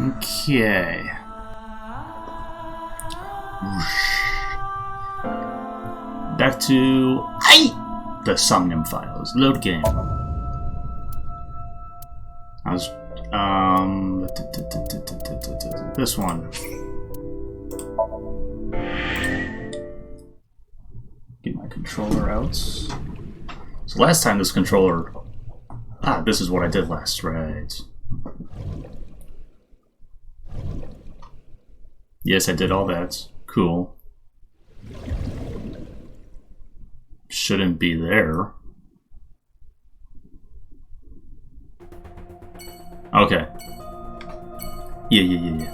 Okay. Back to the Somnium files. Load game. I was this one. Get my controller out. So last time this controller, this is what I did last, right? Yes, I did all that. Cool. Shouldn't be there. Okay. Yeah.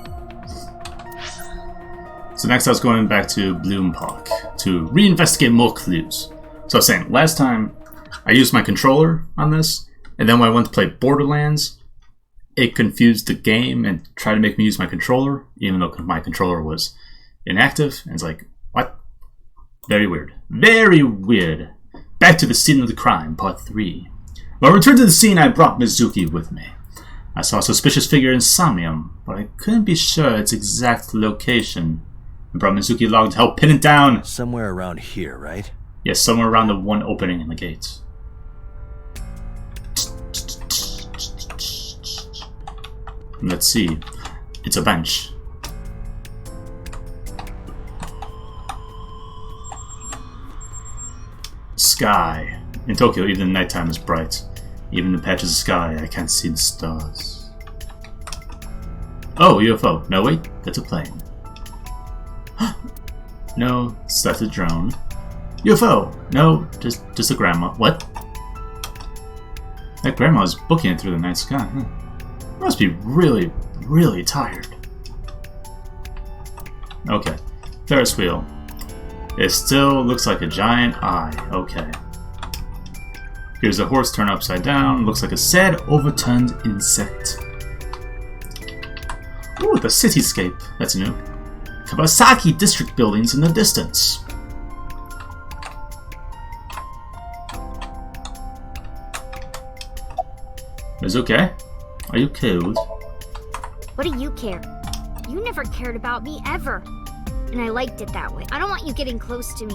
So next I was going back to Bloom Park to reinvestigate more clues. So I was saying, last time I used my controller on this, and then when I went to play Borderlands, it confused the game and tried to make me use my controller, even though my controller was inactive. And it's like, what? Very weird. Very weird. Back to the scene of the crime, part 3. When I returned to the scene, I brought Mizuki with me. I saw a suspicious figure in Somnium, but I couldn't be sure its exact location. I brought Mizuki along to help pin it down. Somewhere around here, right? Yes, somewhere around the one opening in the gate. Let's see. It's a bench. Sky. In Tokyo, even the nighttime is bright. Even in patches of sky, I can't see the stars. Oh, UFO. No, wait. That's a plane. No, that's a drone. UFO. No, just a grandma. What? That grandma is booking it through the night sky. Must be really, really tired. Okay. Ferris wheel. It still looks like a giant eye. Okay. Here's a horse turned upside down. Looks like a sad, overturned insect. Ooh, the cityscape. That's new. Kawasaki district buildings in the distance. Mizuki, are you cold? What do you care? You never cared about me, ever. And I liked it that way. I don't want you getting close to me.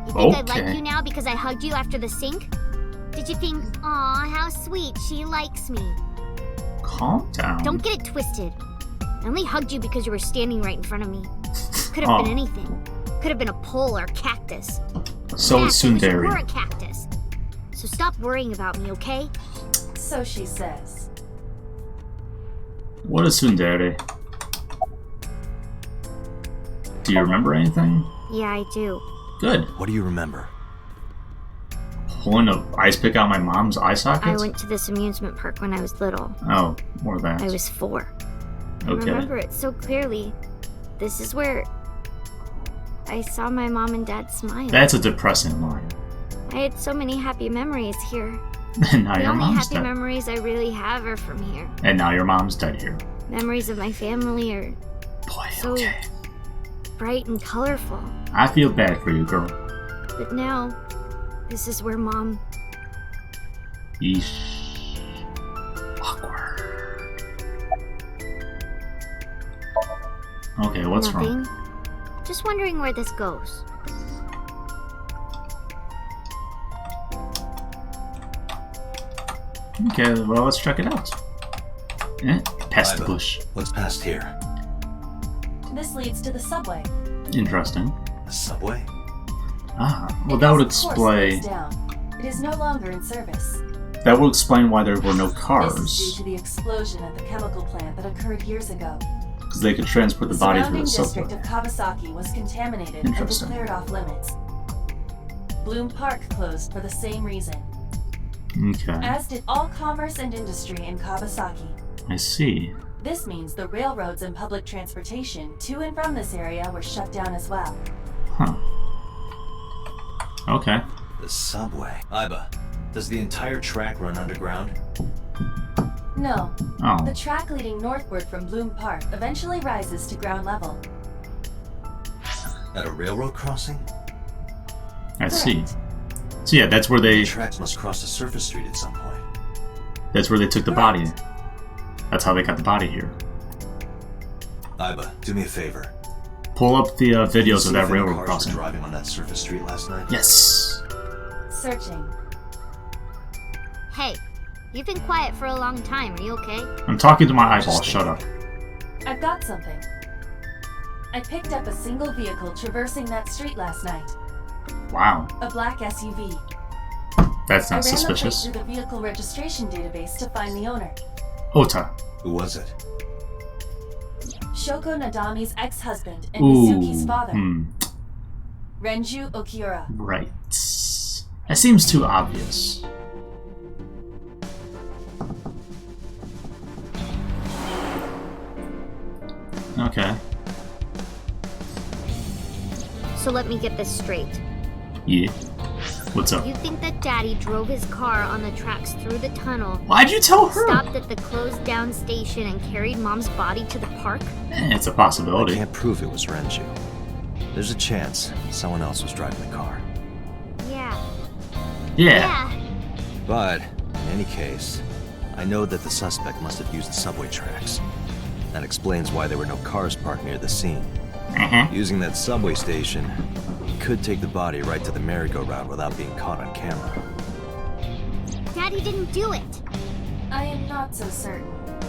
You think I like you now because I hugged you after the sink? Did you think, aw, how sweet, she likes me? Calm down. Don't get it twisted. I only hugged you because you were standing right in front of me. Could have been anything. Could have been a pole or a cactus. So is Sundari. You were a cactus. So stop worrying about me, okay? So she says. What is Sundari? Do you remember anything? Yeah, I do. Good. What do you remember? Pulling an ice pick out my mom's eye socket? I went to this amusement park when I was little. Oh, more of that. I was 4. Okay. I remember it so clearly. This is where I saw my mom and dad smile. That's a depressing line. I had so many happy memories here. And now the your only mom's happy dead. memories I really have are from here. And now your mom's dead here. Memories of my family are Boy, so okay. bright and colorful. I feel bad for you, girl. But now, this is where Mom... Yeesh. Awkward. Okay, what's Nothing. wrong? Just wondering where this goes. Okay, well, let's check it out. Past the bush. What's past here? This leads to the subway. Interesting. A subway? Well, that would It has, of course, explain. closed down. It is no longer in service. That would explain why there were no This is cars, due to the explosion at the chemical plant that occurred years ago. because they could transport the bodies with surrounding a subway. district of Kawasaki was contaminated and Interesting. declared off limits. Bloom Park closed for the same reason, Okay, as did all commerce and industry in Kawasaki. I see. This means the railroads and public transportation to and from this area were shut down as well. Huh. Okay. The subway. Iba, does the entire track run underground? No, Oh, the track leading northward from Bloom Park eventually rises to ground level. At a railroad crossing? I see. So yeah, that's where they... The tracks must cross a surface street at some point. That's where they took the body. That's how they got the body here. Iba, do me a favor. Pull up the videos of that See if any railroad cars were crossing. driving on that surface street last night. Yes. Searching. Hey, you've been quiet for a long time. Are you okay? I'm talking to my eyeball. Shut up. I've got something. I picked up a single vehicle traversing that street last night. Wow. A black SUV. That's I not ran suspicious. the plate through the vehicle registration database to find the owner. Ota. Who was it? Shoko Nadami's ex-husband and Ooh. Mizuki's father. Hmm. Renju Okiura. Right. That seems too obvious. Okay. So let me get this straight. Yeah. What's up? You think that Daddy drove his car on the tracks through the tunnel, Why'd you tell her? stopped at the closed down station, and carried Mom's body to the park? It's a I possibility. can't prove it was Renju. There's a chance someone else was driving the car. Yeah. Yeah. But, in any case, I know that the suspect must have used the subway tracks. That explains why there were no cars parked near the scene. Using that subway station, he could take the body right to the merry-go-round without being caught on camera. Daddy didn't do it. I am not so certain.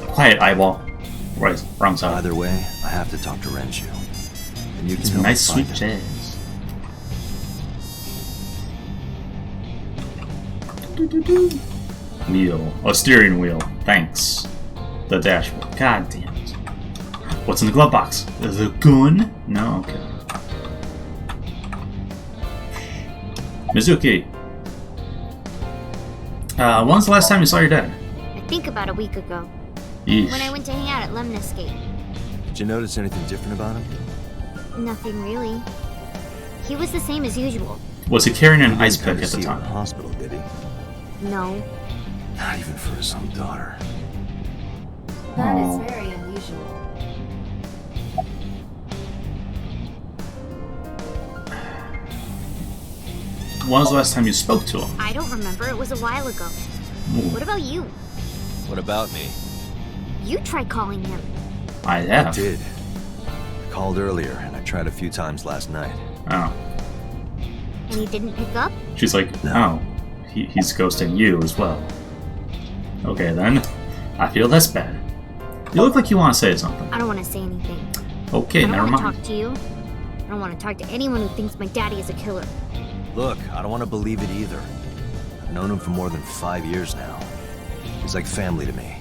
Quiet, eyeball. Right, wrong side. Either way, I have to talk to Renju. And you can It's help nice, me sweet find him. jazz. Wheel. Oh, steering wheel. Thanks. The dashboard. God damn it. What's in the glove box? Is it a gun? No? Okay. Mizuki. When's the last time you saw your dad? I think about a week ago, Yeesh. when I went to hang out at Venixk. Did you notice anything different about him? Nothing really. He was the same as usual. Was he carrying an ice Come pick to at the see him in the time? hospital, did he? No. Not even for his own daughter. That Oh. is very unusual. When was the last time you spoke to him? I don't remember. It was a while ago. Ooh, What about you? What about me? You tried calling him. I I have. did. I called earlier, and I tried a few times last night. Oh. And he didn't pick up? She's like, oh, he's ghosting you as well. Okay then. I feel less bad. You look like you want to say something. I don't want to say anything. Okay, I don't never want to mind. talk to you. I don't want to talk to anyone who thinks my daddy is a killer. Look, I don't want to believe it either. I've known him for more than 5 years now. He's like family to me.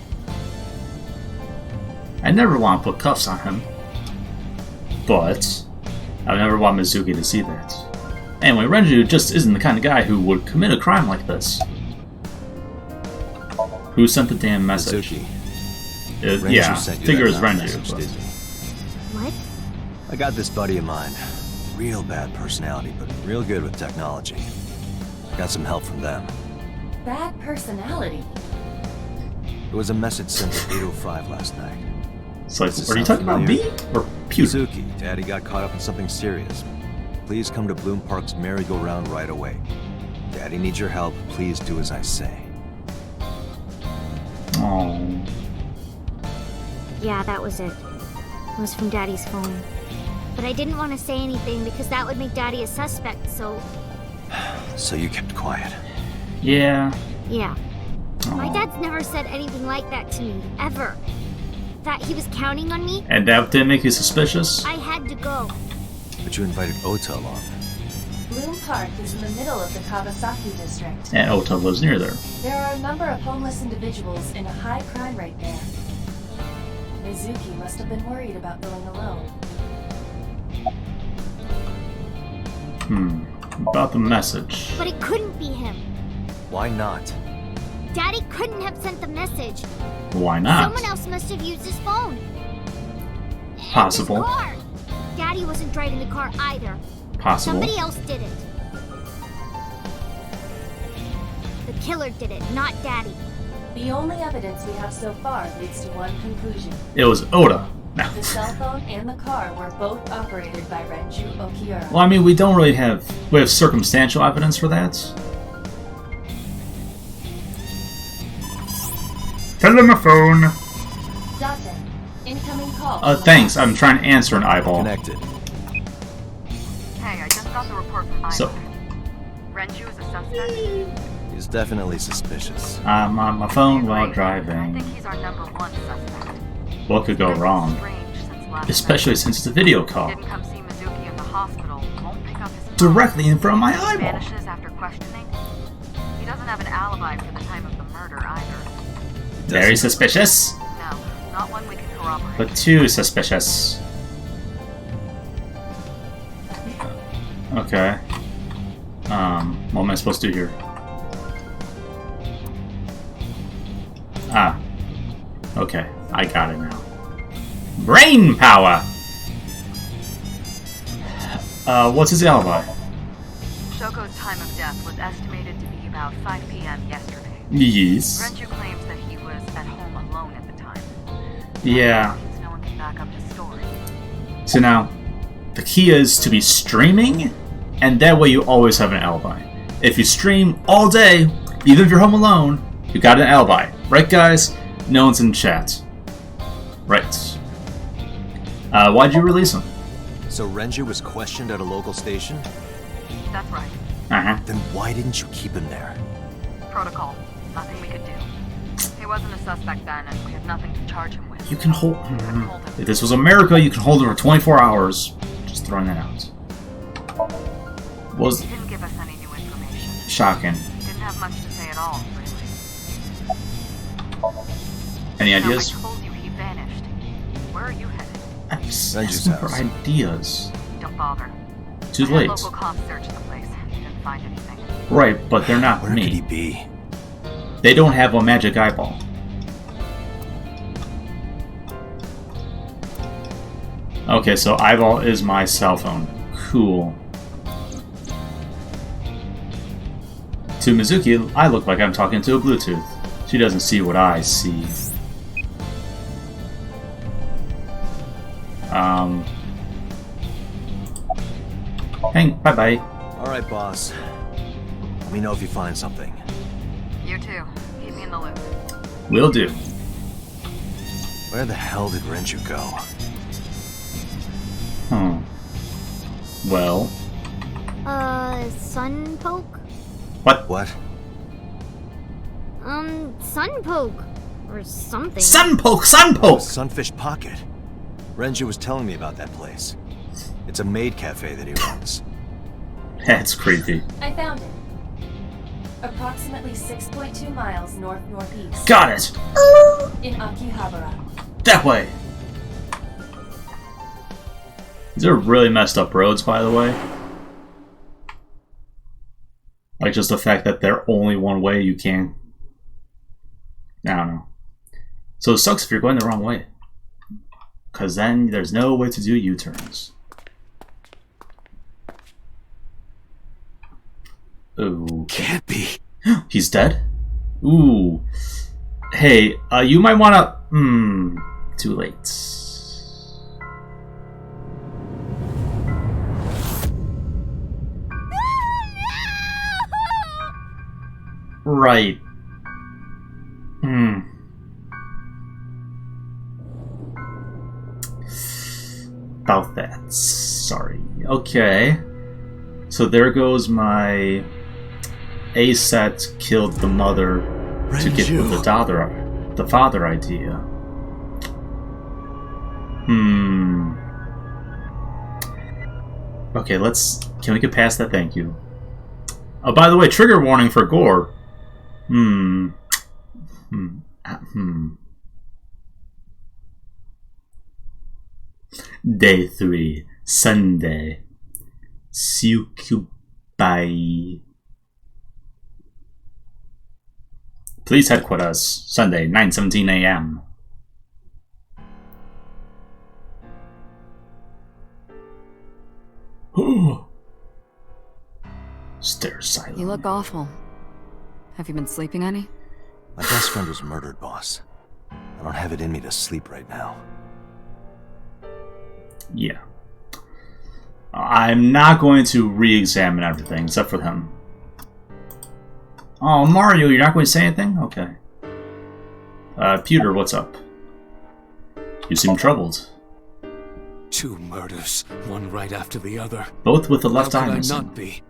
I never want to put cuffs on him. But I would never want Mizuki to see that. Anyway, Renju just isn't the kind of guy who would commit a crime like this. Who sent the damn message? Mizuki, Renju Yeah, sent you figure that it's loud Renju. message, but- didn't he? What? I got this buddy of mine. Real bad personality, but real good with technology. Got some help from them. Bad personality. There was a message sent at 8:05 last night. It's like, Does this are you sound talking about me? familiar? Or Pewter? Mizuki, Daddy got caught up in something serious. Please come to Bloom Park's merry-go-round right away. Daddy needs your help. Please do as I say. Oh. Yeah, that was it. It was from Daddy's phone. But I didn't want to say anything because that would make Daddy a suspect, so So you kept quiet. Yeah. yeah. My Aw. dad's never said anything like that to me, ever. That he was counting on me, And that didn't make you suspicious? I had to go. But you invited Ota along. Bloom Park is in the middle of the Kawasaki district. And Ota lives near there. There are a number of homeless individuals in a high crime rate there. Mizuki must have been worried about going alone. About the message. But it couldn't be him. Why not? Daddy couldn't have sent the message. Why not? Someone else must have used his phone. And Possible. his car. Daddy wasn't driving the car either. Possible. Somebody else did it. The killer did it, not Daddy. The only evidence we have so far leads to one conclusion. It was Ota. No. The cell phone and the car were both operated by Renju Okiura. Well, I mean, we don't really have... We have circumstantial evidence for that. Tell them my phone. Dotton, incoming call. Thanks. I'm trying to answer an eyeball. Connected. Hey, I just got the report from Ivan. So, Renju is a suspect? He's definitely suspicious. I'm on my phone while Great. I driving. think he's our #1 suspect. What could go wrong? Strange since last Especially since it's a video night. call. Didn't come see Mizuki in the hospital. Won't pick up his phone. Directly in front of my eyeball. Vanishes after questioning. He doesn't have an alibi for the time of the murder either. Very suspicious. No, not one we can corroborate. But too suspicious. Okay. What am I supposed to do here? Ah. Okay, I got it now. Brain power! What's his alibi? Shoko's time of death was estimated to be about 5 p.m. yesterday. Yes. Renju claims that he was at home alone at the time. Yeah. Since no one can back up his story. So now, the key is to be streaming, and that way you always have an alibi. If you stream all day, even if you're home alone, you got an alibi. Right, guys? No one's in chat. Right. Why'd you release him? So Renju was questioned at a local station? That's right. Uh-huh. Then why didn't you keep him there? Protocol. Nothing we could do. He wasn't a suspect then, and we had nothing to charge him with. You can hold... Couldn't hold him. If this was America, you can hold him for 24 hours. Just throwing that out. Was He didn't give us any new information. shocking. He didn't have much to say at all, really. Any No, ideas? I told you he vanished. Where are you headed? I'm just Renju's asking for house. ideas. Don't bother. Too I had late. local cops search the place. Didn't find anything. Right, but they're not Where could he me. be? They don't have a magic eyeball. Okay, so eyeball is my cell phone. Cool. To Mizuki, I look like I'm talking to a Bluetooth. She doesn't see what I see. Hang, bye-bye. Alright, boss. Let me know if you find something. You too. Keep me in the loop. Will do. Where the hell did Renju go? Well, Sun poke? What? Sun poke. Or something. Sunpoke! Oh, Sunpoke! Sunfish Pocket. Renju was telling me about that place. It's a maid cafe that he runs. That's creepy. I found it. Approximately 6.2 miles north-northeast. Got it! In Akihabara. That way! These are really messed up roads, by the way. Like, just the fact that they're only one way, you can't... I don't know. So it sucks if you're going the wrong way. Because then there's no way to do U-turns. Ooh. Can't be. He's dead? Ooh. Hey, you might wanna... Too late. Right. About that. Sorry. Okay. So there goes my A set killed the mother to get the father idea. Okay, can we get past that? Thank you. Oh, by the way, trigger warning for gore. Day 3, Sunday. Sukubai. Police headquarters, Sunday, 9:17 a.m. Stare silent. You look awful. Have you been sleeping any? My best friend was murdered, boss. I don't have it in me to sleep right now. Yeah. I'm not going to re-examine everything, except for him. Oh, Mario, you're not going to say anything? Okay. Pewter, what's up? You seem troubled. 2 murders, one right after the other. Both with the left How eye could I missing. not be?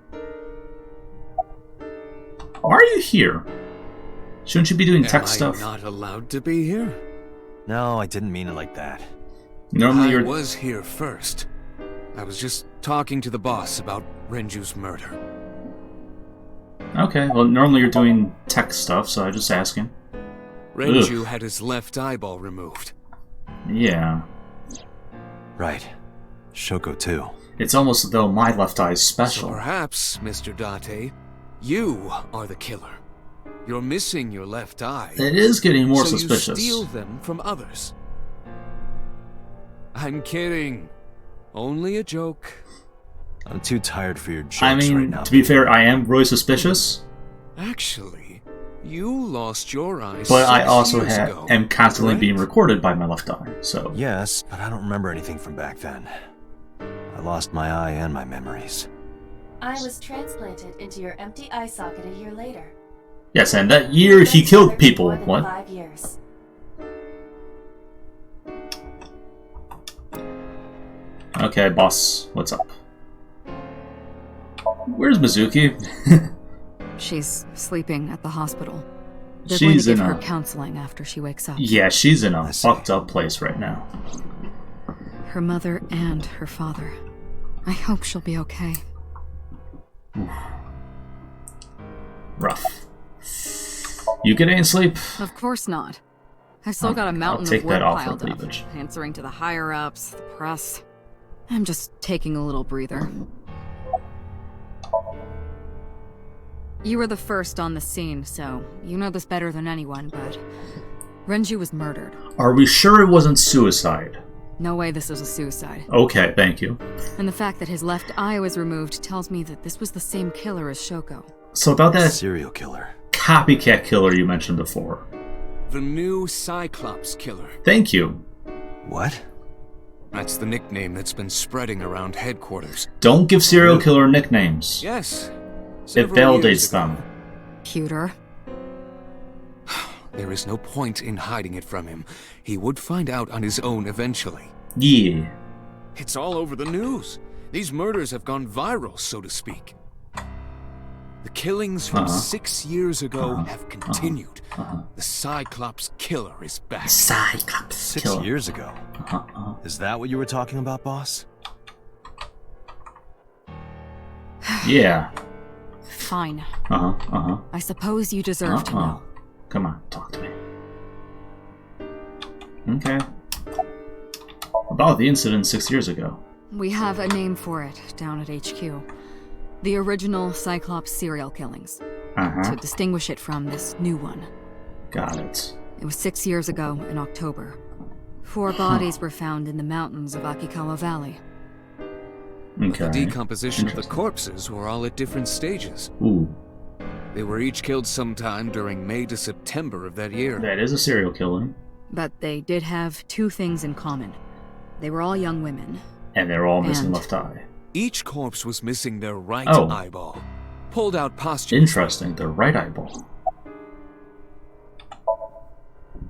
Why are you here? Shouldn't you be doing tech Am stuff? I not allowed to be here? No, I didn't mean it like that. Normally I you're... was here first. I was just talking to the boss about Renju's murder. Okay, well, normally you're doing tech stuff, so I'm just asking. Renju had his left eyeball removed. Yeah. Right. Shoko too. It's almost as though my left eye is So special. perhaps, Mr. Date, you are the killer. You're missing your left eye. It is getting more so suspicious. you steal them from others. I'm kidding. Only a joke. I'm too tired for your jokes I mean, right now. to be fair, I am really suspicious, Actually, you lost your eye but I 6 also years ago, am constantly correct? being recorded by my left eye, so... Yes, but I don't remember anything from back then. I lost my eye and my memories. I was transplanted into your empty eye socket a year later. Yes, and that year he killed people. More than What? 5 years. Okay, boss, what's up? Where's Mizuki? She's sleeping at the hospital. They're going to She's give in her a... counseling after she wakes up. Yeah, she's in a I see. fucked up place right now. Her mother and her father. I hope she'll be okay. Rough. You get any sleep? Of course not. I've still got a mountain take of work that offer, piled up, cleavage. answering to the higher-ups, the press. I'm just taking a little breather. You were the first on the scene, so you know this better than anyone, but Renju was murdered. Are we sure it wasn't suicide? No way this was a suicide. Okay, thank you. And the fact that his left eye was removed tells me that this was the same killer as Shoko. So about that Serial killer. copycat killer you mentioned before. The new Cyclops killer. Thank you. What? That's the nickname that's been spreading around headquarters. Don't give serial killer nicknames. Yes. It several years validates ago. them. Pewter. There is no point in hiding it from him. He would find out on his own eventually. Yeah. It's all over the news. These murders have gone viral, so to speak. The killings from 6 years ago have continued. The Cyclops killer is back. Cyclops 6 killer. years ago. Is that what you were talking about, boss? Yeah. Fine. Uh-huh. I suppose you deserve to know. Come on, talk to me. Okay. About the incident 6 years ago. We have a name for it down at HQ. The original Cyclops serial killings. To distinguish it from this new one. Got it. It was 6 years ago in October. 4 bodies were found in the mountains of Akikawa Valley. Okay. The decomposition of the corpses were all at different stages. Ooh. They were each killed sometime during May to September of that year. That is a serial killing. But they did have 2 things in common. They were all young women. And they're all missing And- left eye. Each corpse was missing their right Oh. eyeball, pulled out posthumously. Interesting, the right eyeball.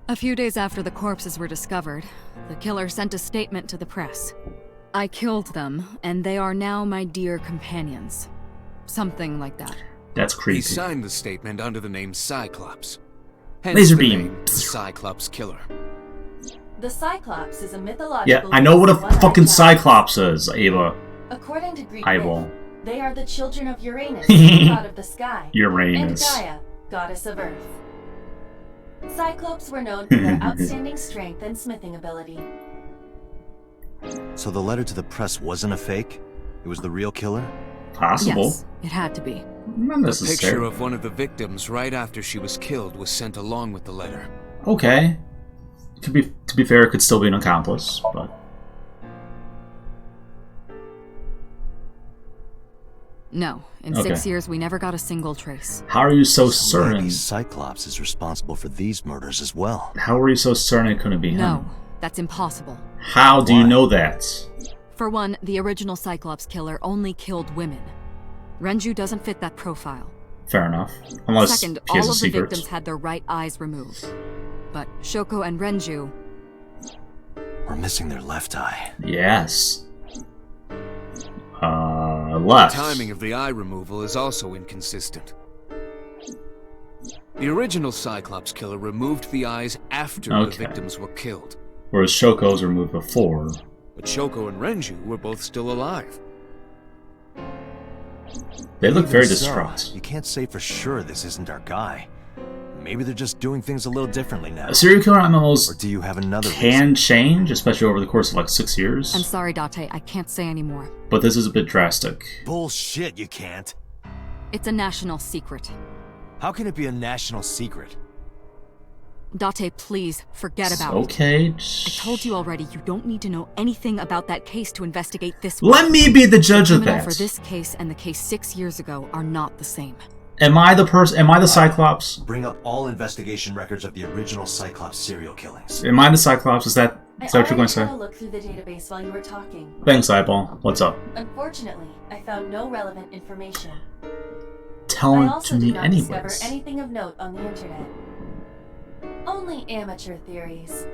A few days after the corpses were discovered, the killer sent a statement to the press. I killed them, and they are now my dear companions. Something like that. That's He creepy. signed the statement under the name Cyclops. Hence Laser the beam. name, the Cyclops Killer. The Cyclops is a mythological... Yeah, I know what a one-eyed fucking giant. Cyclops is, Ava. According to Greek Eyeball. myth, they are the children of Uranus, god of the sky, Uranus. and Gaia, goddess of earth. Cyclops were known for their outstanding strength and smithing ability. So the letter to the press wasn't a fake? It was the real killer? Possible. Yes, it had to be. Not A picture necessary. of one of the victims right after she was killed was sent along with the letter. Okay. To be fair, it could still be an accomplice, but... No, in Okay. 6 years we never got a single trace. How are you so So certain? maybe Cyclops is responsible for these murders as well. How are you so certain it couldn't be him? No, that's impossible. How do you Why? know that? For one, the original Cyclops killer only killed women. Renju doesn't fit that profile. Fair enough. Unless Second, he has all a of the secret. victims had their right eyes removed. but Shoko and Renju... We're missing their left eye. Yes. Left. The timing of the eye removal is also inconsistent. The original Cyclops killer removed the eyes after the victims were killed. Whereas Shoko's removed before. But Shoko and Renju were both still alive. They look very So, distraught. you can't say for sure this isn't our guy. Maybe they're just doing things a little differently now. Serial killer MMOs Or do you have another can change, especially over the course of like 6 years. I'm sorry, Date, I can't say anymore. But this is a bit drastic. Bullshit, you can't. It's a national secret. How can it be a national secret? Date, please, forget about it. Okay. I told you already, you don't need to know anything about that case to investigate this one. Let me be the judge of The criminal that. for this case and the case 6 years ago are not the same. Am I the person? Am I the Cyclops? Bring up all investigation records of the original Cyclops serial killings. Am I the Cyclops? Is that what you're going to say? I already had a look through the database while you were talking. Thanks, Eyeball. What's up? Unfortunately, I found no relevant information. Tell I it also to did me not anyways. discover anything of note on the internet. Only amateur theories.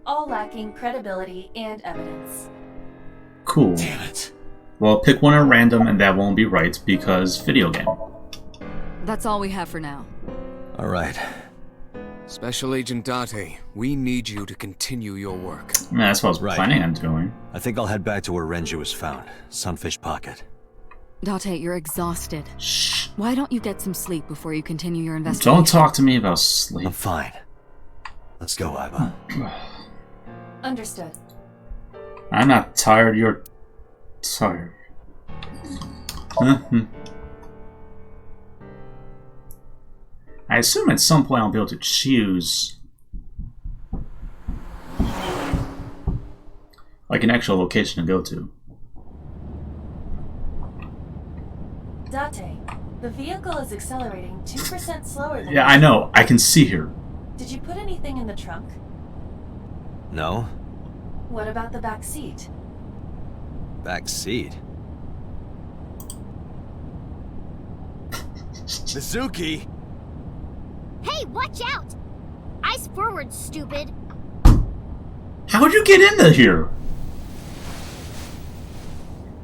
All lacking credibility and evidence. Cool. Damn it. Well, pick one at random, and that won't be right because video game. That's all we have for now. All right. Special Agent Date, we need you to continue your work. I mean, that's what I was Right. planning on doing. I think I'll head back to where Renju was found. Sunfish Pocket. Date, you're exhausted. Shh. Why don't you get some sleep before you continue your investigation? Don't talk to me about sleep. I'm fine. Let's go, Iva. Understood. I'm not tired. You're tired. I assume at some point I'll be able to choose like an actual location to go to. Date, the vehicle is accelerating 2% slower than Yeah, I know. I can see here. Did you put anything in the trunk? No? What about the back seat? Back seat? Mizuki! Hey, watch out! Eyes forward, stupid. How would you get into here?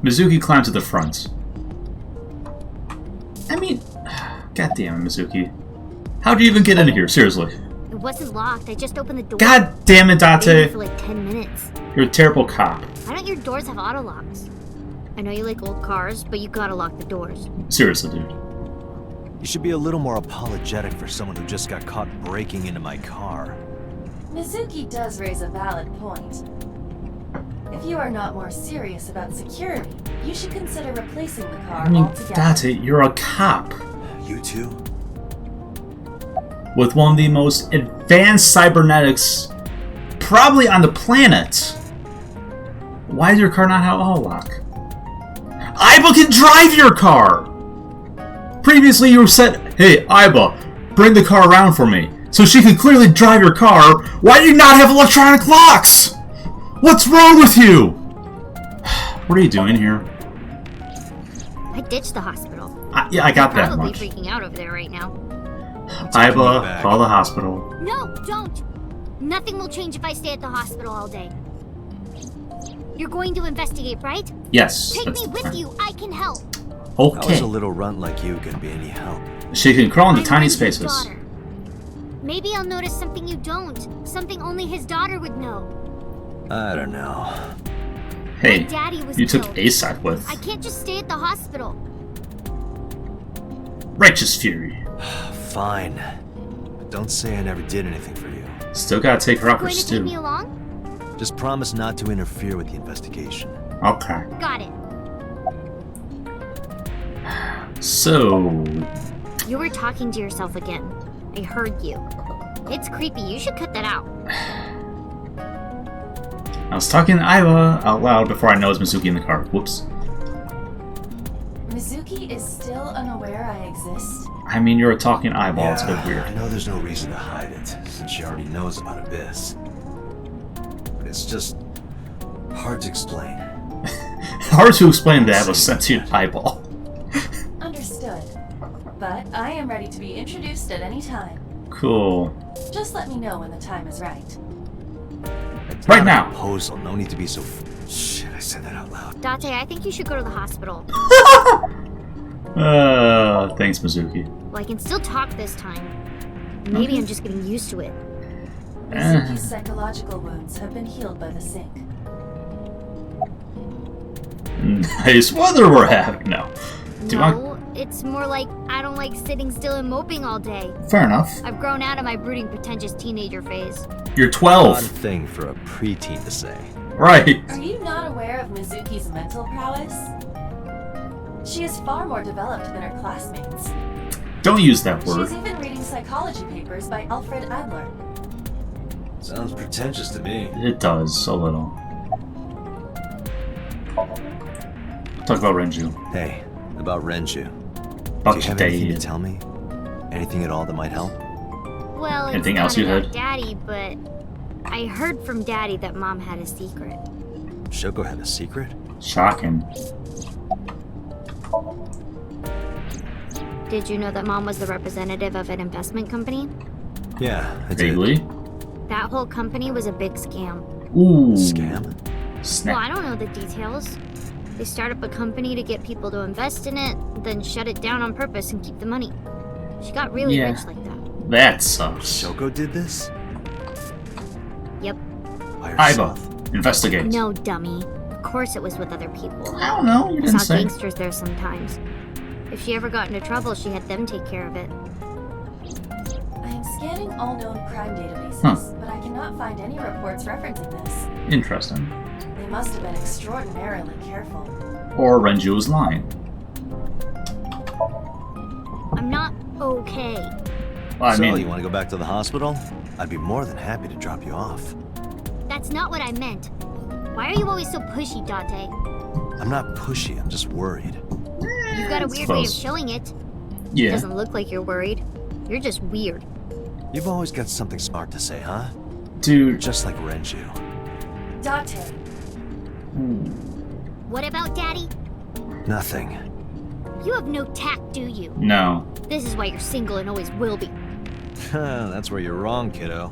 Mizuki climbed to the front. I mean, goddamn it, Mizuki. How'd you even get into here? Seriously. It wasn't locked. I just opened the door. God damn it, Waited Date. for like 10 minutes. You're a terrible cop. Why don't your doors have auto locks? I know you like old cars, but you gotta lock the doors. Seriously, dude. You should be a little more apologetic for someone who just got caught breaking into my car. Mizuki does raise a valid point. If you are not more serious about security, you should consider replacing the car I mean, altogether. Date, you're a cop. You too? With one of the most advanced cybernetics probably on the planet. Why does your car not have auto lock? Aiba can drive your car! Previously you said, hey, Aiba, bring the car around for me. So she can clearly drive your car. Why do you not have electronic locks? What's wrong with you? What are you doing here? I ditched the hospital. Yeah, I got They're that probably much. freaking out over there right now. Aiba, call the hospital. No, don't! Nothing will change if I stay at the hospital all day. You're going to investigate, right? Yes. Take that's me the with plan. you. I can help. How is Okay. a little runt like you gonna be any help? She can crawl into I'm tiny Renju's spaces. daughter. Maybe I'll notice something you don't. Something only his daughter would know. I don't know. Hey, My daddy was you took killed. a side with I can't just stay at the hospital. righteous fury. Fine. But don't say I never did anything for you. Still gotta take her out for Going to take me stew. along? Just promise not to interfere with the investigation. Okay. Got it. So, You were talking to yourself again. I heard you. It's creepy. You should cut that out. I was talking to Aiba out loud before I noticed Mizuki in the car. Whoops. Mizuki is still unaware I exist. I mean, you're a talking eyeball. It's a bit I weird. know there's no reason to hide it, since she already knows about Abyss. But it's just hard to explain. Hard to explain to have a sentient eyeball. Understood. But I am ready to be introduced at any time. Cool. Just let me know when the time is right. It's Right not now. a proposal. No need to be so. Shit, I said that out loud. Date, I think you should go to the hospital. Thanks, Mizuki. Well, I can still talk this time. Maybe I'm just getting used to it. Mizuki's psychological wounds have been healed by the sink. Nice weather we're having now. No, it's more like I don't like sitting still and moping all day. Fair enough. I've grown out of my brooding, pretentious teenager phase. You're Odd 12. thing for a preteen to say. Right. Are you not aware of Mizuki's mental prowess? She is far more developed than her classmates. Don't use that word. She's even reading psychology papers by Alfred Adler. Sounds pretentious to me. It does, a little. Talk about Renju. Hey, about Renju. About Do you have anything to tell me? Anything at all that might help? Well, it's Anything not else you about heard? Daddy, but I heard from Daddy that Mom had a secret. Shoko had a secret? Shocking. Did you know that Mom was the representative of an investment company? Yeah, I did. Vaguely. That whole company was a big scam. Ooh. Scam? Well, Snap. I don't know the details. They start up a company to get people to invest in it, then shut it down on purpose and keep the money. She got really Yeah. rich like that. That sucks. Shoko did this? Yep. By Aiba, herself? investigate. No, dummy. Of course it was with other people. I don't know. You I didn't saw say. gangsters there sometimes. If she ever got into trouble, she had them take care of it. I am scanning all known crime databases, Huh. but I cannot find any reports referencing this. Interesting. They must have been extraordinarily careful. Or Renju was lying. I'm not okay. Well, I So, mean, you want to go back to the hospital? I'd be more than happy to drop you off. That's not what I meant. Why are you always so pushy, Date? I'm not pushy, I'm just worried. You've got a it's weird way of close. showing it. It Yeah. doesn't look like you're worried. You're just weird. You've always got something smart to say, huh? Dude. Just like Renju. Date, What about Daddy? Nothing. You have no tact, do you? No. This is why you're single and always will be. That's where you're wrong, kiddo.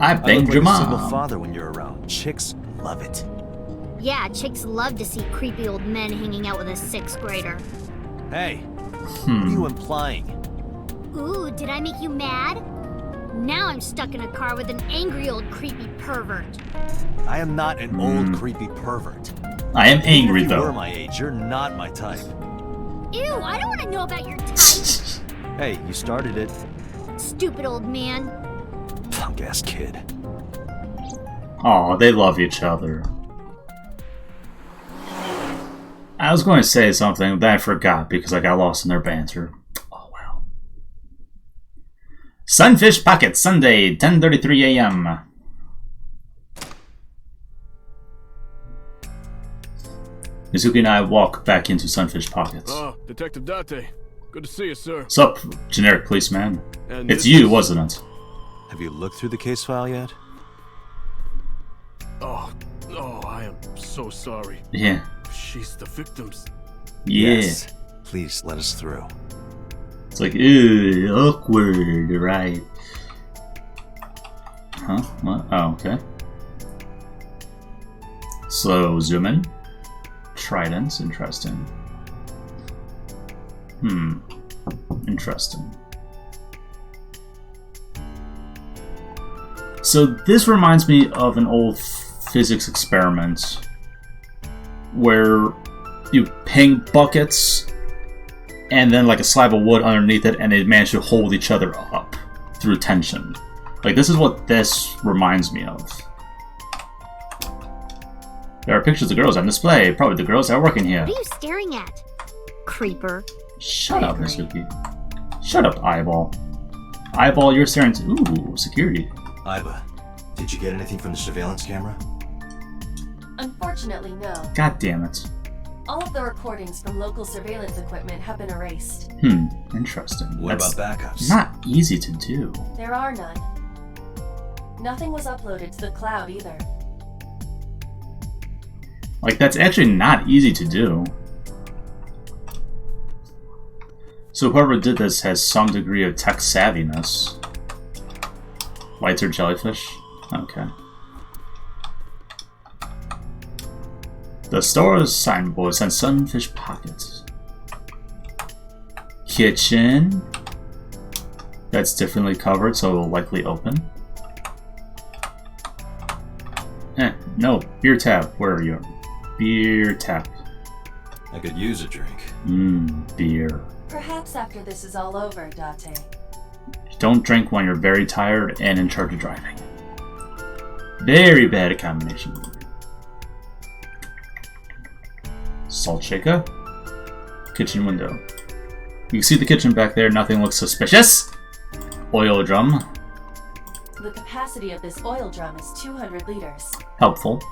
I I banged look your like a single mom. father when you're around. Chicks love it. Yeah, chicks love to see creepy old men hanging out with a 6th grader. Hey, what are you Hmm. implying? Ooh, did I make you mad? Now I'm stuck in a car with an angry old creepy pervert. I am not an old creepy pervert. I am angry Even if you were though. my age, you're not my type. Ew, I don't want to know about your type. Hey, you started it. Stupid old man. Punk ass kid. Aw, they love each other. I was going to say something, but I forgot because I got lost in their banter. Oh well. Sunfish Pocket, Sunday, 10:33 a.m. Mizuki and I walk back into Sunfish Pockets. Ah, Detective Date. Good to see you, sir. What's up, generic policeman? And It's this you, is- wasn't it? Have you looked through the case file yet? Oh, I am so sorry. Yeah. She's the victim's. Yeah. Yes. Please let us through. It's like, ew, awkward, right? Huh? What? Oh, okay. So, zoom in. Tridents, interesting. Interesting. So, this reminds me of an old physics experiment where you hang buckets and then like a slab of wood underneath it, and they manage to hold each other up through tension. Like, this is what this reminds me of. There are pictures of girls on display. Probably the girls that are working here. What are you staring at? Creeper. Shut up, Mizuki. Shut up, Eyeball. Eyeball, you're staring to... Ooh, security. Iva, did you get anything from the surveillance camera? unfortunately, no. God damn it. All of the recordings from local surveillance equipment have been erased. Interesting. What That's about backups? not easy to do. There are none. Nothing was uploaded to the cloud either. Like, that's actually not easy to do. So whoever did this has some degree of tech savviness. Lights are jellyfish? Okay. The store's signboards and sunfish pockets. Kitchen. That's differently covered, so it will likely open. No. Beer tap. Where are you? Beer tap. I could use a drink. Beer. Perhaps after this is all over, Date. Don't drink when you're very tired and in charge of driving. Very bad combination. Salt shaker. Kitchen window. You can see the kitchen back there. Nothing looks suspicious. Oil drum. The capacity of this oil drum is 200 liters. Helpful.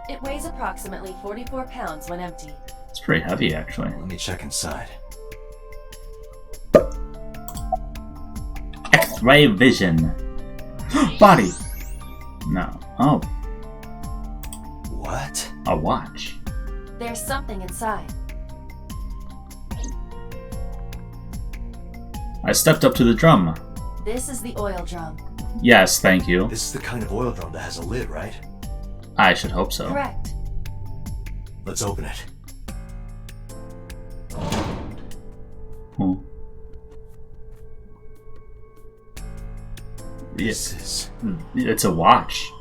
It weighs approximately 44 pounds when empty. It's pretty heavy, actually. Let me check inside. X-ray vision. Body. No. Oh. What? A watch. There's something inside. I stepped up to the drum. This is the oil drum. Yes, thank you. This is the kind of oil drum that has a lid, right? I should hope so. Correct. Let's open it. Hmm. This is... It's a watch.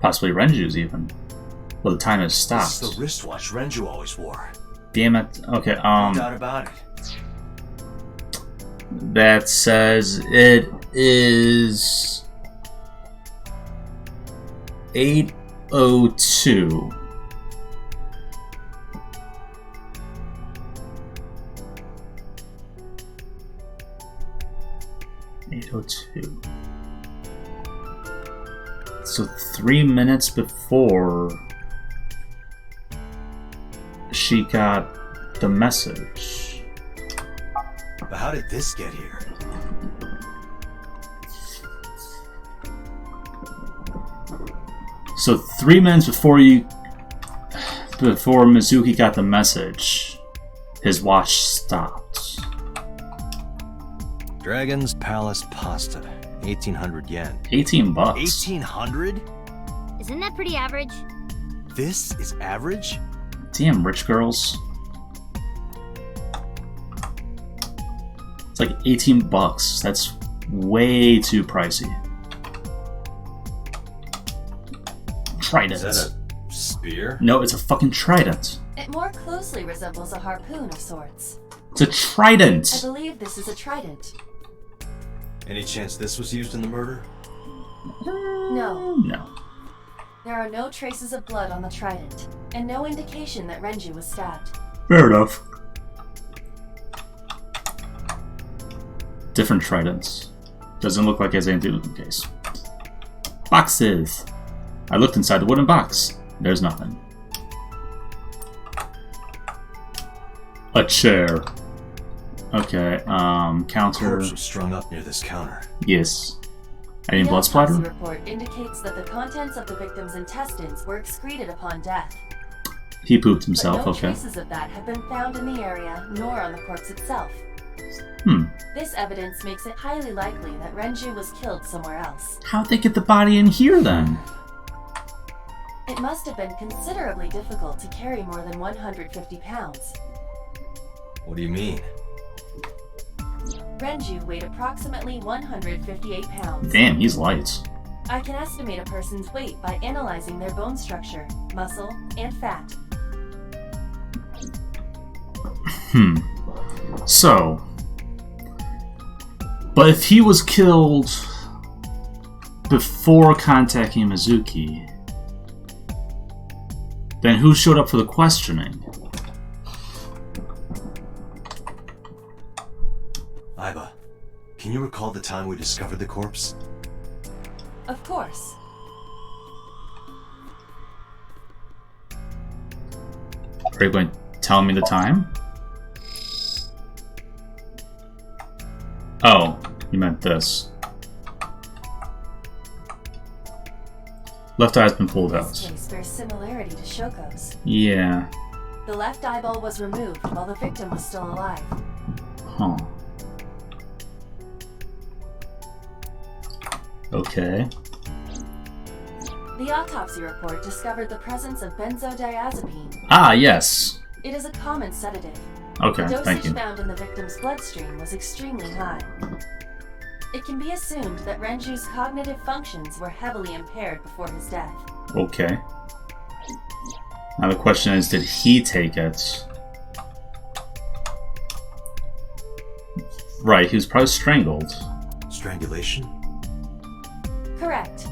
Possibly Renju's even. Well, the time has stopped. This is the wristwatch Renju always wore. Damn it. Okay, No doubt about it. that says it is 8:02. So 3 minutes before she got the message. But how did this get here? So 3 minutes before Mizuki got the message, his watch stopped. Dragon's Palace Pasta, 1,800 yen. 18 bucks. 1,800? Isn't that pretty average? This is average? Damn, rich girls. It's like 18 bucks. That's way too pricey. Trident. Is that a spear? No, it's a fucking trident. It more closely resembles a harpoon of sorts. It's a I trident. believe this is a trident. Any chance this was used in the murder? No. No. There are no traces of blood on the trident, and no indication that Renju was stabbed. Fair enough. Different tridents. Doesn't look like it has anything to do with the case. Boxes. I looked inside the wooden box. There's nothing. A chair. Okay, counter. Corpse was strung up near this counter. Yes. Any The blood autopsy splatter? report indicates that the contents of the victim's intestines were excreted upon death. He pooped himself, But no okay. traces of that have been found in the area, nor on the corpse itself. This evidence makes it highly likely that Renju was killed somewhere else. How'd they get the body in here then? It must have been considerably difficult to carry more than 150 pounds. What do you mean? Renju weighed approximately 158 pounds. Damn, he's light. I can estimate a person's weight by analyzing their bone structure, muscle, and fat. So, but if he was killed before contacting Mizuki, then who showed up for the questioning? Aiba, can you recall the time we discovered the corpse? Of course. Are you going to tell me the time? Oh, you meant this. Left eye's been pulled This out. case bears similarity to Shoko's. Yeah. The left eyeball was removed while the victim was still alive. Huh. Okay. The autopsy report discovered the presence of benzodiazepine. Ah, yes. It is a common sedative. Okay, The thank dosage you. found in the victim's bloodstream was extremely high. It can be assumed that Renju's cognitive functions were heavily impaired before his death. Okay. Now the question is, did he take it? Right, he was probably strangled. Strangulation? Correct.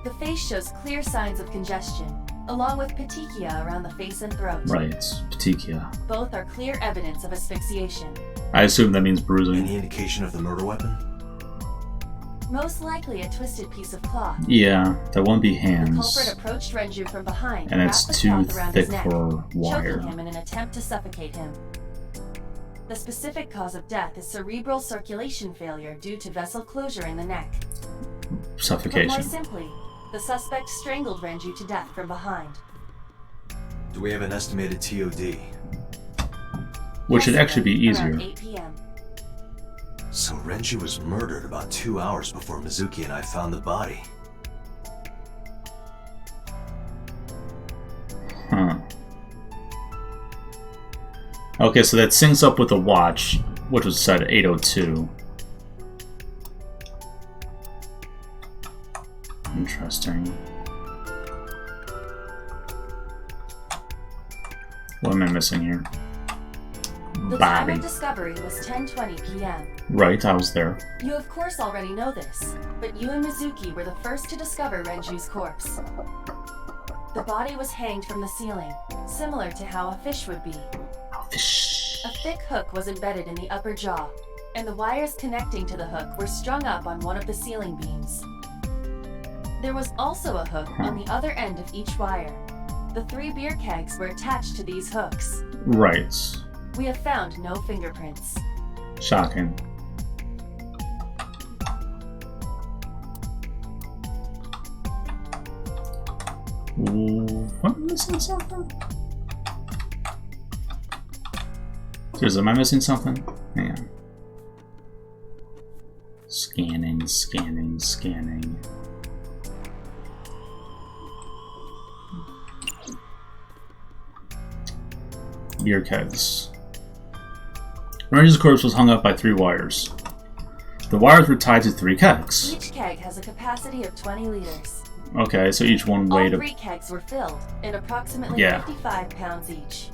The face shows clear signs of congestion, along with petechia around the face and throat. Right, petechia. Both are clear evidence of asphyxiation. I assume that means bruising. Any indication of the murder weapon? Most likely a twisted piece of cloth. Yeah, that won't be The hands. culprit approached Renju from behind And wrapped it's the too cloth around thick his neck, for wire. choking him in an attempt to suffocate him. The specific cause of death is cerebral circulation failure due to vessel closure in the neck. Put more Suffocation. simply, the suspect strangled Renju to death from behind. Do we have an estimated TOD? Which should actually be Around easier. 8 p.m. So Renju was murdered about 2 hours before Mizuki and I found the body. Huh. Okay, so that syncs up with the watch, which was set at 8:02. Interesting. What am I missing here? The time Body. of discovery was 10:20 p.m. Right, I was there. You of course already know this, but you and Mizuki were the first to discover Renju's corpse. The body was hanged from the ceiling, similar to how a fish would be. A thick hook was embedded in the upper jaw, and the wires connecting to the hook were strung up on one of the ceiling beams. There was also a hook on the other end of each wire. The 3 beer kegs were attached to these hooks. Right. We have found no fingerprints. Shocking. Ooh, am I missing something? Am I missing something? Hang on. Scanning, scanning, scanning. Beer kegs. Renju's corpse was hung up by 3 wires. The wires were tied to 3 kegs. Each keg has a capacity of 20 liters. Okay, so each one All weighed 3 kegs were filled, and approximately Yeah. 55 pounds each.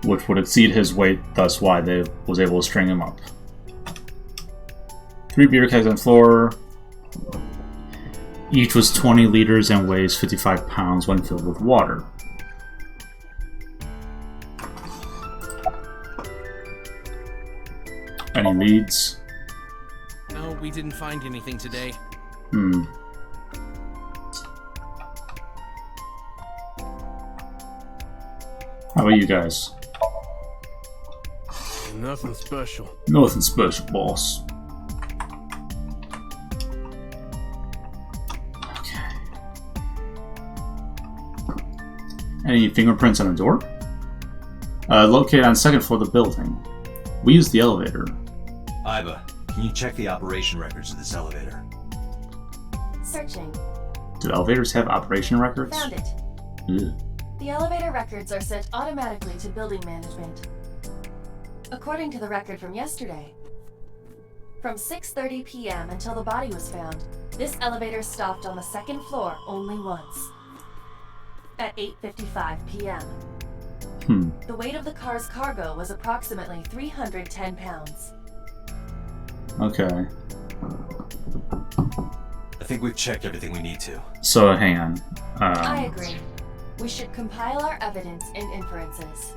which would exceed his weight, thus why they was able to string him up. 3 beer kegs on the floor. Each was 20 liters and weighs 55 pounds when filled with water. Any leads? No, we didn't find anything today. How about you guys? Nothing special. Nothing special, boss. Okay. Any fingerprints on the door? Located on the 2nd floor of the building. We used the elevator. Iba, can you check the operation records of this elevator? Searching. Do elevators have operation records? Found it. Ugh. The elevator records are sent automatically to building management. According to the record from yesterday, from 6:30 p.m. until the body was found, this elevator stopped on the 2nd floor only once. At 8:55 p.m. The weight of the car's cargo was approximately 310 pounds. Okay. I think we've checked everything we need to. So, hang on. I agree. We should compile our evidence and inferences.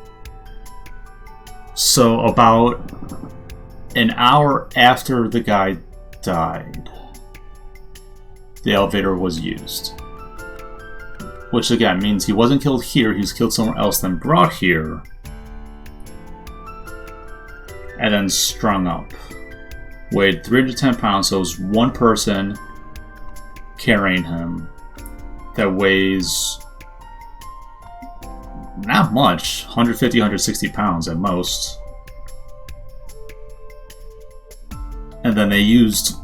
So, about an hour after the guy died, the elevator was used. Which again means he wasn't killed here, he was killed somewhere else, then brought here, and then strung up. Weighed 310 pounds, so it was one person carrying him that weighs not much, 150, 160 pounds at most. And then they used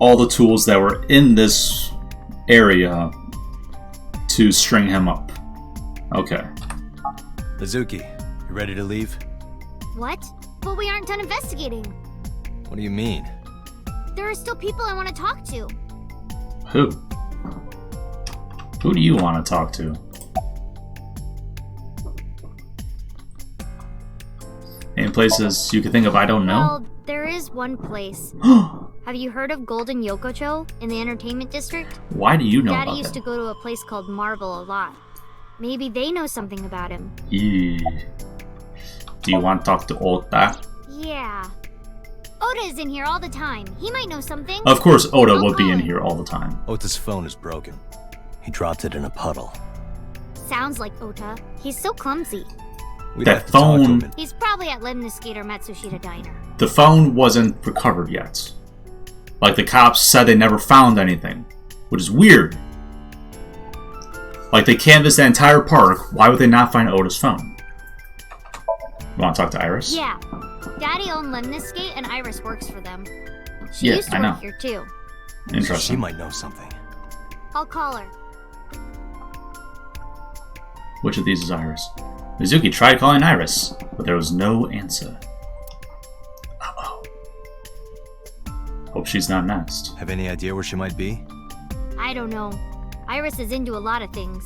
all the tools that were in this area to string him up. Okay. Mizuki, you ready to leave? What? But we aren't done investigating. What do you mean? There are still people I want to talk to. Who? Who do you want to talk to? Any places you could think of I don't know? Well, there is one place. Have you heard of Golden Yokocho in the entertainment district? Why do you know Daddy about used that? to go to a place called Marble a lot. Maybe they know something about him. Eee. Do you want to talk to Ota? Yeah. Oda is in here all the time. He might know something. Of course, Oda I'll would be call in him. here all the time. Ota's phone is broken. He dropped it in a puddle. Sounds like Ota. He's so clumsy. We'd That have to talk to phone- him. He's probably at Lemniscate or Matsushita Diner. The phone wasn't recovered yet. Like, the cops said they never found anything, which is weird. Like, they canvassed the entire park. Why would they not find Oda's phone? You want to talk to Iris? Yeah. Daddy owned Lemniscate and Iris works for them. She Yeah, used to I know. work here too. Interesting. She might know something. I'll call her. Which of these is Iris? Mizuki tried calling Iris, but there was no answer. Uh-oh. Hope she's not next. Have any idea where she might be? I don't know. Iris is into a lot of things.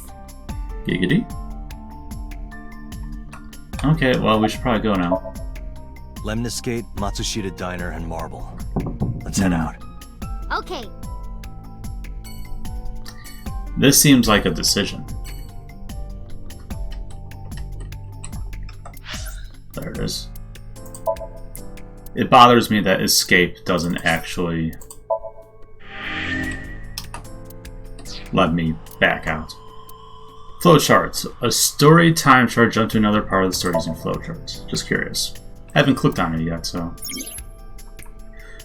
Giggity? Okay, well, we should probably go now. Lemniscate, Matsushita Diner, and Marble. Let's head out. Okay. This seems like a decision. There it is. It bothers me that escape doesn't actually let me back out. Flowcharts. A story time chart jump to another part of the story using flowcharts. Just curious. I haven't clicked on it yet, so.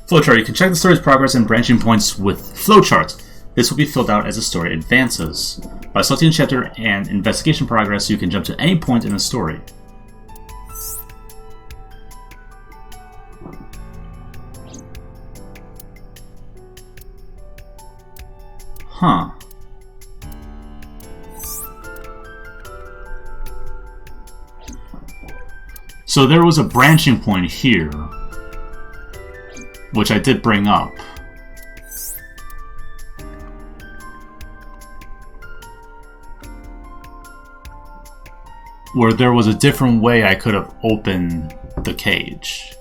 Flowchart. You can check the story's progress and branching points with flowcharts. This will be filled out as the story advances. By selecting chapter and investigation progress, you can jump to any point in the story. Huh. So there was a branching point here, which I did bring up. Where there was a different way I could have opened the cage.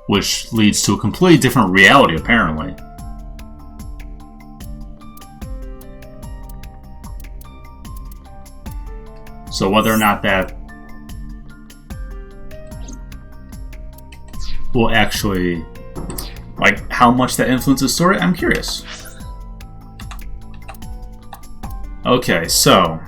Which leads to a completely different reality, apparently. So whether or not that will actually, like, how much that influences the story, I'm curious. Okay, so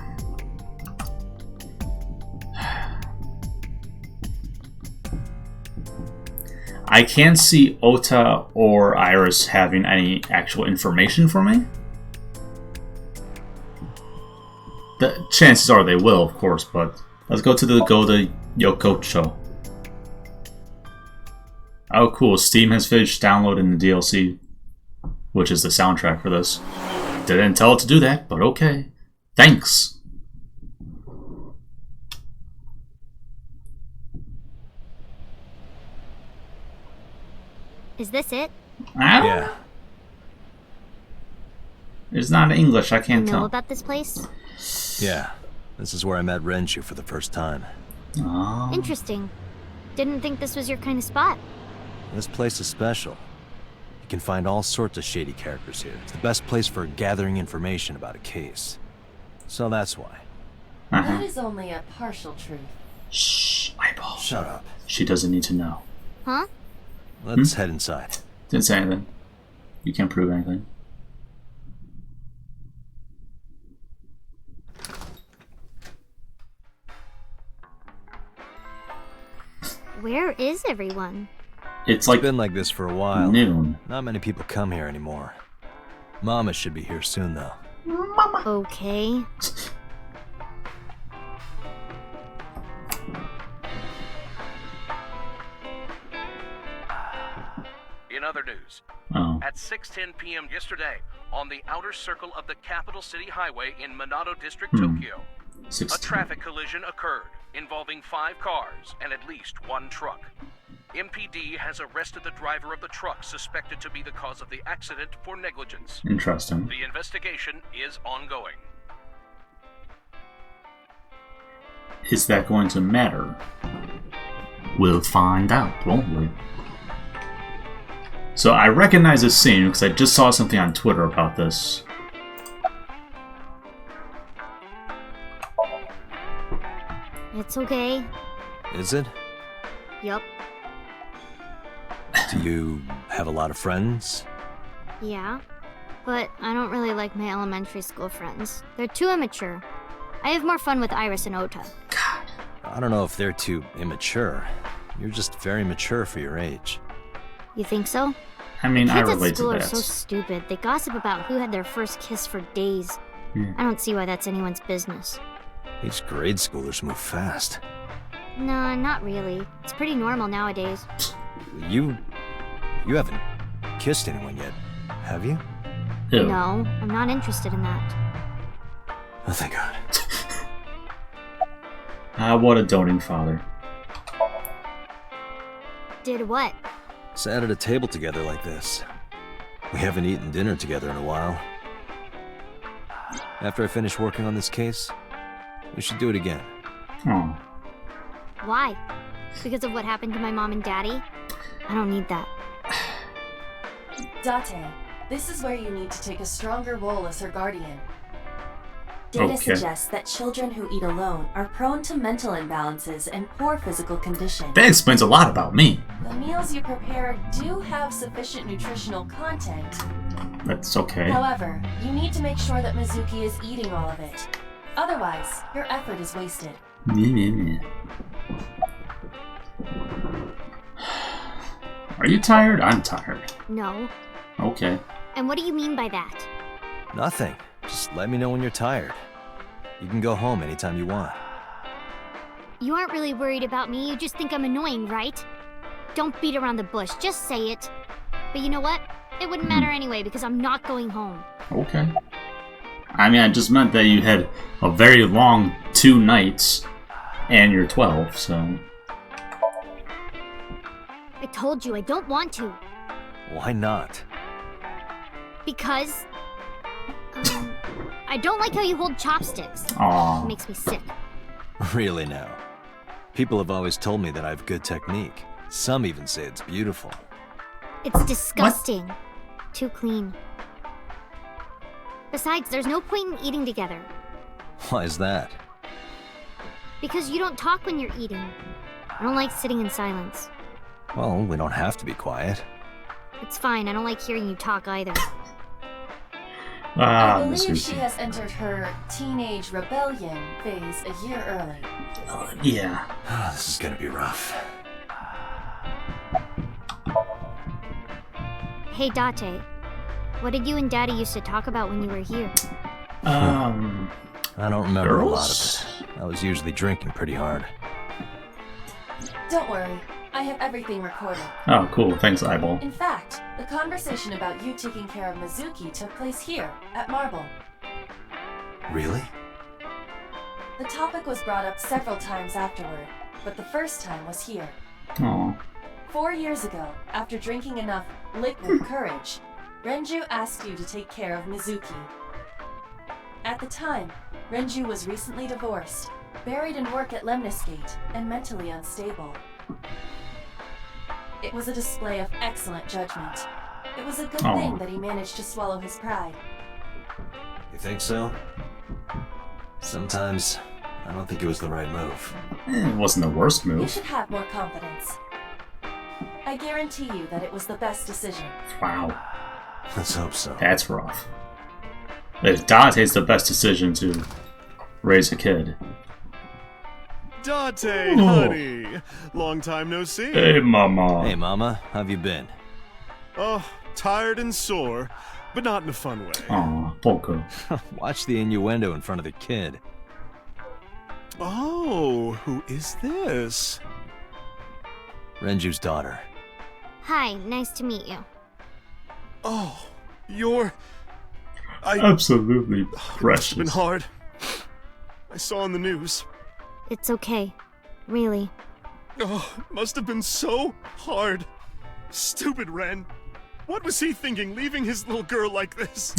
I can't see Ota or Iris having any actual information for me. The chances are they will, of course, but let's go to the Yokocho. Oh, cool. Steam has finished downloading the DLC, which is the soundtrack for this. Didn't tell it to do that, but okay. Thanks. Is this it? Yeah. It's not English, I You can't know tell. about this place? Yeah. This is where I met Renshu for the first time. Oh. Interesting. Didn't think this was your kind of spot. This place is special. You can find all sorts of shady characters here. It's the best place for gathering information about a case. So that's why. That is only a partial truth. Shh, eyeball. Shut up. She doesn't need to know. Huh? Let's head inside. Didn't say anything. You can't prove anything. Where is everyone? It's like It's been like this for a while. noon. Not many people come here anymore. Mama should be here soon, though. Okay. In other news, at 6:10 p.m. yesterday, on the outer circle of the Capital City Highway in Minato District, Tokyo, a traffic collision occurred involving 5 cars and at least 1 truck. MPD has arrested the driver of the truck suspected to be the cause of the accident for negligence. Interesting. The investigation is ongoing. Is that going to matter? We'll find out, won't we? So I recognize this scene because I just saw something on Twitter about this. It's okay. Is it? Yup. Do you have a lot of friends? Yeah. But I don't really like my elementary school friends. They're too immature. I have more fun with Iris and Ota. I don't know if they're too immature. You're just very mature for your age. You think so? I mean, I Kids relate at school to are that. so stupid. They gossip about who had their first kiss for days. I don't see why that's anyone's business. These grade schoolers move fast. Nah, not really. It's pretty normal nowadays. You haven't kissed anyone yet, have you? Ew. No, I'm not interested in that. Oh, thank God. What a doting father. Did what? Sat at a table together like this. We haven't eaten dinner together in a while. After I finish working on this case, we should do it again. Oh. Why? Because of what happened to my mom and daddy? I don't need that. Date, this is where you need to take a stronger role as her guardian. Data suggests that children who eat alone are prone to mental imbalances and poor physical condition. That explains a lot about me. The meals you prepare do have sufficient nutritional content. That's okay. However, you need to make sure that Mizuki is eating all of it. Otherwise, your effort is wasted. Are you tired? I'm tired. No. Okay. And what do you mean by that? Nothing. Just let me know when you're tired. You can go home anytime you want. You aren't really worried about me, you just think I'm annoying, right? Don't beat around the bush, just say it. But you know what? It wouldn't matter anyway because I'm not going home. Okay. I mean, I just meant that you had a very long 2 nights and you're 12, so... I told you I don't want to. Why not? Because... I don't like how you hold chopsticks. Aww. It makes me sick. Really now. People have always told me that I have good technique. Some even say it's beautiful. It's disgusting. What? Too clean. Besides, there's no point in eating together. Why is that? Because you don't talk when you're eating. I don't like sitting in silence. Well, we don't have to be quiet. It's fine, I don't like hearing you talk either. I believe she has entered her teenage rebellion phase a year early. Yeah. This is gonna be rough. Hey, Date. What did you and Daddy used to talk about when you were here? I don't remember girls? a lot of it. I was usually drinking pretty hard. Don't worry. I have everything recorded. Oh, cool. Thanks, Eyeball. In fact, the conversation about you taking care of Mizuki took place here, at Marble. Really? The topic was brought up several times afterward, but the first time was here. Aww. 4 years ago, after drinking enough liquid courage, Renju asked you to take care of Mizuki. At the time, Renju was recently divorced, buried in work at Lemniscate, and mentally unstable. It was a display of excellent judgment. It was a good thing that he managed to swallow his pride. You think so? Sometimes, I don't think it was the right move. It wasn't the worst You move. should have more confidence. I guarantee you that it was the best decision. Wow. Let's hope so. That's rough. If Date's the best decision to raise a kid. Date, honey! Long time no see. Hey, Mama. Hey, Mama. How've you been? Oh, tired and sore, but not in a fun way. Aw, Poco. Watch the innuendo in front of the kid. Oh, who is this? Renju's daughter. Hi, nice to meet you. Oh, you're... Absolutely precious. It must have been hard. I saw on the news. It's okay. Really. Oh, it must have been so hard. Stupid Ren. What was he thinking, leaving his little girl like this?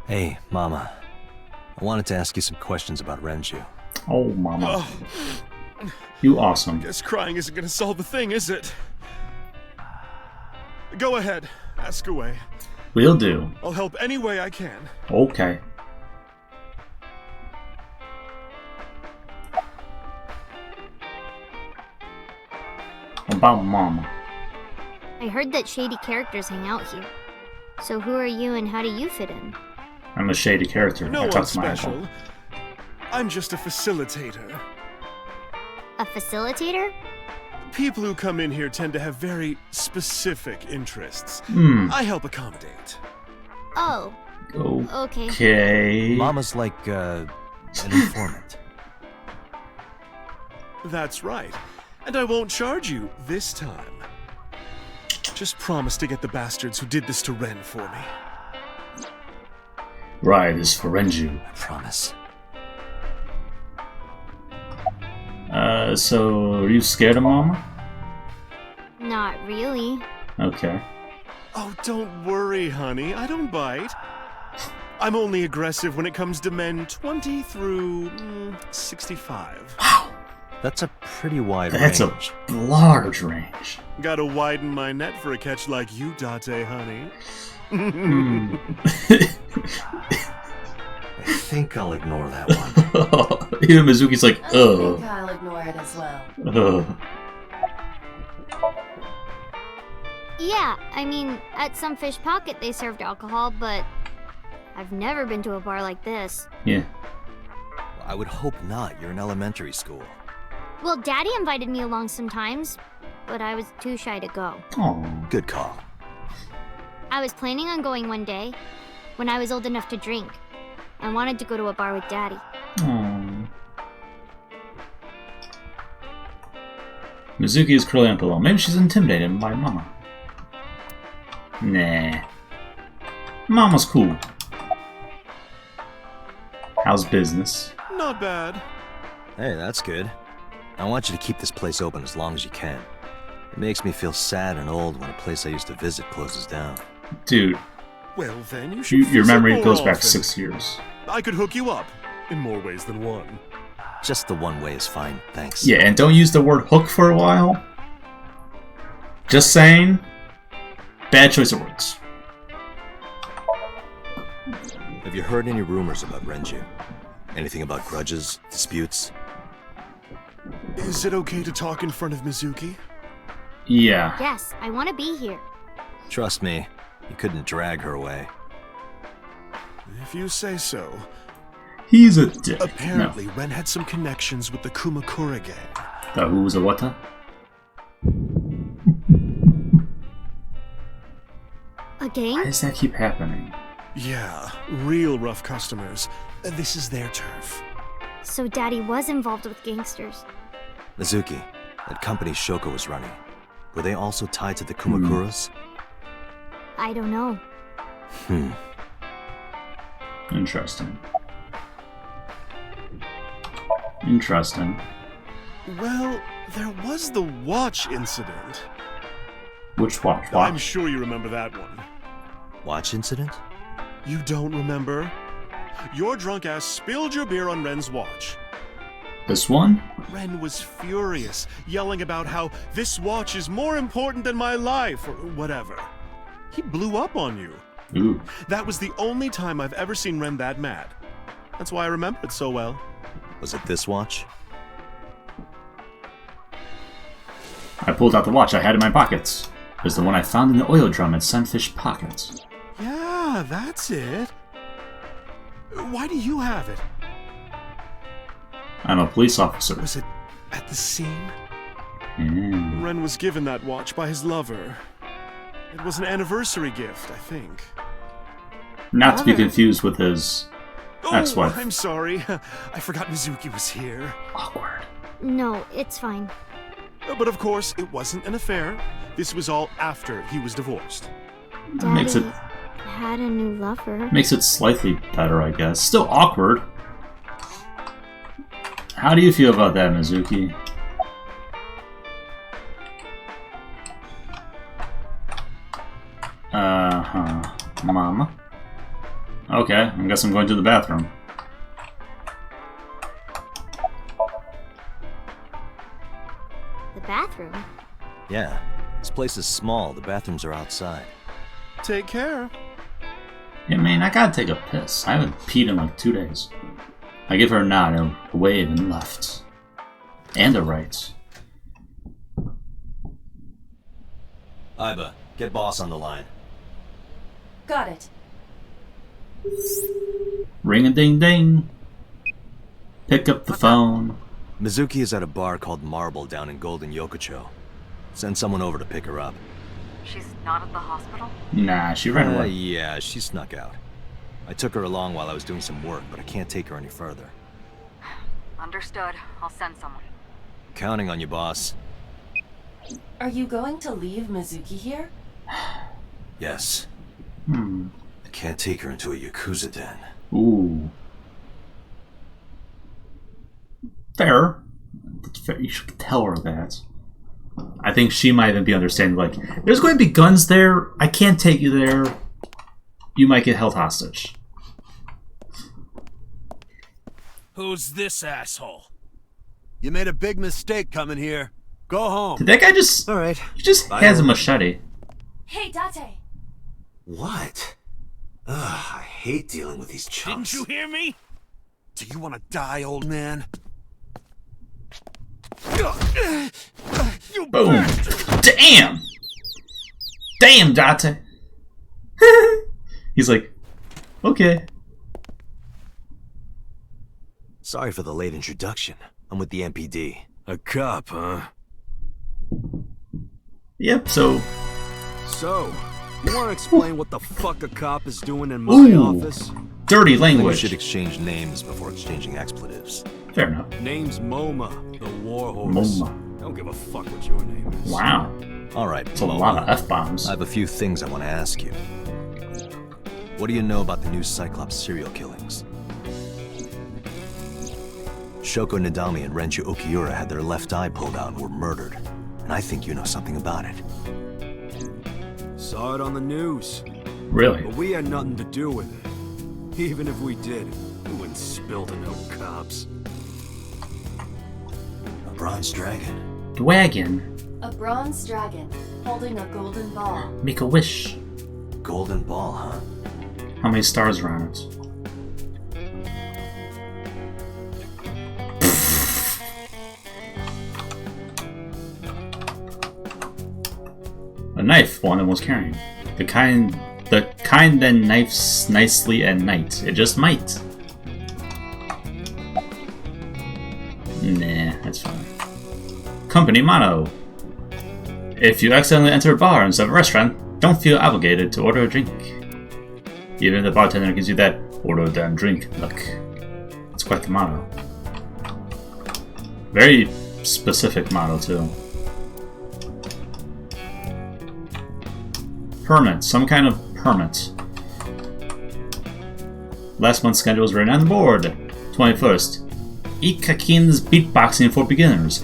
Hey, Mama. I wanted to ask you some questions about Renju. Oh, Mama. You awesome. Guess crying isn't gonna solve the thing, is it? Go ahead. Ask away. Will do. I'll help any way I can. Okay. About Mama. I heard that shady characters hang out here. So who are you and how do you fit in? I'm a shady character. No I one talk to my special. uncle. I'm just a facilitator. A facilitator? People who come in here tend to have very specific interests. I help accommodate. Oh. Okay. Okay. Mama's like, an informant. That's right. And I won't charge you this time. Just promise to get the bastards who did this to Ren for me. Right, is for Renju. I promise. So are you scared of Mama? Not really. Okay. Oh, don't worry, honey. I don't bite. I'm only aggressive when it comes to men 20 through 65. Wow. That's a pretty wide range. That's a large range. Gotta widen my net for a catch like you, Date, honey. I think I'll ignore that one. Even Mizuki's like, I think I'll ignore it as well. Yeah, I mean, at some fish pocket they served alcohol, but I've never been to a bar like this. Yeah. Well, I would hope not. You're in elementary school. Well, Daddy invited me along sometimes, but I was too shy to go. Oh, good call. I was planning on going one day, when I was old enough to drink. I wanted to go to a bar with Daddy. Oh. Mizuki is curling up below. Maybe she's intimidated by Mama. Nah. Mama's cool. How's business? Not bad. Hey, that's good. I want you to keep this place open as long as you can. It makes me feel sad and old when a place I used to visit closes down. Dude. Well, then you should your memory goes back often. 6 years. I could hook you up, in more ways than one. Just the one way is fine, thanks. Yeah, and don't use the word hook for a while. Just saying. Bad choice of words. Have you heard any rumors about Renju? Anything about grudges, disputes? Is it okay to talk in front of Mizuki? Yeah. Yes, I want to be here. Trust me, you couldn't drag her away. If you say so. He's a dick. Apparently, Ren had some connections with the Kumakura gang. The who's a what? A gang? Why does that keep happening? Yeah, real rough customers. This is their turf. So Daddy was involved with gangsters. Mizuki, that company Shoko was running, were they also tied to the Kumakuras? I don't know. Interesting. Interesting. Well, there was the watch incident. Which watch? I'm sure you remember that one. Watch incident? You don't remember? Your drunk ass spilled your beer on Ren's watch. This one? Ren was furious, yelling about how this watch is more important than my life, or whatever. He blew up on you. Ooh. That was the only time I've ever seen Ren that mad. That's why I remember it so well. Was it this watch? I pulled out the watch I had in my pockets. It was the one I found in the oil drum at Sunfish Pockets. Yeah, that's it. Why do you have it? I'm a police officer. Was it at the scene? Mm. Ren was given that watch by his lover. It was an anniversary gift, I think. Not to be confused with his ex-wife. I'm sorry. I forgot Mizuki was here. Awkward. No, it's fine. But of course, it wasn't an affair. This was all after he was divorced. Daddy Makes it had a new lover. makes it slightly better, I guess. Still awkward. How do you feel about that, Mizuki? Mama. Okay, I guess I'm going to the bathroom. The bathroom? Yeah. This place is small. The bathrooms are outside. Take care. Yeah, man, I gotta take a piss. I haven't peed in like 2 days. I give her a nod, a wave, and left. And a right. Iba, get boss on the line. Got it. Ring-a-ding-ding. Pick up the phone. Mizuki is at a bar called Marble down in Golden Yokocho. Send someone over to pick her up. She's not at the hospital? Nah, she ran away. Yeah, she snuck out. I took her along while I was doing some work, but I can't take her any further. Understood. I'll send someone. Counting on you, boss. Are you going to leave Mizuki here? Yes. I can't take her into a Yakuza den. Ooh. Fair. That's fair. You should tell her that. I think she might even be understanding, like, there's going to be guns there. I can't take you there. You might get held hostage. Who's this asshole? You made a big mistake coming here. Go home. Did that guy just... All right. He just has a machete. Hey, Date! What? Ugh, I hate dealing with these chumps. Didn't you hear me? Do you want to die, old man? Boom. Damn! Damn, Date! He's like, okay. Sorry for the late introduction. I'm with the MPD. A cop, huh? Yep, so... So, you want to explain what the fuck a cop is doing in my office? Dirty We language. should exchange names before exchanging expletives. Fair enough. Name's MoMA, the warhorse. MoMA. Don't give a fuck what your name is. Wow. All right, That's a lot of F-bombs. I have a few things I want to ask you. What do you know about the new Cyclops serial killings? Shoko Nadami and Renju Okiura had their left eye pulled out and were murdered. And I think you know something about it. Saw it on the news. Really? But we had nothing to do with it. Even if we did, we wouldn't spill to no cops. A bronze dragon. Dwagon. A bronze dragon holding a golden ball. Make a wish. Golden ball, huh? How many stars are on it? A knife one was carrying. The kind that knifes nicely at night. It just might. Nah, that's fine. Company motto. If you accidentally enter a bar instead of a restaurant, don't feel obligated to order a drink. Even if the bartender gives you that order a damn drink look. It's quite the motto. Very specific motto too. Permit, some kind of permit. Last month's schedule is written on the board. 21st. Ikakin's beatboxing for beginners.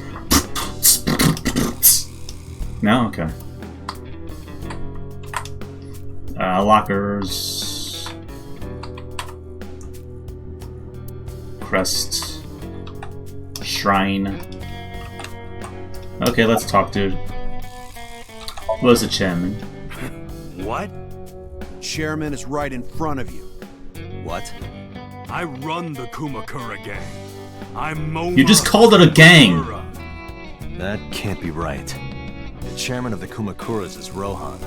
No? Okay. Lockers. Crest. Shrine. Okay, let's talk, dude. What is the chairman? What? Chairman is right in front of you. What? I run the Kumakura gang. I'm MoMA. You just called it a gang! That can't be right. The chairman of the Kumakuras is Rohan.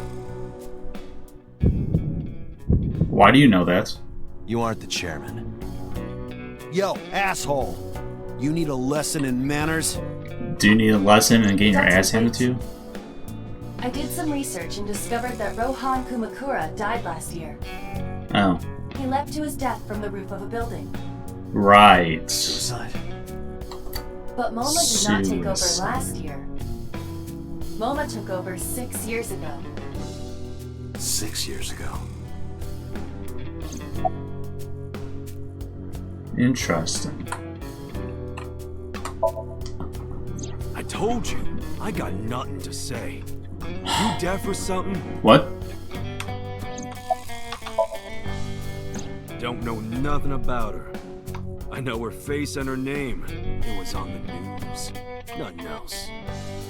Why do you know that? You aren't the chairman. Yo, asshole! You need a lesson in manners? Do you need a lesson in getting your ass handed to you? I did some research and discovered that Rohan Kumakura died last year. Oh. He leapt to his death from the roof of a building. Right. Suicide. But MoMA did not take over last year. MoMA took over 6 years ago. 6 years ago. Interesting. I told you, I got nothing to say. You deaf or something? What? Don't know nothing about her. I know her face and her name. It was on the news. Nothing else.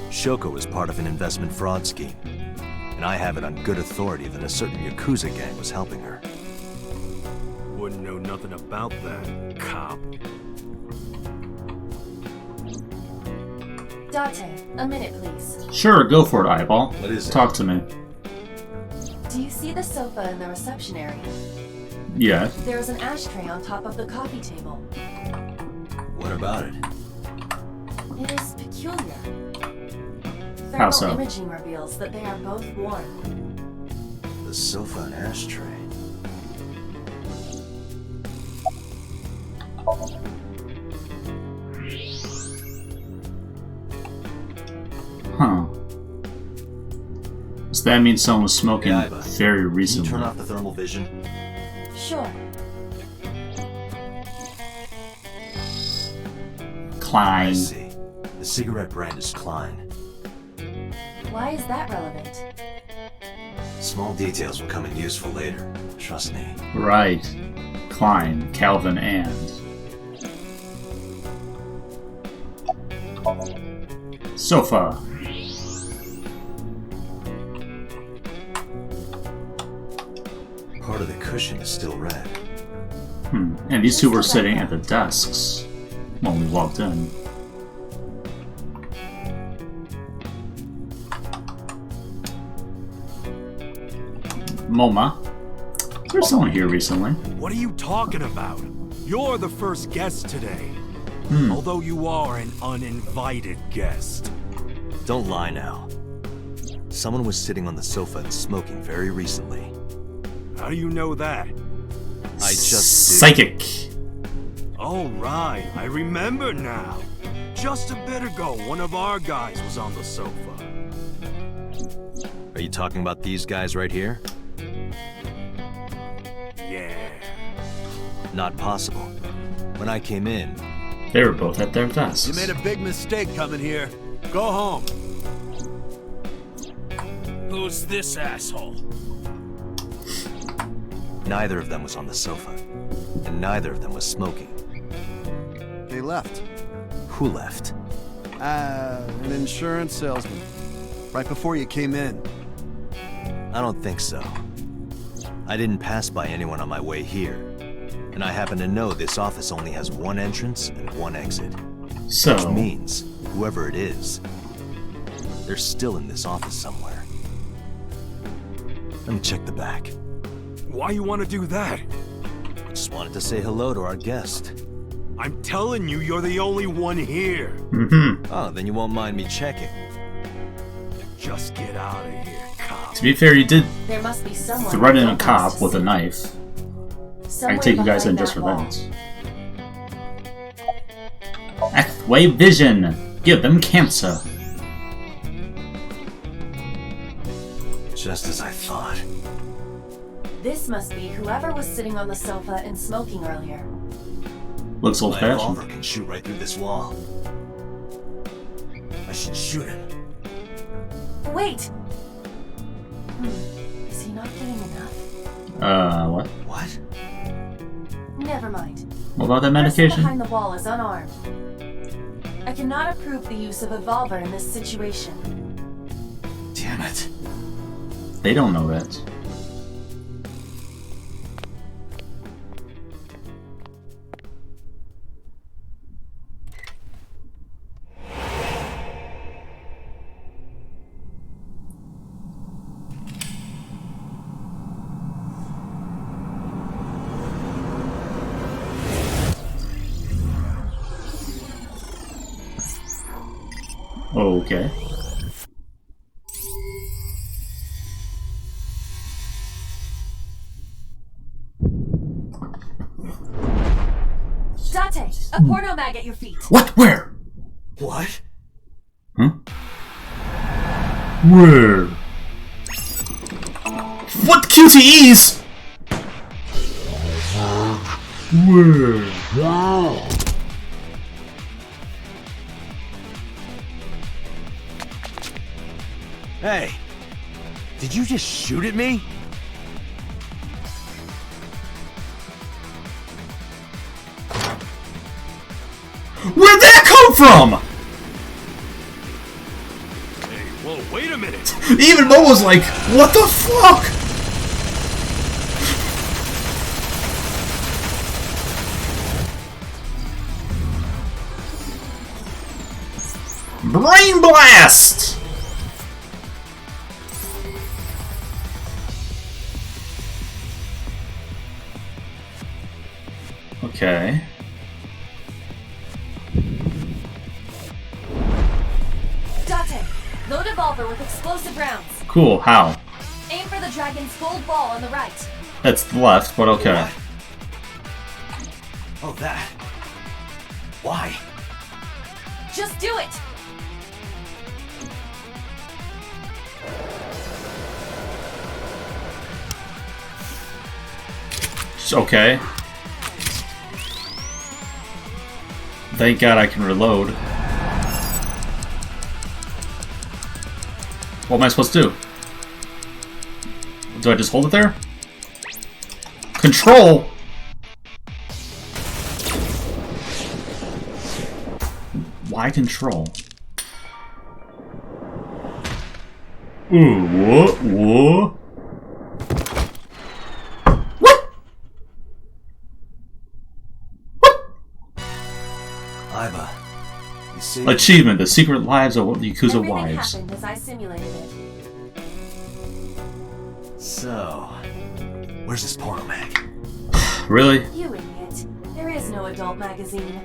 Shoko was part of an investment fraud scheme. And I have it on good authority that a certain Yakuza gang was helping her. Wouldn't know nothing about that, cop. Date, a minute please. Sure, go for it, Eyeball. What is it? Talk to me. Do you see the sofa in the reception area? Yeah. There is an ashtray on top of the coffee table. What about it? It is peculiar. How Thermal so? imaging reveals that they are both warm. The sofa and ashtray. Huh. So that means someone was smoking very recently. Can you turn off the thermal vision? Sure. Klein. I see. The cigarette brand is Klein. Why is that relevant? Small details will come in useful later. Trust me. Right. Klein, Calvin, and. Sofa. Part of the cushion is still red. And these two were sitting at the desks when we walked in. MoMA. Is there someone here recently? What are you talking about? You're the first guest today. Although you are an uninvited guest. Don't lie now. Someone was sitting on the sofa and smoking very recently. How do you know that? I just Psychic. Oh, right. I remember now. Just a bit ago, one of our guys was on the sofa. Are you talking about these guys right here? Yeah. Not possible. When I came in, They were both at their desks. You made a big mistake coming here. Go home. Who's this asshole? neither of them was on the sofa. And neither of them was smoking. They left. Who left? An insurance salesman. Right before you came in. I don't think so. I didn't pass by anyone on my way here. And I happen to know this office only has one entrance and one exit. So... which means, whoever it is, they're still in this office somewhere. Let me check the back. Why you want to do that? I just wanted to say hello to our guest. I'm telling you, you're the only one here. Oh, then you won't mind me checking. Just get out of here, cop. To be fair, you did There must be someone threaten a who cop wants to with a see. knife. I Somewhere can take you guys in behind just for that wall. that. X-Wave Vision! Give them cancer! Just as I thought. This must be whoever was sitting on the sofa and smoking earlier. Looks My old-fashioned. revolver can shoot right through this wall. I should shoot him. Wait! Is he not getting enough? What? What? Never mind. What about that The person medication? behind the wall is unarmed. I cannot approve the use of a revolver in this situation. Damn it. They don't know that. Okay. Date! A porno mag at your feet! What? Where? What? Huh? Where? What QTEs? Where? Hey, did you just shoot at me? Where'd that come from? Hey, whoa, wait a minute! Even Mo was like, what the fuck? Brain blast! Okay. Date, load a revolver with explosive rounds. Cool, how? Aim for the dragon's gold ball on the right. That's the left, but okay. What? Oh, that. Why? Just do it! Okay. Thank God I can reload. What am I supposed to do? Do I just hold it there? Control! Why control? Ooh, what? What? Iva, you see? Achievement: The Secret Lives of Yakuza Everything Wives. happened as I simulated it. So, where's this porno mag? Really? You idiot. There is no adult magazine.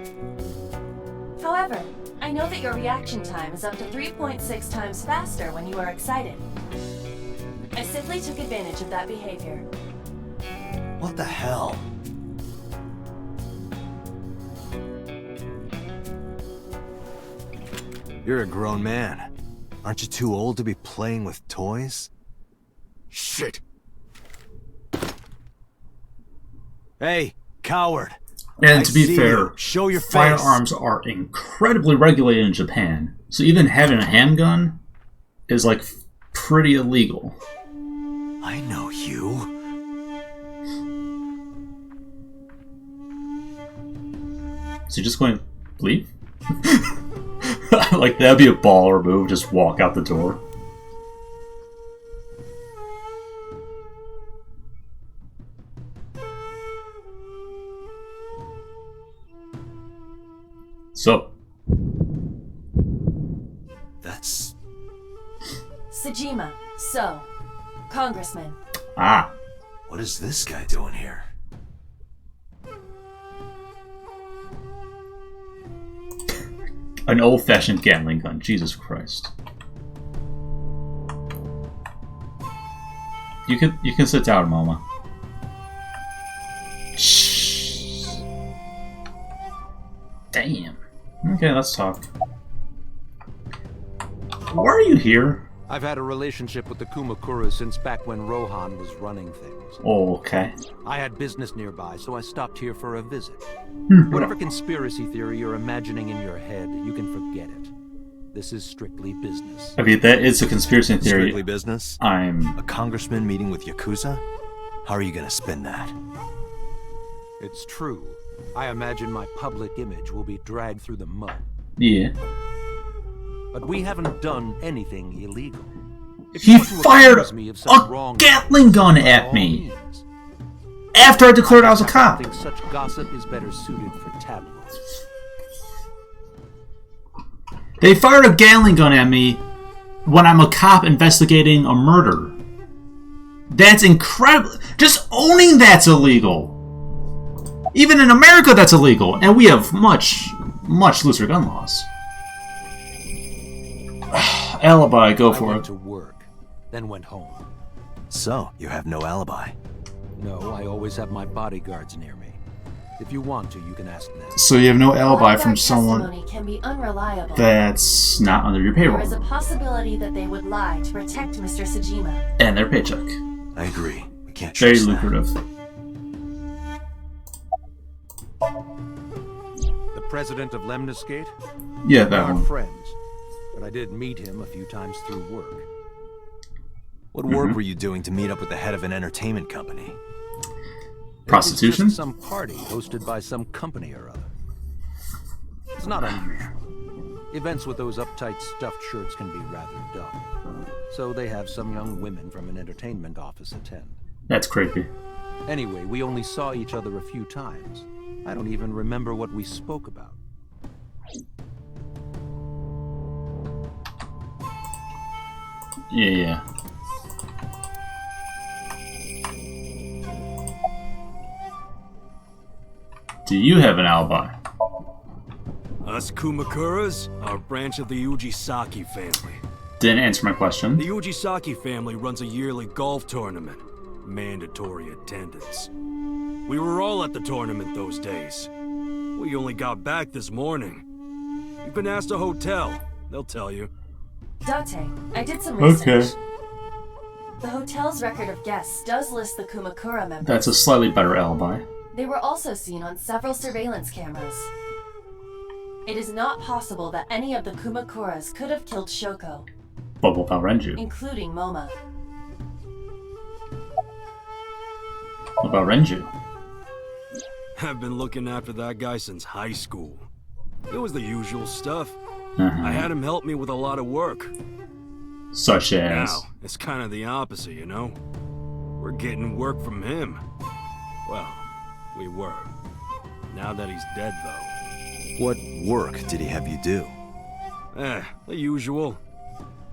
However, I know that your reaction time is up to 3.6 times faster when you are excited. I simply took advantage of that behavior. What the hell? You're a grown man. Aren't you too old to be playing with toys? Shit! Hey, coward! And I to be see fair, you. Show your face. firearms are incredibly regulated in Japan. So even having a handgun is like pretty illegal. I know you. So you're just going to leave? Like, that'd be a baller move, just walk out the door. So. That's... Sejima, so, Congressman. Ah. What is this guy doing here? An old-fashioned gambling gun. Jesus Christ. You can sit down, Mama. Shh. Damn. Okay, let's talk. Why are you here? I've had a relationship with the Kumakura since back when Rohan was running things. Oh, okay. I had business nearby, so I stopped here for a visit. Whatever conspiracy theory you're imagining in your head, you can forget it. This is strictly business. I mean, that is a conspiracy theory. Strictly business? I'm... A congressman meeting with Yakuza? How are you gonna spin that? It's true. I imagine my public image will be dragged through the mud. Yeah. But we haven't done anything illegal. He fired a Gatling gun at me after I declared I was a cop. I think such gossip is better suited for tabloids. They fired a Gatling gun at me when I'm a cop investigating a murder. That's incredible. Just owning that's illegal. Even in America, that's illegal, and we have much looser gun laws. Alibi, go for it. I went to work, then went home. So, you have no alibi? No, I always have my bodyguards near me. If you want to, you can ask now. So you have no alibi from While someone testimony can be unreliable, that's not under your payroll. there is a possibility that they would lie to protect Mr. Sajima. And their paycheck. I agree. We can't Very trust that. lucrative. The president of Lemniscate? Yeah, We that aren't one. friends, but I did meet him a few times through work. What work were you doing to meet up with the head of an entertainment company? Prostitution? It was just some party hosted by some company or other. It's not unusual. Events with those uptight stuffed shirts can be rather dull. So they have some young women from an entertainment office attend. That's creepy. Anyway, we only saw each other a few times. I don't even remember what we spoke about. Yeah. Do you have an alibi? Us Kumakuras are a branch of the Ujisaki family. Didn't answer my question. The Ujisaki family runs a yearly golf tournament. Mandatory attendance. We were all at the tournament those days. We only got back this morning. You can ask the hotel. They'll tell you. Date, I did some research. Okay. The hotel's record of guests does list the Kumakura members. That's a slightly better alibi. They were also seen on several surveillance cameras. It is not possible that any of the Kumakuras could have killed Shoko, But what about Renju? including Moma. What about Renju? I've been looking after that guy since high school. It was the usual stuff. Uh-huh. I had him help me with a lot of work. Such as... Now, it's kind of the opposite, you know? We're getting work from him. Well, we were. Now that he's dead, though. What work did he have you do? The usual.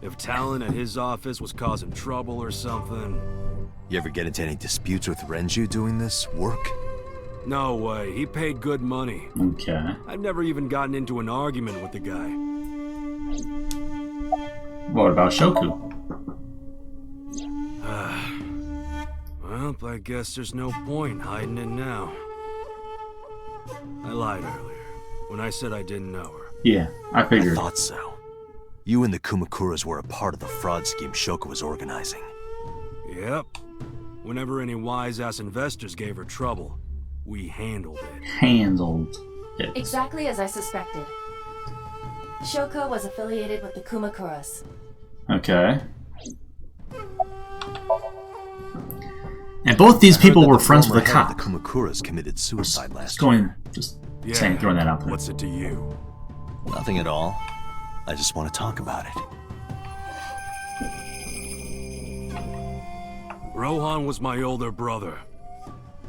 If talent at his office was causing trouble or something. You ever get into any disputes with Renju doing this work? No way, he paid good money. Okay. I've never even gotten into an argument with the guy. What about Shoku? Well, I guess there's no point hiding it now. I lied earlier, when I said I didn't know her. Yeah, I figured. I thought so. You and the Kumakuras were a part of the fraud scheme Shoko was organizing. Yep. Whenever any wise-ass investors gave her trouble, we handled it. Handled it. Exactly as I suspected. Shoko was affiliated with the Kumakuras. Okay. And both these people were friends with the cop. The Kumakuras committed suicide last Just saying, throwing that out there. What's it to you? Nothing at all. I just want to talk about it. Rohan was my older brother.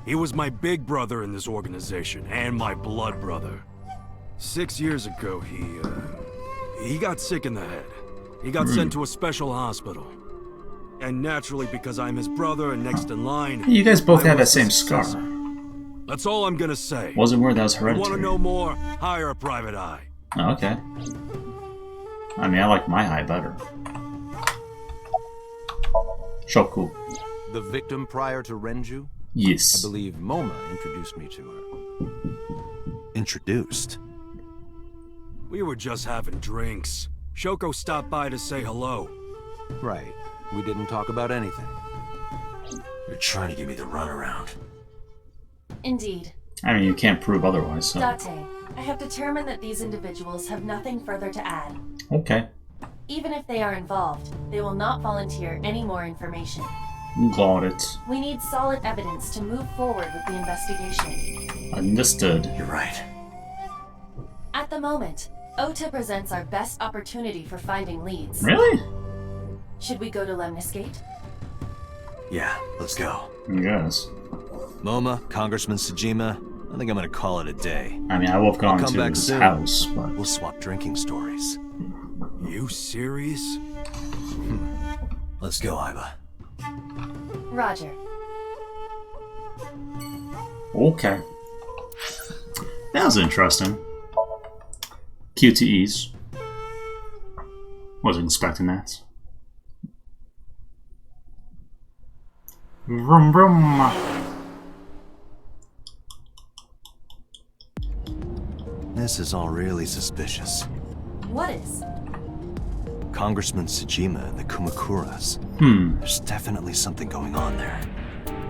He was my big brother in this organization, and my blood brother. 6 years ago, he got sick in the head. He got sent to a special hospital. And naturally, because I'm his brother and next in line... You guys both had that same scar. That's all I'm gonna say. Wasn't weird, that was You hereditary. wanna know more? Hire a private eye. Oh, okay. I mean, I like my eye better. Shoku. The victim prior to Renju? Yes. I believe Moma introduced me to her. Introduced? We were just having drinks. Shoko stopped by to say hello. Right. We didn't talk about anything. You're trying to give me the runaround. Indeed. I mean, you can't prove otherwise, so... Date, I have determined that these individuals have nothing further to add. Okay. Even if they are involved, they will not volunteer any more information. Got it. We need solid evidence to move forward with the investigation. Understood. You're right. At the moment, Ota presents our best opportunity for finding leads. Really? Should we go to Lemniscate? Yeah, let's go. Yes. Moma, Congressman Sajima, I think I'm gonna call it a day. I mean, I will have gone I'll come to back his soon. house, but... We'll swap drinking stories. You serious? Let's go, Iba. Roger. Okay. That was interesting. QTEs. Wasn't expecting that. Vroom vroom. This is all really suspicious. What is? Congressman Tsujima and the Kumakuras. There's definitely something going on there.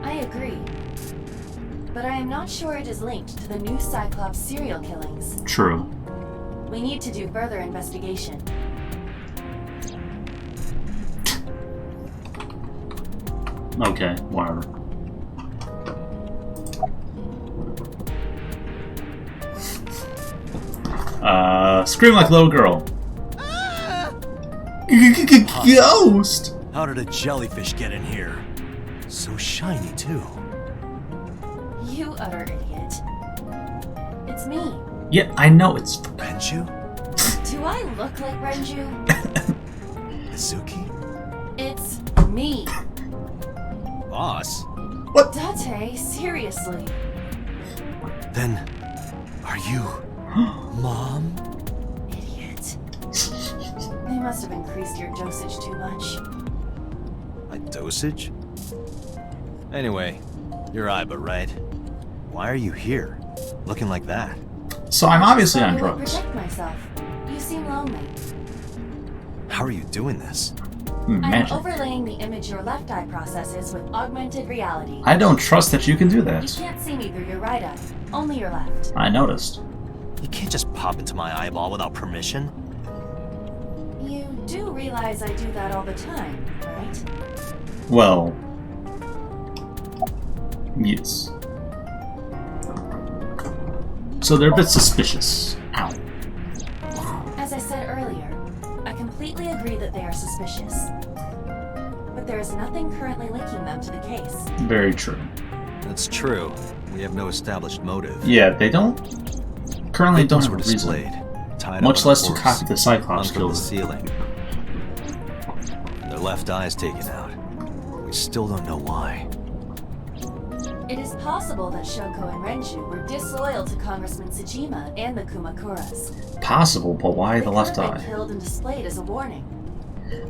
I agree. But I am not sure it is linked to the new Cyclops serial killings. True. We need to do further investigation. Okay, whatever. Scream like a little girl. Ghost! How did a jellyfish get in here? So shiny, too. You utter idiot. It's me. Yeah, I know it's Renju? Do I look like Renju? Mizuki? It's me. Boss? What? Date, seriously. Then, are you Mom? Idiot. They must have increased your dosage too much. My dosage? Anyway, you're Aiba, right? Why are you here? Looking like that? So I'm obviously on I drugs. protect myself. You seem lonely. How are you doing this? Magic. I'm overlaying the image your left eye processes with augmented reality. I don't trust that you can do You that. can't see me through your right eye, only your left. I noticed. You can't just pop into my eyeball without permission. You do realize I do that all the time, right? Well, yes. So they're a bit suspicious. Ow. As I said earlier, I completely agree that they are suspicious. But there is nothing currently linking them to the case. Very true. That's true. We have no established motive. Yeah, they don't currently don't Victims have were a reason. displayed, tied Much up on a less to horse, copy the Cyclops hung from the killer. ceiling. Their left eyes taken out. We still don't know why. It is possible that Shoko and Renju were disloyal to Congressman Tsujima and the Kumakuras. Possible, but why They the could left have been eye? killed and displayed as a warning.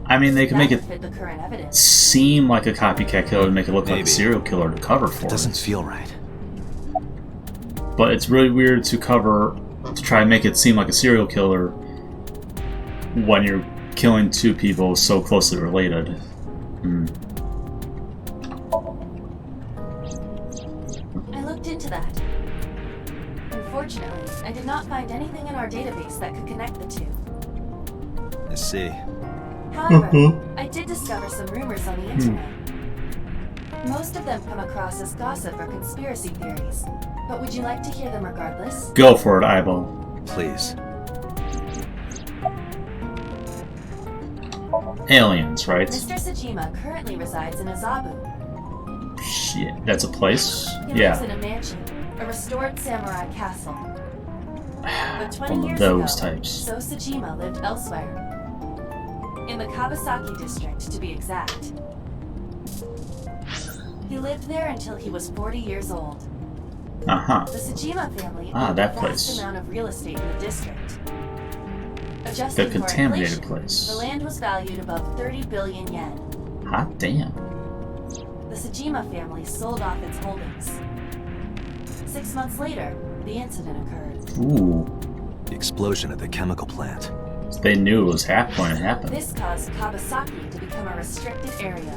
I mean, they can That make would it fit the current evidence. seem like a copycat killer and make it look like a Maybe. serial killer to cover for It doesn't it. feel right. But it's really weird to try and make it seem like a serial killer when you're killing two people so closely related. I looked into that. Unfortunately, I did not find anything in our database that could connect the two. I see. However, I did discover some rumors on the internet. Most of them come across as gossip or conspiracy theories, but would you like to hear them regardless? Go for it, Aibo. Please. Aliens, right? Mr. Tsujima currently resides in Azabu. Shit, that's a place? He lives Yeah. in a mansion, a restored samurai castle. But 20 One of years those ago, types. So Tsujima lived elsewhere. In the Kawasaki district, to be exact. He lived there until he was 40 years old. Uh-huh. The Tsujima family Ah, owned that a vast place. amount of real estate in the district. Adjusting The for contaminated inflation, place. the land was valued above 30 billion yen. Hot damn. The Tsujima family sold off its holdings. 6 months later, the incident occurred. Ooh. The explosion at the chemical plant. They knew it was going to happen. This caused Kawasaki to become a restricted area.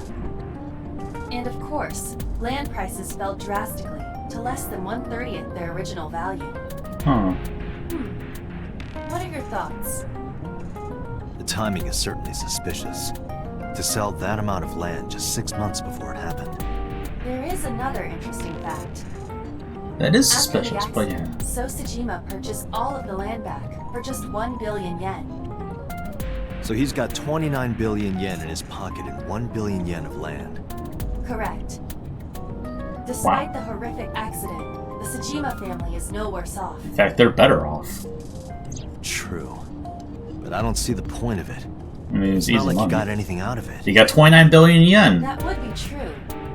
And of course, land prices fell drastically to less than 1/30th their original value. Huh. What are your thoughts? The timing is certainly suspicious. To sell that amount of land just 6 months before it happened. There is another interesting fact. That is After the suspicious, but yeah. accident, So Tsujima purchased all of the land back for just 1 billion yen. So he's got 29 billion yen in his pocket and 1 billion yen of land. Correct. Despite the horrific accident, the Tsujima family is no worse off. In fact, they're better off. True. But I don't see the point of it. I mean, it's Not easy like money. you got anything out of it. You got 29 billion yen. That would be true,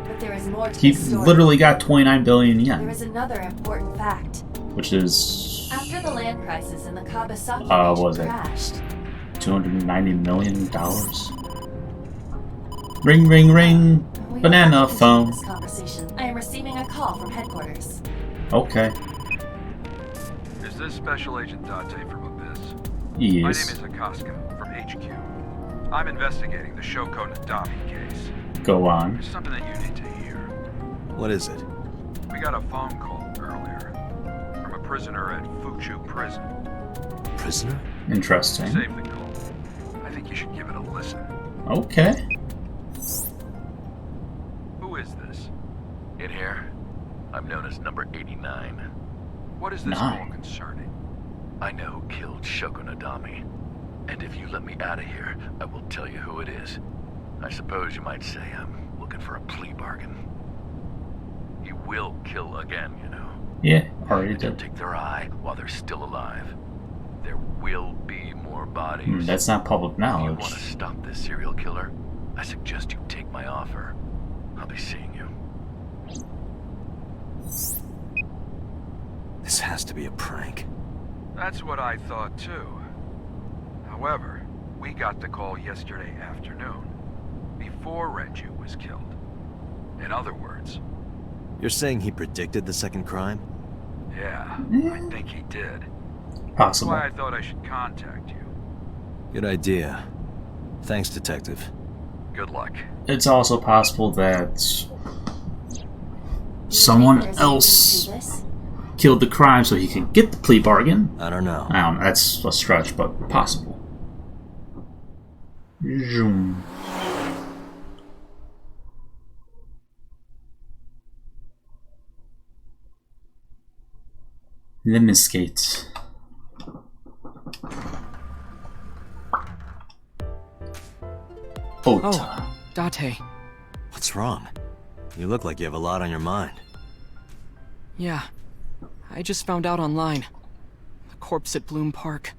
but there is more to He the story. literally got 29 billion There yen, is another important fact. which is After the land prices in the Kawasaki what region was it? crashed, $290 million. Ring, ring, ring. we will Banana have to continue phone. This conversation. I am receiving a call from headquarters. Okay. This this Special Agent Date from Abyss? Yes. My name is Akaska from HQ. I'm investigating the Shoko Nadami case. Go on. There's something that you need to hear. What is it? We got a phone call earlier from a prisoner at Fuchu Prison. Prisoner? Interesting. Save the call. I think you should give it a listen. Okay. Who is this? In here, I'm known as number 89. What is this call concerning? I know who killed Shoko Nadami. And if you let me out of here, I will tell you who it is. I suppose you might say I'm looking for a plea bargain. He will kill again, you know. Yeah, already did. Take their eye while they're still alive. There will be more bodies. That's not public knowledge. If you want to stop this serial killer, I suggest you take my offer. I'll be seeing you. This has to be a prank. That's what I thought too. However, we got the call yesterday afternoon, before Renju was killed. In other words... You're saying he predicted the second crime? Yeah, I think he did. Possible. That's why I thought I should contact you. Good idea. Thanks, Detective. Good luck. It's also possible that someone else killed the crime so he can get the plea bargain. I don't know. That's a stretch, but possible. Zoom. Lemniscate. Oh, Date. What's wrong? You look like you have a lot on your mind. Yeah. I just found out online. The corpse at Bloom Park.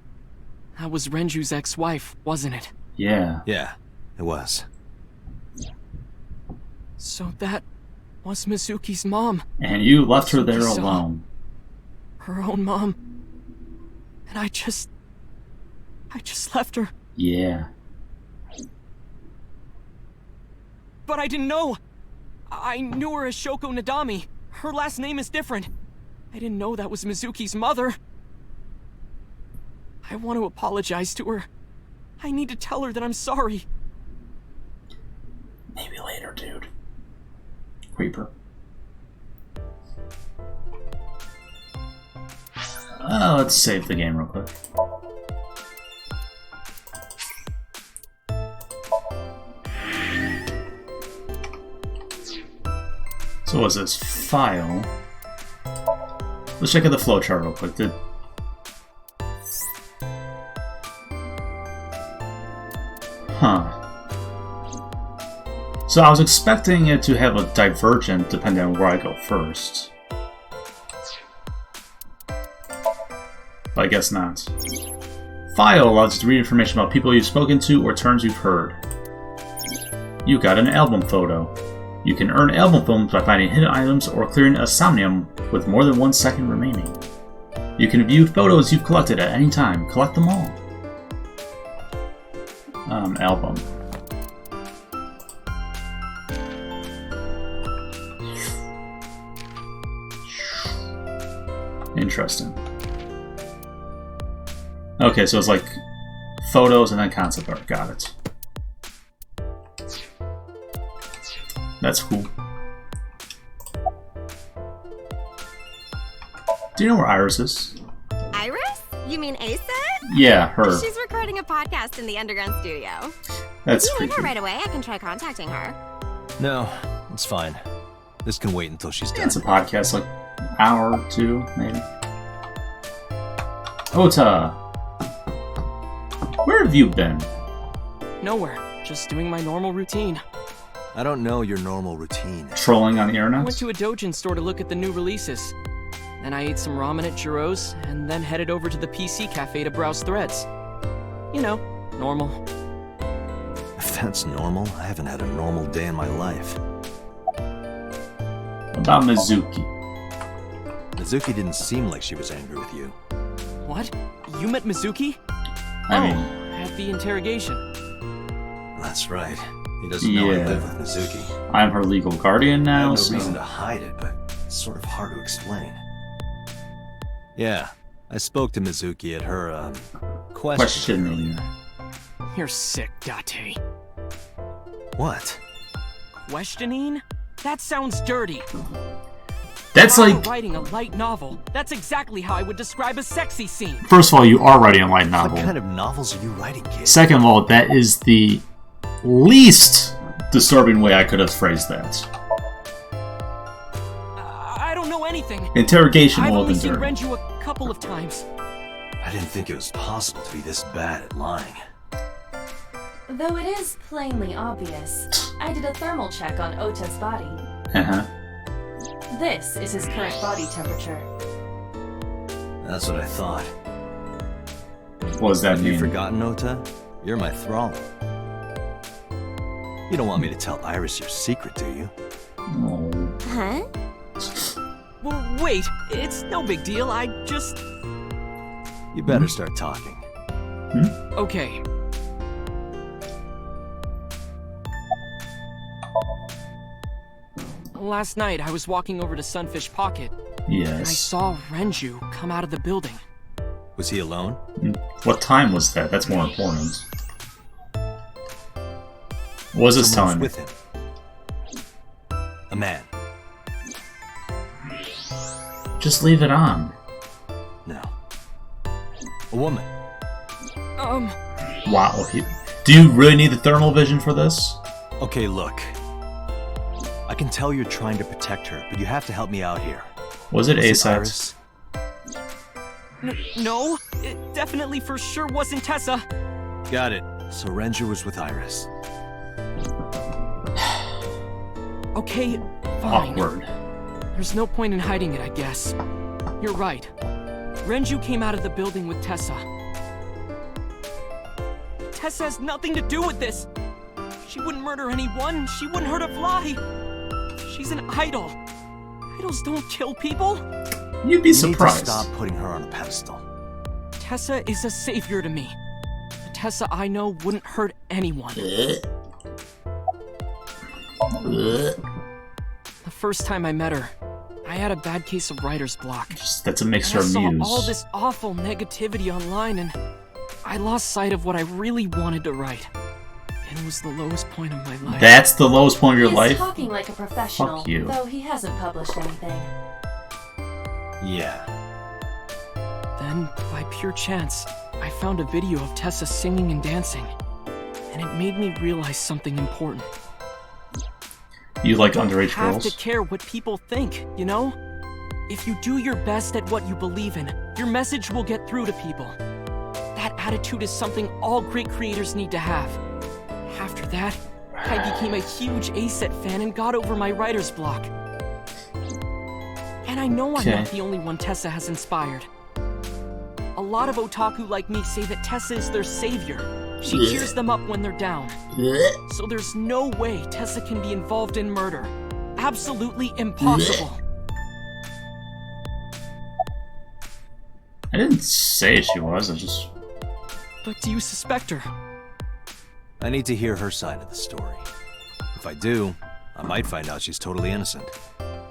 That was Renju's ex-wife, wasn't it? Yeah. Yeah, it was. So that was Mizuki's mom. And you left her there alone. Her own mom. And I just left her. Yeah. But I didn't know. I knew her as Shoko Nadami. Her last name is different. I didn't know that was Mizuki's mother. I want to apologize to her. I need to tell her that I'm sorry. Maybe later, dude. Creeper. Let's save the game real quick. So what's this? File. Let's check out the flowchart real quick. So I was expecting it to have a divergent depending on where I go first. But I guess not. File allows you to read information about people you've spoken to or terms you've heard. You got an album photo. You can earn album films by finding hidden items or clearing a Somnium with more than 1 second remaining. You can view photos you've collected at any time. Collect them all. Album. Interesting. Okay, so it's like photos and then concept art. Got it. That's cool. Do you know where Iris is? Iris? You mean Asa? Yeah, her. She's recording a podcast in the underground studio. That's If you need creepy. her right away, I can try contacting her. No, it's fine. This can wait until she's done. It's a podcast, like an hour or two, maybe. Ota! Where have you been? Nowhere. Just doing my normal routine. I don't know your normal routine. Trolling on the I internet? went to a Dojin store to look at the new releases. Then I ate some ramen at Jiro's, and then headed over to the PC cafe to browse threads. You know, normal. If that's normal, I haven't had a normal day in my life. About Mizuki. Mizuki didn't seem like she was angry with you. What? You met Mizuki? I mean... At the interrogation. That's right. He doesn't know I Yeah. live with Mizuki. I'm her legal guardian I now, have no so... reason to hide it, but it's sort of hard to explain. Yeah, I spoke to Mizuki at her, question earlier. You're sick, Date. What? Questioning? That sounds dirty. That's if I like... were writing a light novel, that's exactly how I would describe a sexy scene. First of all, you are writing a light novel. What kind of novels are you writing, kid? Second of all, that is the least disturbing way I could have phrased that. I don't know anything. Interrogation I've more only than seen dirty. Renju a couple of times. I didn't think it was possible to be this bad at lying. Though it is plainly obvious, I did a thermal check on Ota's body. Uh-huh. This is his current body temperature. That's what I thought. What does that Have mean? you forgotten, Ota? You're my thrall. You don't want me to tell Iris your secret, do you? Oh. Huh? Well, wait, it's no big deal. I just... You better start talking. Okay. Last night, I was walking over to Sunfish Pocket. Yes. And I saw Renju come out of the building. Was he alone? What time was that? That's more important. What was this telling me? With him. A man. Just leave it on. No. A woman. Wow. Do you really need the thermal vision for this? Okay, look. I can tell you're trying to protect her, but you have to help me out here. Was it Iris? No, it definitely for sure wasn't Tessa. Got it. So Renju was with Iris. Okay, fine. Awkward. There's no point in hiding it, I guess. You're right. Renju came out of the building with Tessa. Tessa has nothing to do with this. She wouldn't murder anyone. She wouldn't hurt a fly. She's an idol. Idols don't kill people. You'd be surprised. You need to stop putting her on a pedestal. Tessa is a savior to me. The Tessa I know wouldn't hurt anyone. The first time I met her, I had a bad case of writer's block. That's a mixture of I news. saw all this awful negativity online, and I lost sight of what I really wanted to write. And it was the lowest point of my life. That's the lowest point of your life? He's talking like a professional, Fuck you. though he hasn't published anything. Yeah. Then, by pure chance, I found a video of Tessa singing and dancing. And it made me realize something important. You like underage You have girls? to care what people think, you know? If you do your best at what you believe in, your message will get through to people. That attitude is something all great creators need to have. After that, I became a huge ACET fan and got over my writer's block. And I know I'm not the only one Tessa has inspired. A lot of otaku like me say that Tessa is their savior. She cheers them up when they're down. So there's no way Tessa can be involved in murder. Absolutely impossible. I didn't say she was, I just... But do you suspect her? I need to hear her side of the story. If I do, I might find out she's totally innocent.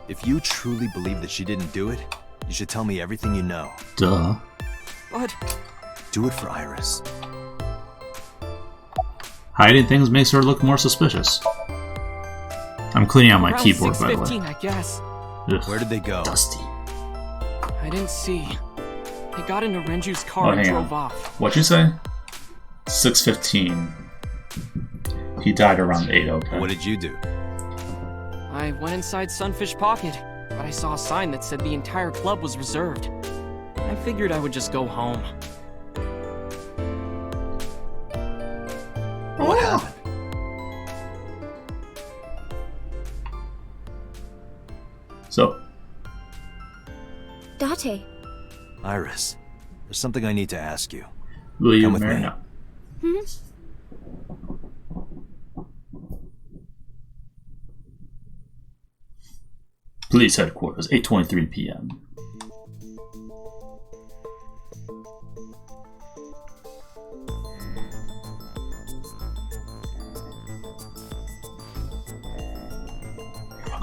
If you truly believe that she didn't do it, you should tell me everything you know. Duh. But... Do it for Iris. Hiding things makes her look more suspicious. I'm cleaning out my Around keyboard, by the 6:15, way. I guess. Ugh. Where did they go? Dusty. I didn't see. They got into Renju's car and hang drove on. off. What'd you say? 6:15. He died around 8, okay. What did you do? I went inside Sunfish Pocket, but I saw a sign that said the entire club was reserved. I figured I would just go home. What happened? So? Date. Iris, there's something I need to ask you. Will you Come with marry me. now? Police headquarters, 8:23 p.m.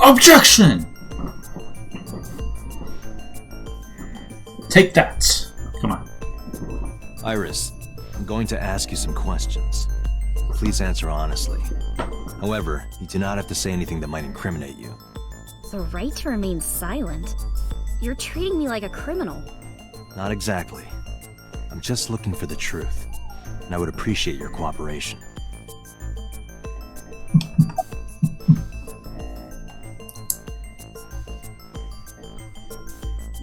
Objection! Take that. Iris, I'm going to ask you some questions. Please answer honestly. However, you do not have to say anything that might incriminate you. The right to remain silent? You're treating me like a criminal. Not exactly. I'm just looking for the truth, and I would appreciate your cooperation.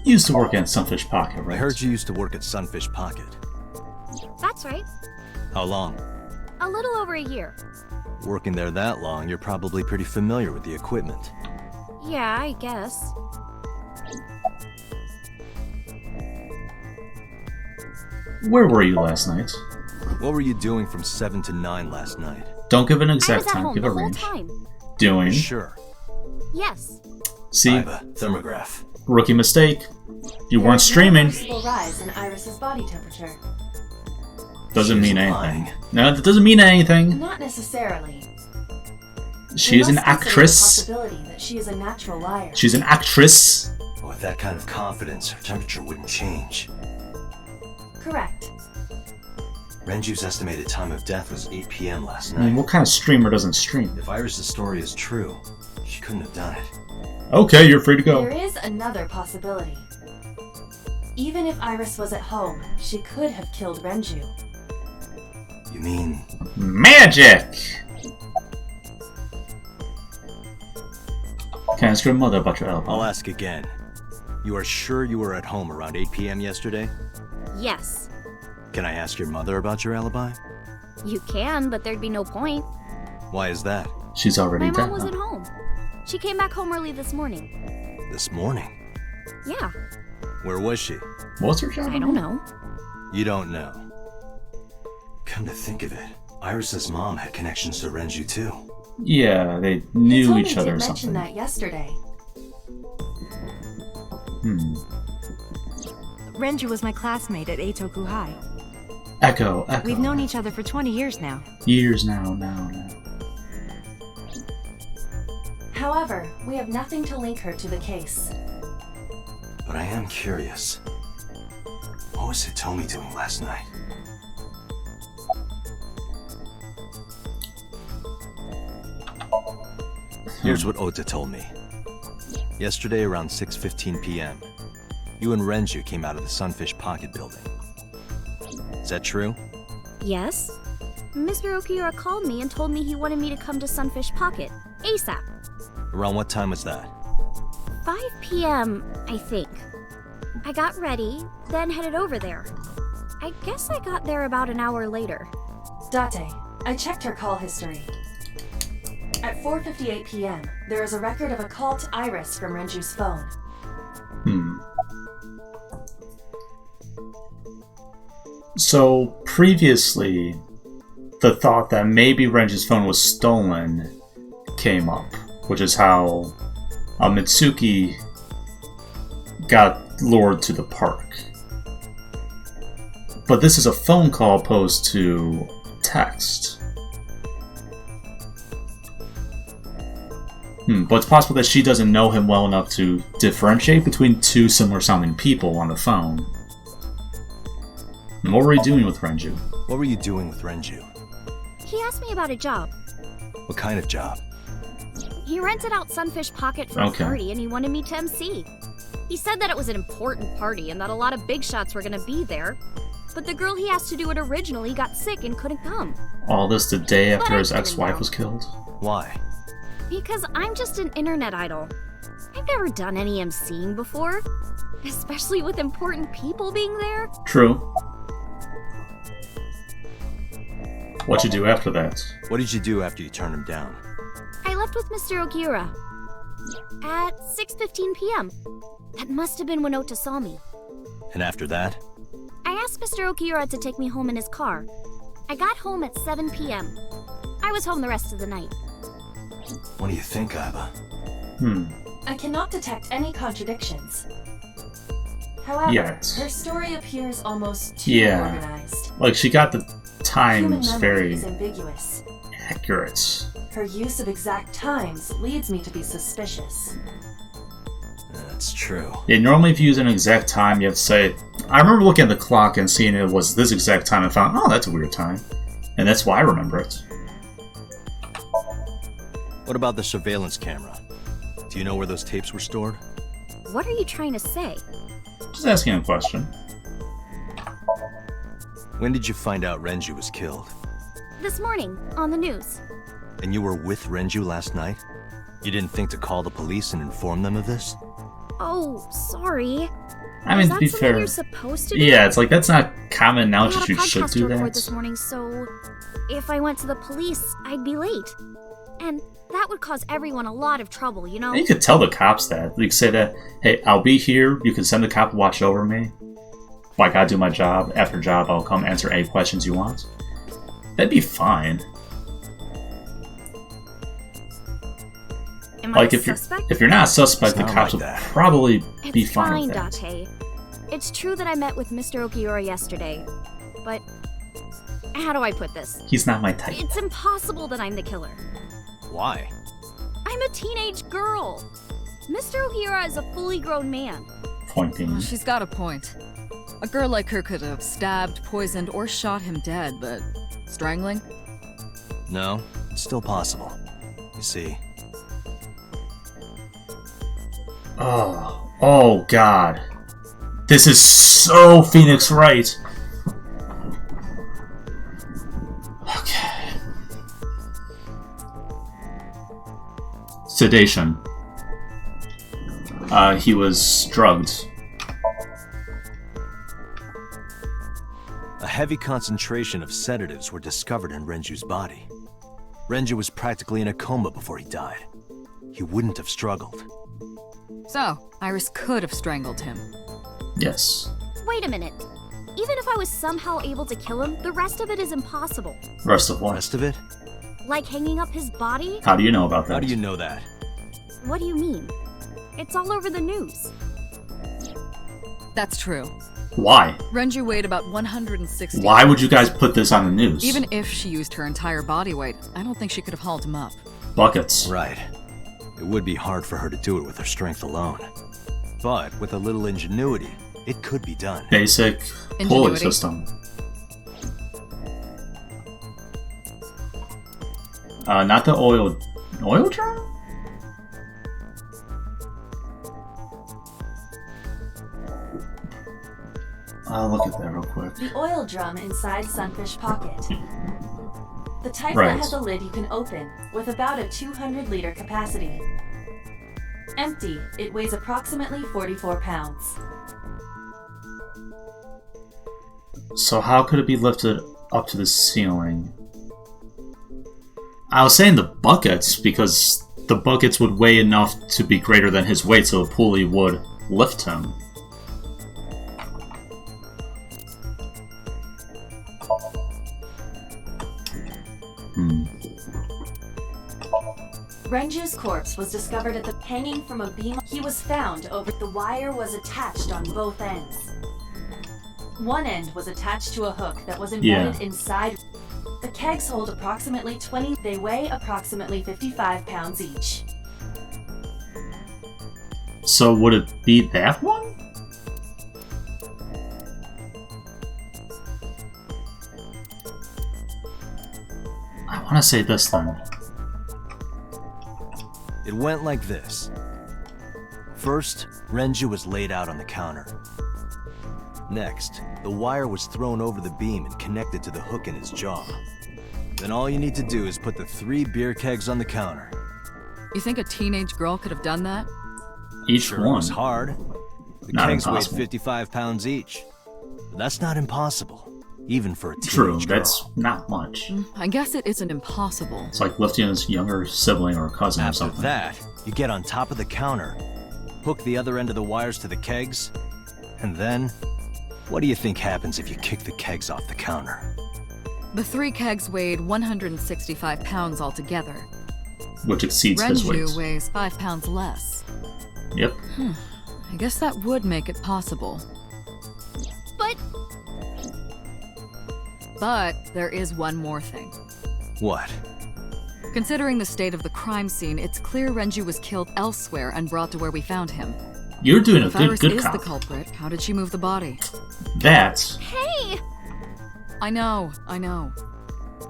You used to work at Sunfish Pocket, right? I heard you used to work at Sunfish Pocket. That's right. How long? A little over a year. Working there that long, you're probably pretty familiar with the equipment. Yeah, I guess. Where were you last night? What were you doing from 7 to 9 last night? Don't give an exact time, home give a the whole range. time. Doing. Sure. Yes. See? Thermograph. Rookie mistake. You weren't streaming. Noticeable rise in Iris's body temperature. Doesn't mean anything. No, that doesn't mean anything. Not necessarily. She is an actress. Possibility that she is a natural liar. She's an actress. With that kind of confidence, her temperature wouldn't change. Correct. Renju's estimated time of death was 8 p.m. last I mean, night. what kind of streamer doesn't stream? If Iris' story is true, she couldn't have done it. Okay, you're free to go. There is another possibility. Even if Iris was at home, she could have killed Renju. You mean... Magic! Can I ask your mother about your alibi? I'll ask again. You are sure you were at home around 8 p.m. yesterday? Yes. Can I ask your mother about your alibi? You can, but there'd be no point. Why is that? She's already My dead. mom wasn't home. She came back home early this morning. This morning? Yeah. Where was she? What's her job? I don't know. You don't know. Come to think of it, Iris' mom had connections to Renju too. Yeah, they knew each other or mention something. that yesterday. Renju was my classmate at Eitoku High. Echo. We've known each other for 20 years now. Years now. However, we have nothing to link her to the case. But I am curious. What was Hitomi doing last night? Here's what Ota told me. Yesterday around 6:15 p.m., you and Renju came out of the Sunfish Pocket building. Is that true? Yes. Mr. Okiura called me and told me he wanted me to come to Sunfish Pocket, ASAP. Around what time was that? 5 p.m., I think. I got ready, then headed over there. I guess I got there about an hour later. Date, I checked her call history. At 4:58 p.m., there is a record of a call to Iris from Renju's phone. So, previously, the thought that maybe Renju's phone was stolen came up, which is how Mitsuki got lured to the park. But this is a phone call opposed to text. But it's possible that she doesn't know him well enough to differentiate between two similar sounding people on the phone. And what were you doing with Renju? What were you doing with Renju? He asked me about a job. What kind of job? He rented out Sunfish Pocket for a party and he wanted me to MC. He said that it was an important party and that a lot of big shots were going to be there. But the girl he asked to do it originally got sick and couldn't come. All this the day after his ex-wife was killed? Why? Because I'm just an internet idol. I've never done any MCing before. Especially with important people being there. True. What'd you do after that? What did you do after you turned him down? I left with Mr. Okiura. At 6:15 p.m. That must have been when Ota saw me. And after that? I asked Mr. Okiura to take me home in his car. I got home at 7 p.m. I was home the rest of the night. What do you think, Aiba? I cannot detect any contradictions. However, her story appears almost too organized. Like she got the times Human very is ambiguous. accurate. Her use of exact times leads me to be suspicious. That's true. Yeah, normally if you use an exact time, you have to say, I remember looking at the clock and seeing it was this exact time and found, oh, that's a weird time. And that's why I remember it. What about the surveillance camera? Do you know where those tapes were stored? What are you trying to say? Just asking a question. When did you find out Renju was killed? This morning, on the news. And you were with Renju last night? You didn't think to call the police and inform them of this? Oh, sorry. I mean, to be fair, you're supposed to do? Yeah, it's like that's not common knowledge that you should do I had a podcast to record that. this morning, so if I went to the police, I'd be late, and that would cause everyone a lot of trouble, you know. And you could tell the cops that. You could say that, hey, I'll be here. You can send the cop to watch over me. Like, I gotta do my job. After job, I'll come answer any questions you want. That'd be fine. Am like I if suspect? You're not a suspect, the Sound cops like would that. probably be It's fine fine, with that. Date. It's true that I met with Mr. Okiura yesterday, but how do I put this? He's not my type. It's impossible that I'm the killer. Why? I'm a teenage girl. Mr. Okiura is a fully grown man. Point being. Well, she's got a point. A girl like her could have stabbed, poisoned, or shot him dead, but strangling? No, it's still possible. You see. Oh God. This is so Phoenix Wright. Okay. Sedation. He was drugged. A heavy concentration of sedatives were discovered in Renju's body. Renju was practically in a coma before he died. He wouldn't have struggled. So, Iris could have strangled him. Yes. Wait a minute. Even if I was somehow able to kill him, the rest of it is impossible. Rest of what? Rest of it? Like hanging up his body? How do you know about that? How do you know that? What do you mean? It's all over the news. That's true. Why? Renju weighed about 160. Why would you guys put this on the news? Even if she used her entire body weight, I don't think she could have hauled him up. Buckets. Right. It would be hard for her to do it with her strength alone. But with a little ingenuity, it could be done. Basic pulley system. Not the oil drum? I'll look at that real quick. The oil drum inside Sunfish Pocket. The type Right. that has a lid you can open, with about a 200-liter capacity. Empty, it weighs approximately 44 pounds. So how could it be lifted up to the ceiling? I was saying the buckets because the buckets would weigh enough to be greater than his weight, so the pulley would lift him. Renju's corpse was discovered at the hanging from a beam. He was found over. The wire was attached on both ends. One end was attached to a hook that was embedded inside. The kegs hold approximately 20. They weigh approximately 55 pounds each. So would it be that one? I want to say this then. It went like this. First, Renju was laid out on the counter. Next, the wire was thrown over the beam and connected to the hook in his jaw. Then all you need to do is put the 3 beer kegs on the counter. You think a teenage girl could have done that? Each Sure, one. it was hard. The Not kegs weighed impossible. 55 pounds each. But that's not impossible, even for a teenage True, girl. that's not much. I guess it isn't impossible. It's like lifting his younger sibling or cousin or After something. that, you get on top of the counter, hook the other end of the wires to the kegs, and then, what do you think happens if you kick the kegs off the counter? The 3 kegs weighed 165 pounds altogether. Which exceeds his weight. Renju weighs 5 pounds less. Yep. I guess that would make it possible. But there is one more thing. What? Considering the state of the crime scene, it's clear Renju was killed elsewhere and brought to where we found him. You're doing a If Iris good is cop. the culprit, how did she move the body? That's... Hey! I know.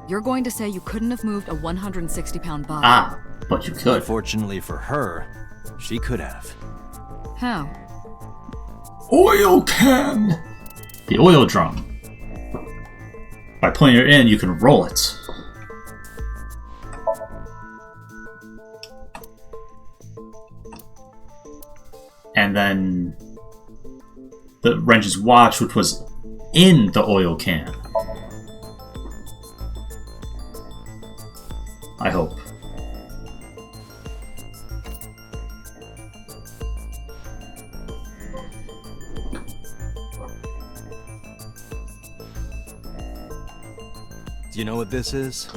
You're going to say you couldn't have moved a 160-pound body. Ah, but you could. Fortunately for her, she could have. How? Oil can! The oil drum. By putting it in, you can roll it. And then the wrench's watch, which was in the oil can. I hope. Do you know what this is?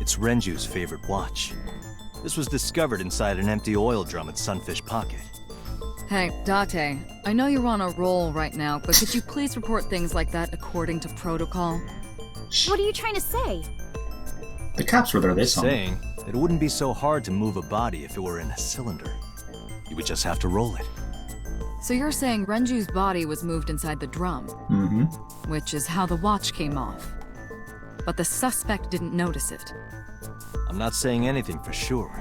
It's Renju's favorite watch. This was discovered inside an empty oil drum at Sunfish Pocket. Hey, Date, I know you're on a roll right now, but could you please report things like that according to protocol? What are you trying to say? The cops were there, they saw me. Saying it wouldn't be so hard to move a body if it were in a cylinder. You would just have to roll it. So you're saying Renju's body was moved inside the drum? Mm-hmm. Which is how the watch came off. But the suspect didn't notice it. I'm not saying anything for sure.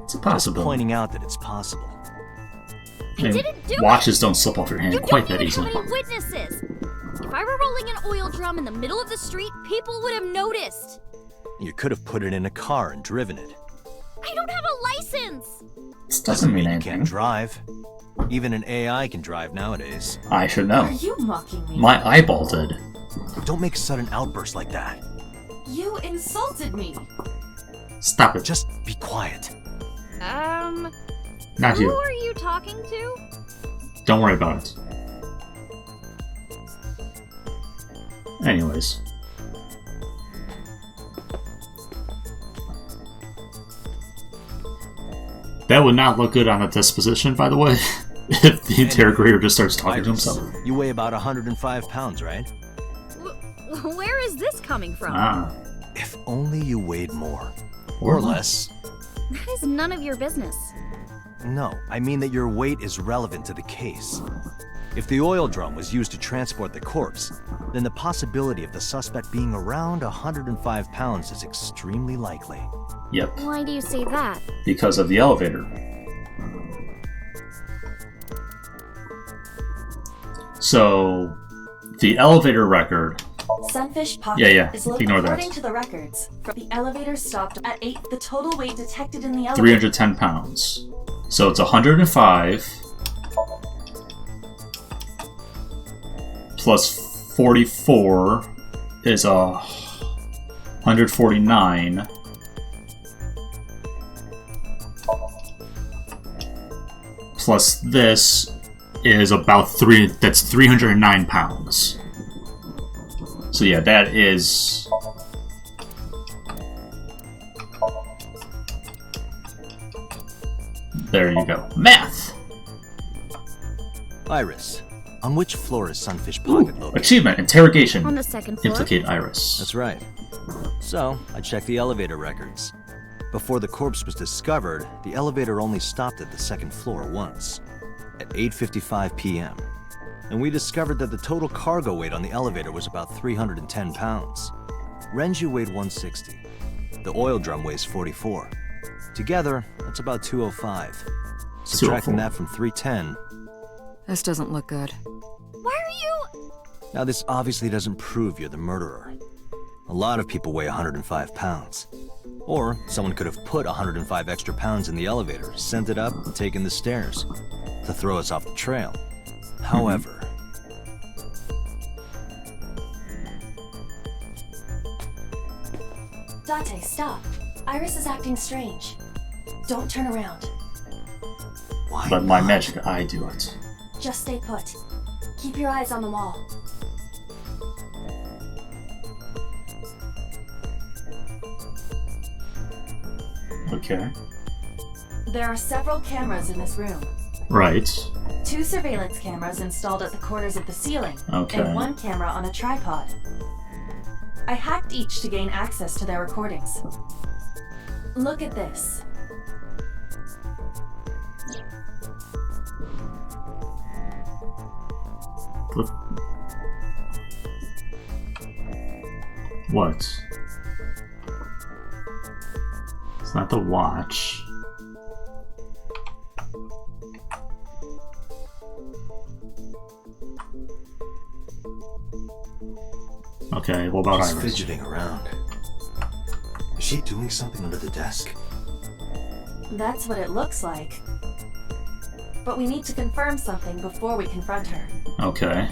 It's a possibility. Just pointing out that it's possible. I mean, watches don't slip off your hand quite that easily. You don't even have any witnesses. If I were rolling an oil drum in the middle of the street, people would have noticed. You could have put it in a car and driven it. I don't have a license. This doesn't mean you anything. can't drive. Even an AI can drive nowadays. I should know. Are you mocking me? My eyeball did. Don't make sudden outbursts like that. You insulted me. Stop it. Just be quiet. Not who you. are you talking to? Don't worry about it. Anyways. That would not look good on a disposition, by the way, if the interrogator just starts talking to himself. You weigh about 105 pounds, right? Where is this coming from? Ah. If only you weighed more. Or less. That is none of your business. No, I mean that your weight is relevant to the case. If the oil drum was used to transport the corpse, then the possibility of the suspect being around 105 pounds is extremely likely. Yep. Why do you say that? Because of the elevator. So, the elevator record. Sunfish Pocket is ignore that. According to the records, the elevator stopped at 8. The total weight detected in the elevator 310 pounds. So it's 105 plus 44 is 149. Plus this is about 309 pounds. So yeah, that is... There you go. Math! Iris, on which floor is Sunfish Pocket located? Achievement, interrogation. On the second floor. Implicate Iris. That's right. So, I checked the elevator records. Before the corpse was discovered, the elevator only stopped at the second floor once, at 8:55 p.m. And we discovered that the total cargo weight on the elevator was about 310 pounds. Renju weighed 160. The oil drum weighs 44. Together, that's about 205. Subtracting that from 310. This doesn't look good. Why are you... Now this obviously doesn't prove you're the murderer. A lot of people weigh 105 pounds. Or someone could have put 105 extra pounds in the elevator, sent it up, and taken the stairs to throw us off the trail. However... Date, stop. Iris is acting strange. Don't turn around. Let my magic eye do it. Just stay put. Keep your eyes on the wall. Okay. There are several cameras in this room. Right. 2 surveillance cameras installed at the corners of the ceiling. Okay. And 1 camera on a tripod. I hacked each to gain access to their recordings. Look at this. What? It's not the watch. Okay, what about She's Iris? fidgeting around. Is she doing something under the desk? That's what it looks like. But we need to confirm something before we confront her. Okay.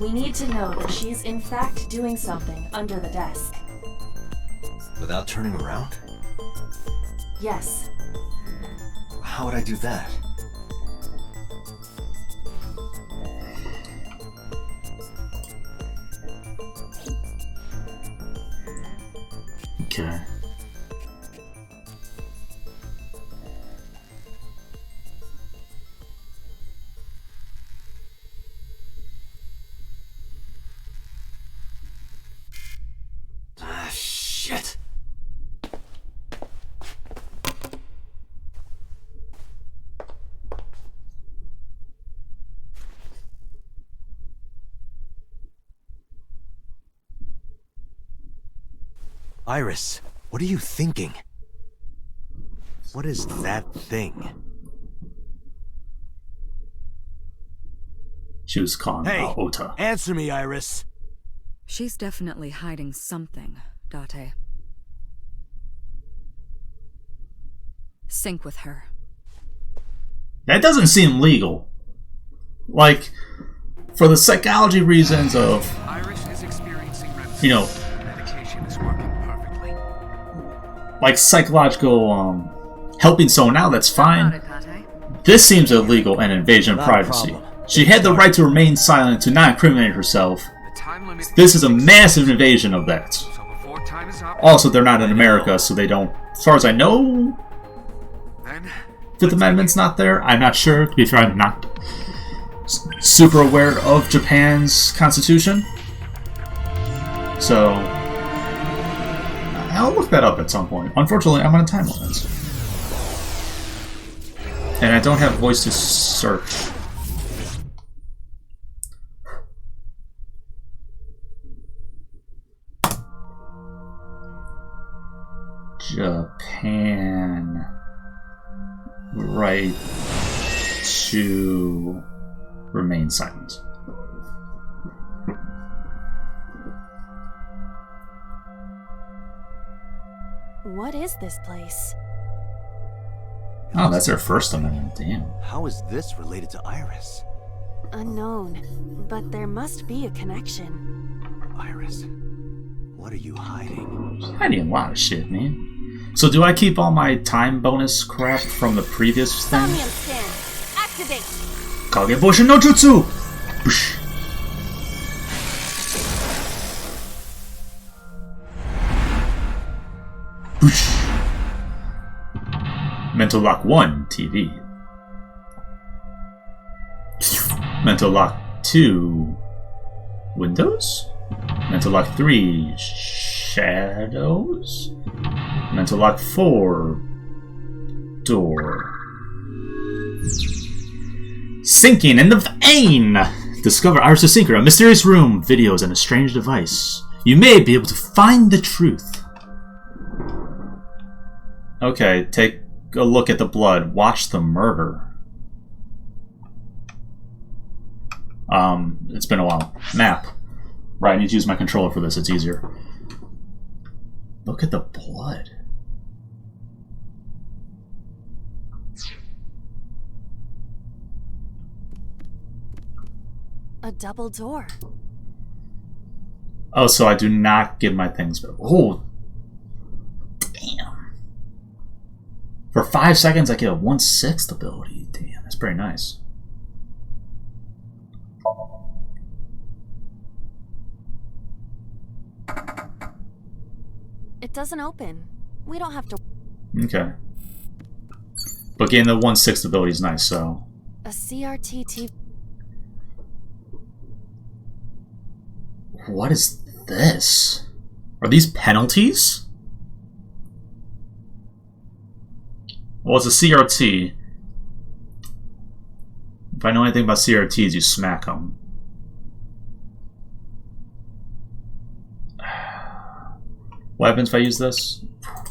We need to know that she is in fact doing something under the desk. Without turning around? Yes. How would I do that? Okay. Ah, shit. Iris, what are you thinking? What is that thing? She was calling out Ota. Answer me, Iris. She's definitely hiding something, Date. Sync with her. That doesn't seem legal. Like, for the psychology reasons of, you know, like psychological helping someone out, that's fine. This seems illegal and invasion of privacy. She had the right to remain silent, to not incriminate herself. This is a massive invasion of that. Also, they're not in America, so they don't, as far as I know, Fifth Amendment's not there. I'm not sure. To be fair, I'm not super aware of Japan's constitution. So, I'll look that up at some point. Unfortunately, I'm on a time limit. And I don't have voice to search. Japan. Right to remain silent. What is this place? Oh, that's their first amendment. Damn. How is this related to Iris? Unknown, but there must be a connection. Iris, what are you hiding? Hiding a lot of shit, man. So do I keep all my time bonus crap from the previous thing? Somnium scan. Activate. Kage Boshin no Jutsu! Boosh. Boosh. Mental Lock 1 TV. Mental Lock 2 Windows? Mental Lock 3 Shadows? Mental Lock 4 Door. Sinking in the vein! Discover Iris' Sinker, a mysterious room, videos, and a strange device. You may be able to find the truth. Okay, take a look at the blood. Watch the murder. It's been a while. Map. Right, I need to use my controller for this, it's easier. Look at the blood. A double door. Oh, so I do not get my things back. Oh, damn. For 5 seconds, I get a 1/6 ability. Damn, that's pretty nice. It doesn't open. We don't have to. Okay. But getting the 1/6 ability is nice, so. A CRT. What is this? Are these penalties? Well, it's a CRT. If I know anything about CRTs, you smack them. What happens if I use this?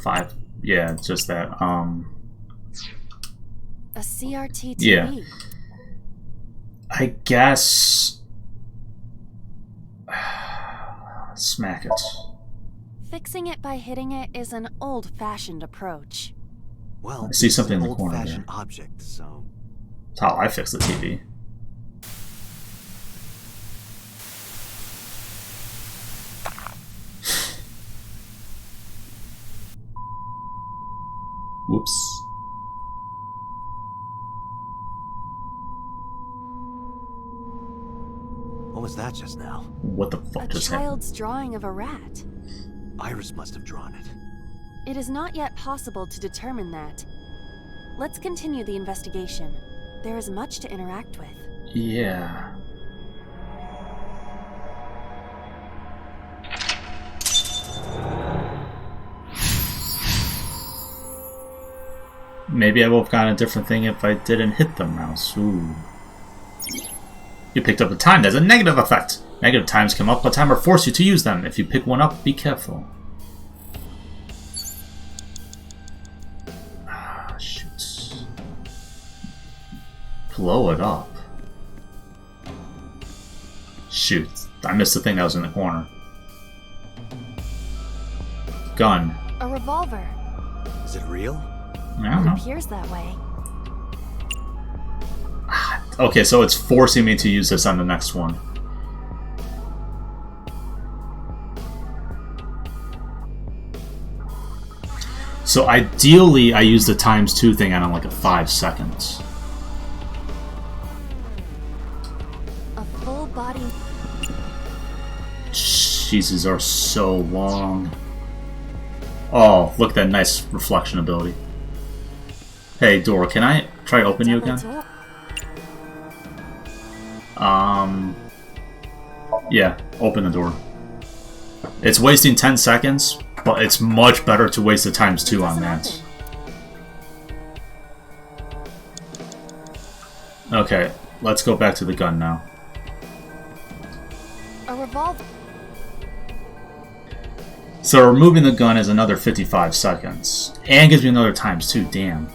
5. Yeah, it's just that. A CRT TV. Yeah. I guess. Smack it. Fixing it by hitting it is an old-fashioned approach. Well, I see something in the an corner old-fashioned there. object, so That's how I fix the TV. Whoops. what was that just now? What the fuck A just happened? child's drawing of a rat. Iris must have drawn it. It is not yet possible to determine that. Let's continue the investigation. There is much to interact with. Yeah. Maybe I would have gotten a different thing if I didn't hit the mouse. Ooh. You picked up a time. There's a negative effect. Negative times come up, but timer force you to use them. If you pick one up, be careful. Ah, shoot. Blow it up. Shoot. I missed the thing that was in the corner. Gun. A revolver. Is it real? I don't know. It appears that way. Okay, so it's forcing me to use this on the next one. So ideally, I use the ×2 thing on like a 5 seconds. A full body. Jesus, are so long. Oh, look at that nice reflection ability. Hey, door, can I try to open you again? Yeah, open the door. It's wasting 10 seconds, but it's much better to waste the ×2 on that. Okay, let's go back to the gun now. A revolver. So removing the gun is another 55 seconds. And gives me another ×2, damn.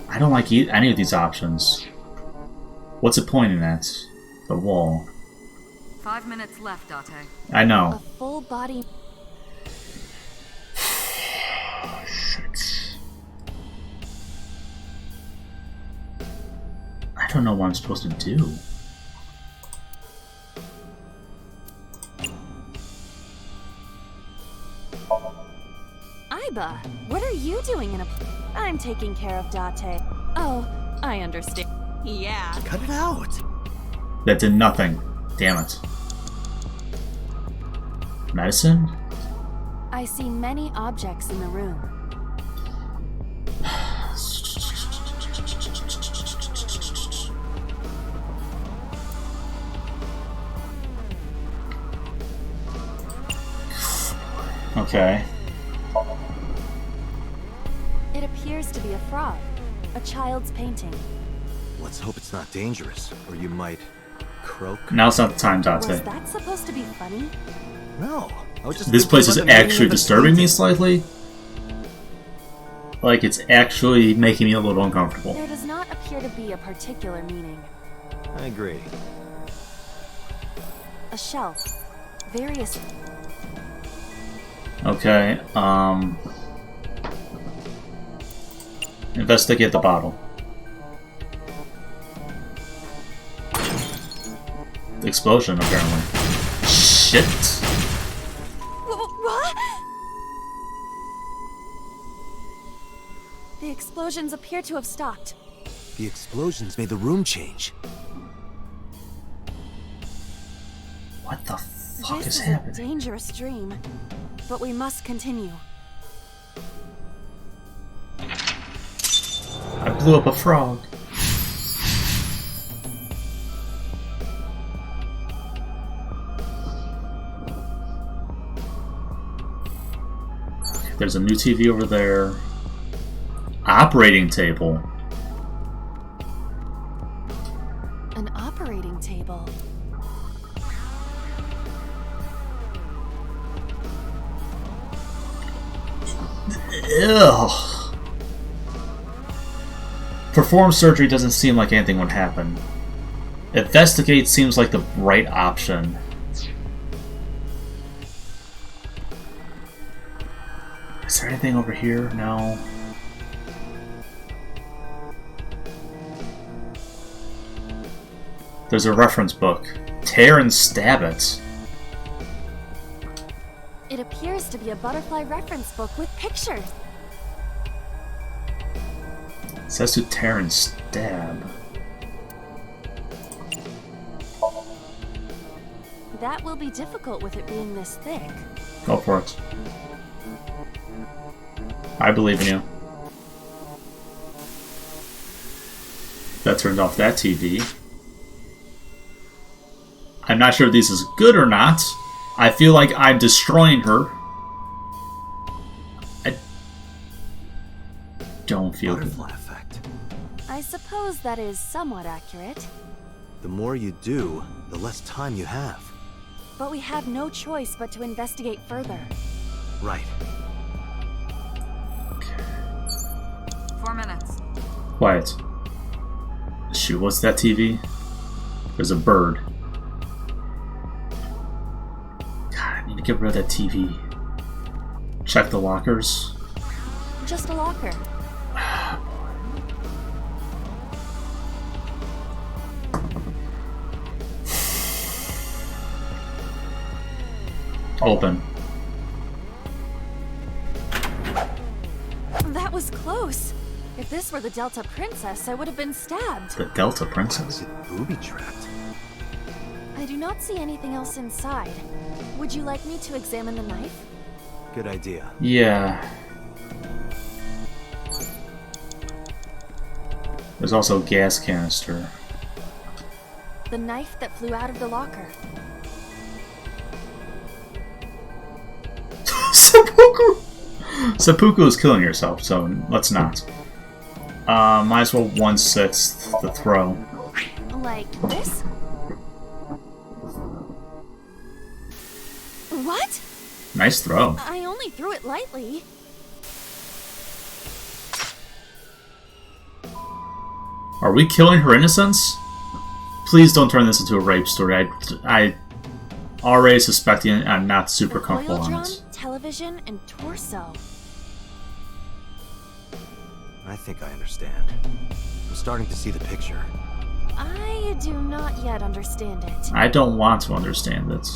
I don't like any of these options. What's it pointing at? The wall. 5 minutes left, Date. I know. A full body. Shit. I don't know what I'm supposed to do. Iba, what are you doing in a... I'm taking care of Date. Oh, I understand. Yeah. Cut it out. That did nothing. Damn it. Medicine? I see many objects in the room. Okay. It appears to be a frog. A child's painting. Let's hope it's not dangerous, or you might croak. Now's not the time, Was Date. that supposed to be funny? No. I was just This thinking place is about the meaning actually of the disturbing me painting. slightly. Like, it's actually making me a little uncomfortable. There does not appear to be a particular meaning. I agree. A shelf. Various... Okay, investigate the bottle. The explosion, apparently. Shit! What? The explosions appear to have stopped. The explosions made the room change. What the fuck This is is happening? a dangerous dream, but we must continue. I blew up a frog. There's a new TV over there. Operating table. An operating table. Ugh. Perform surgery doesn't seem like anything would happen. Investigate seems like the right option. Is there anything over here? No. There's a reference book. Tear and stab it. It appears to be a butterfly reference book with pictures. It says to tear and stab. That will be difficult with it being this thick. Go for it. I believe in you. That turned off that TV. I'm not sure if this is good or not. I feel like I'm destroying her. I don't feel Butterfly effect. I suppose that is somewhat accurate. The more you do, the less time you have. But we have no choice but to investigate further. Right. 4 minutes. Quiet. Shoot, what's that TV? There's a bird. God, I need to get rid of that TV. Check the lockers. Just a locker. Open. That was close. If this were the Delta Princess, I would have been stabbed. The Delta Princess? Booby-trapped. I do not see anything else inside. Would you like me to examine the knife? Good idea. Yeah. There's also a gas canister. The knife that flew out of the locker. Seppuku! Seppuku is killing herself, so let's not. Might as well 1/6 the throw. Like this? What? Nice throw. I only threw it lightly. Are we killing her innocence? Please don't turn this into a rape story. I already suspecting I'm not super comfortable on it. Television, and torso. I think I understand. I'm starting to see the picture. I do not yet understand it. I don't want to understand it.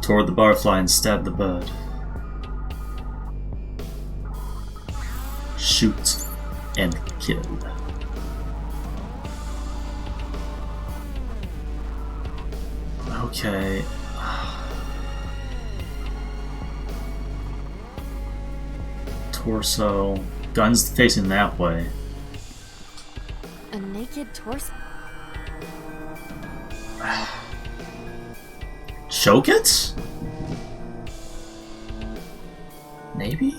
Toward the butterfly and stab the bird. Shoot and kill. Okay. Torso. Guns facing that way. A naked torso. Choke it? Maybe?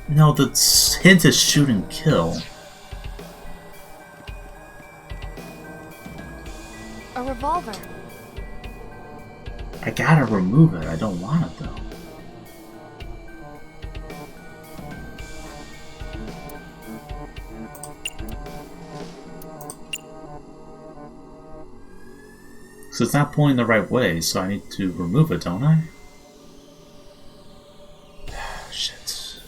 No, the hint is shoot and kill. A revolver. I gotta remove it. I don't want it though. So it's not pointing the right way, so I need to remove it, don't I? Shit.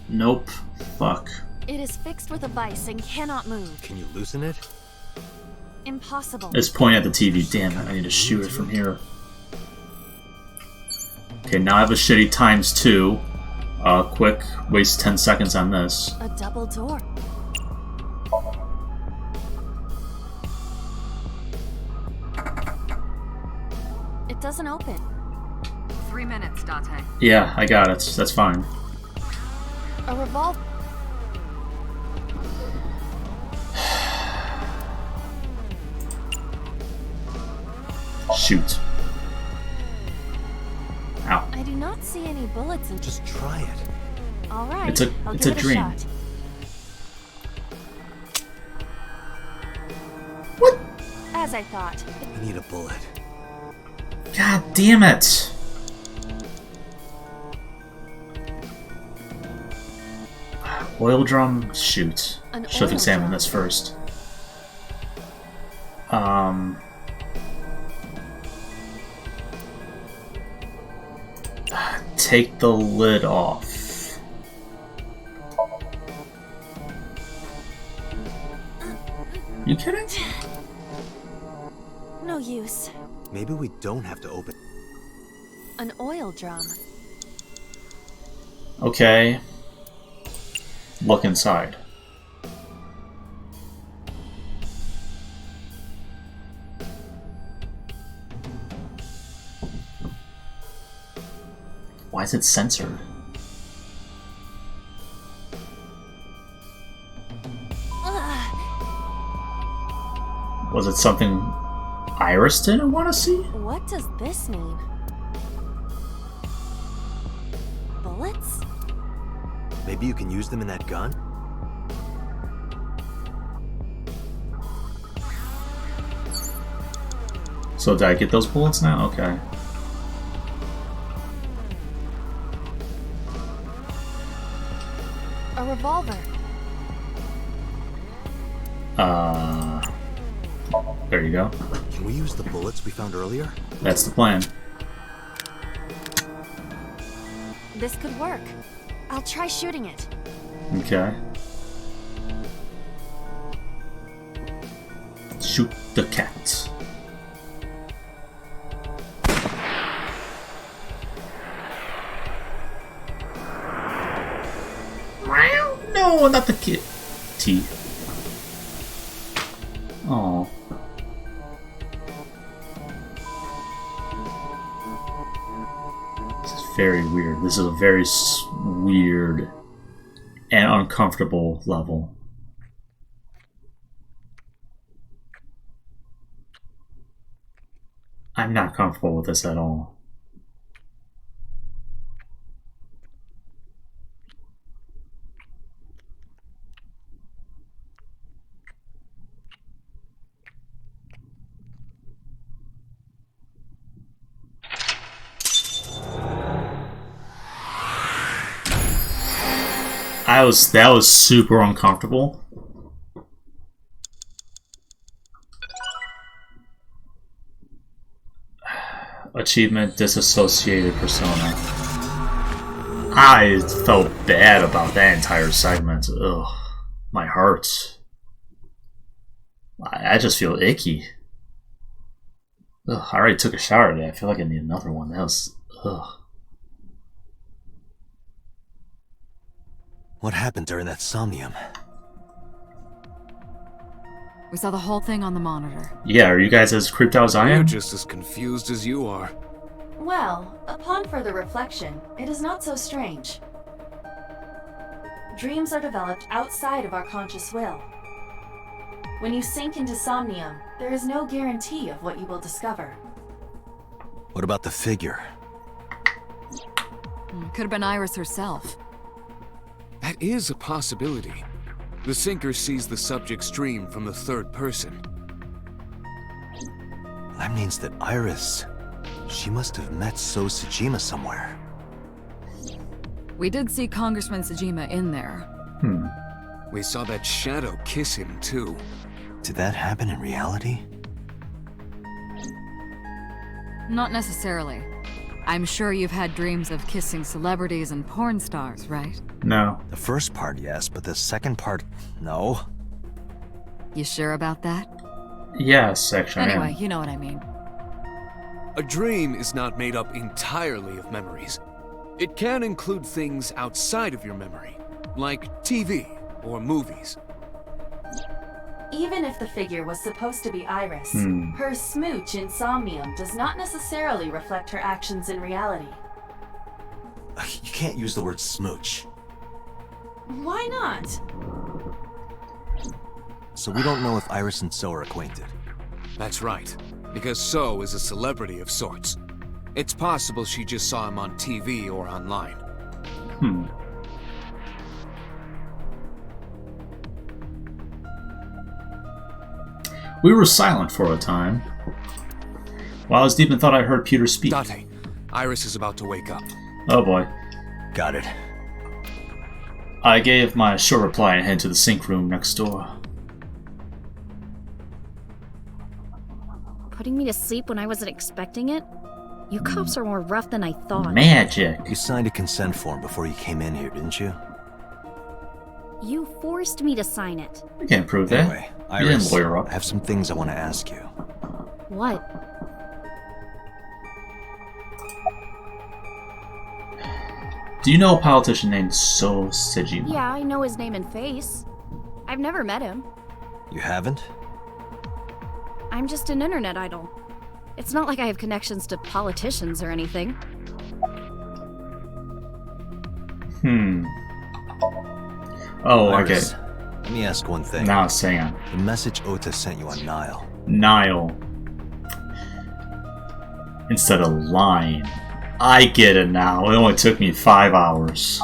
Nope. Fuck. It is fixed with a vise and cannot move. Can you loosen it? Impossible. It's pointing at the TV. Damn it, I need to shoot it from here. Okay, now I have a shitty ×2. Quick, waste 10 seconds on this. A double door. It doesn't open. 3 minutes, Dante. Yeah, I got it. That's fine. A revolver. Shoot. Ow. I do not see any bullets in. Just try it. All right. It's a dream. What? As I thought. I need a bullet. God damn it! Oil drum? Shoot. Should have examined this first. Take the lid off. You kidding? No use. Maybe we don't have to open. An oil drum. Okay. Look inside. Why is it censored? Was it something Iris didn't want to see? What does this mean? Bullets? Maybe you can use them in that gun? So did I get those bullets now? Okay. A revolver. There you go. Can we use the bullets we found earlier? That's the plan. This could work. I'll try shooting it. Okay. Shoot the cat. No, not the kid. T. Oh. This is very weird. This is a very weird and uncomfortable level. I'm not comfortable with this at all. That was super uncomfortable. Achievement disassociated persona. I felt bad about that entire segment. Ugh, my heart. I just feel icky. Ugh, I already took a shower today. I feel like I need another one. That was ugh. What happened during that Somnium? We saw the whole thing on the monitor. Yeah, are you guys as creeped out as I am? We're just as confused as you are. Well, upon further reflection, it is not so strange. Dreams are developed outside of our conscious will. When you sink into Somnium, there is no guarantee of what you will discover. What about the figure? Could have been Iris herself. That is a possibility. The sinker sees the subject's dream from the third person. That means that Iris... she must have met So Tsujima somewhere. We did see Congressman Tsujima in there. We saw that shadow kiss him, too. Did that happen in reality? Not necessarily. I'm sure you've had dreams of kissing celebrities and porn stars, right? No. The first part, yes, but the second part, no. You sure about that? Yes, actually. Anyway, you know what I mean. A dream is not made up entirely of memories. It can include things outside of your memory, like TV or movies. Even if the figure was supposed to be Iris, her smooch in Somnium does not necessarily reflect her actions in reality. You can't use the word smooch. Why not? So we don't know if Iris and So are acquainted. That's right, because So is a celebrity of sorts. It's possible she just saw him on TV or online. We were silent for a time, while I was deep in thought I heard Peter speak. Date, Iris is about to wake up. Oh boy. Got it. I gave my short reply and headed to the sink room next door. Putting me to sleep when I wasn't expecting it? You cops are more rough than I thought. Magic. You signed a consent form before you came in here, didn't you? You forced me to sign it. I can't prove that. Anyway, You didn't Iris, lawyer up. I have some things I want to ask you. What? Do you know a politician named Sejima? Yeah, I know his name and face. I've never met him. You haven't? I'm just an internet idol. It's not like I have connections to politicians or anything. Oh, Iris, okay. Let me ask one thing. Now Sam. The message Ota sent you on Nile. Nile. Instead of lying. I get it now. It only took me 5 hours.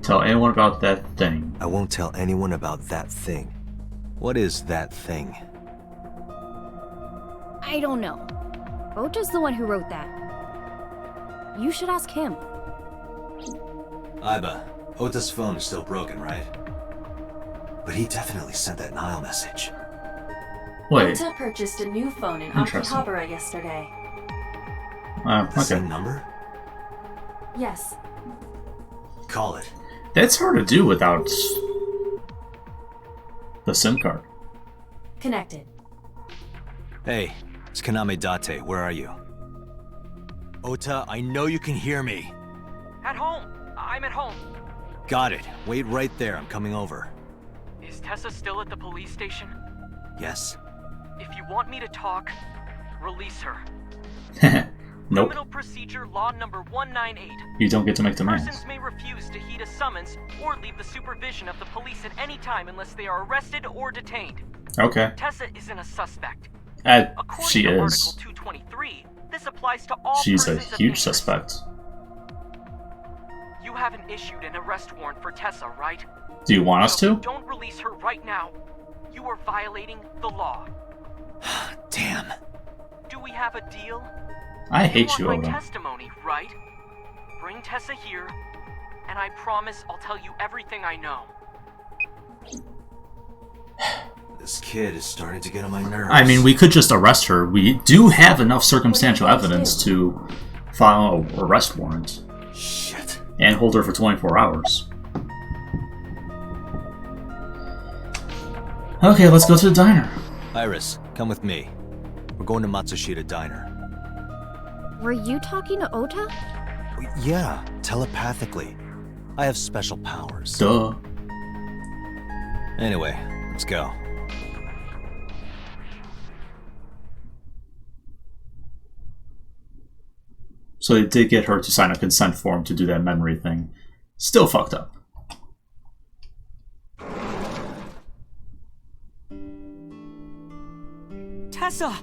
Tell anyone about that thing. I won't tell anyone about that thing. What is that thing? I don't know. Ota's the one who wrote that. You should ask him. Iba, Ota's phone is still broken, right? But he definitely sent that Nile message. Wait. Ota purchased a new phone in Interesting. Akihabara yesterday. The Okay. same number? Yes. Call it. That's hard to do without the SIM card. Connected. Hey, it's Kaname Date. Where are you? Ota, I know you can hear me. At home. I'm at home. Got it. Wait right there. I'm coming over. Is Tessa still at the police station? Yes? If you want me to talk, release her. Nope. Criminal Procedure Law Number 198. You don't get to make demands. Persons may refuse to heed a summons or leave the supervision of the police at any time unless they are arrested or detained. Okay. Tessa isn't a suspect. According she to is. Article 223, this applies to all She's a persons of huge interest. suspect. You haven't issued an arrest warrant for Tessa, right? Do you want us So to? don't release her right now. You are violating the law. Damn. Do we have a deal? I hate you, You want Oda. my testimony, right? Bring Tessa here, and I promise I'll tell you everything I know. This kid is starting to get on my nerves. I mean, we could just arrest her. We do have enough circumstantial evidence to file an arrest warrant. Shit. And hold her for 24 hours. Okay, let's go to the diner. Iris, come with me. We're going to Matsushita Diner. Were you talking to Ota? Yeah, telepathically. I have special powers. Duh. Anyway, let's go. So they did get her to sign a consent form to do that memory thing. Still fucked up. Tessa!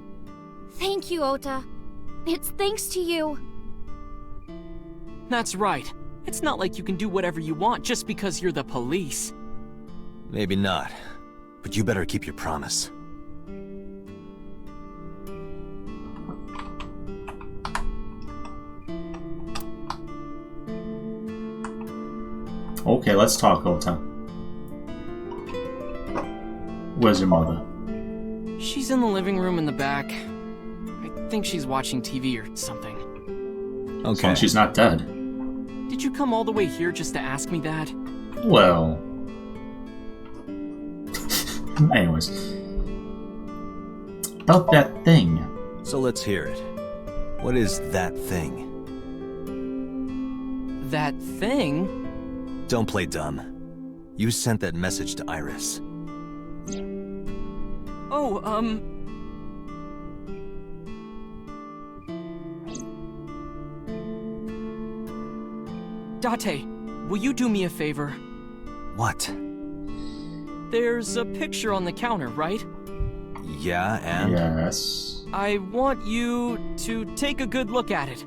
Thank you, Ota. It's thanks to you. That's right. It's not like you can do whatever you want just because you're the police. Maybe not, but you better keep your promise. Okay, let's talk, Ota. Where's your mother? She's in the living room in the back. I think she's watching TV or something. Okay. As long as she's not dead. Did you come all the way here just to ask me that? Well... Anyways. About that thing. So let's hear it. What is that thing? That thing? Don't play dumb. You sent that message to Iris. Oh, Date, will you do me a favor? What? There's a picture on the counter, right? Yeah, and? Yes. I want you to take a good look at it.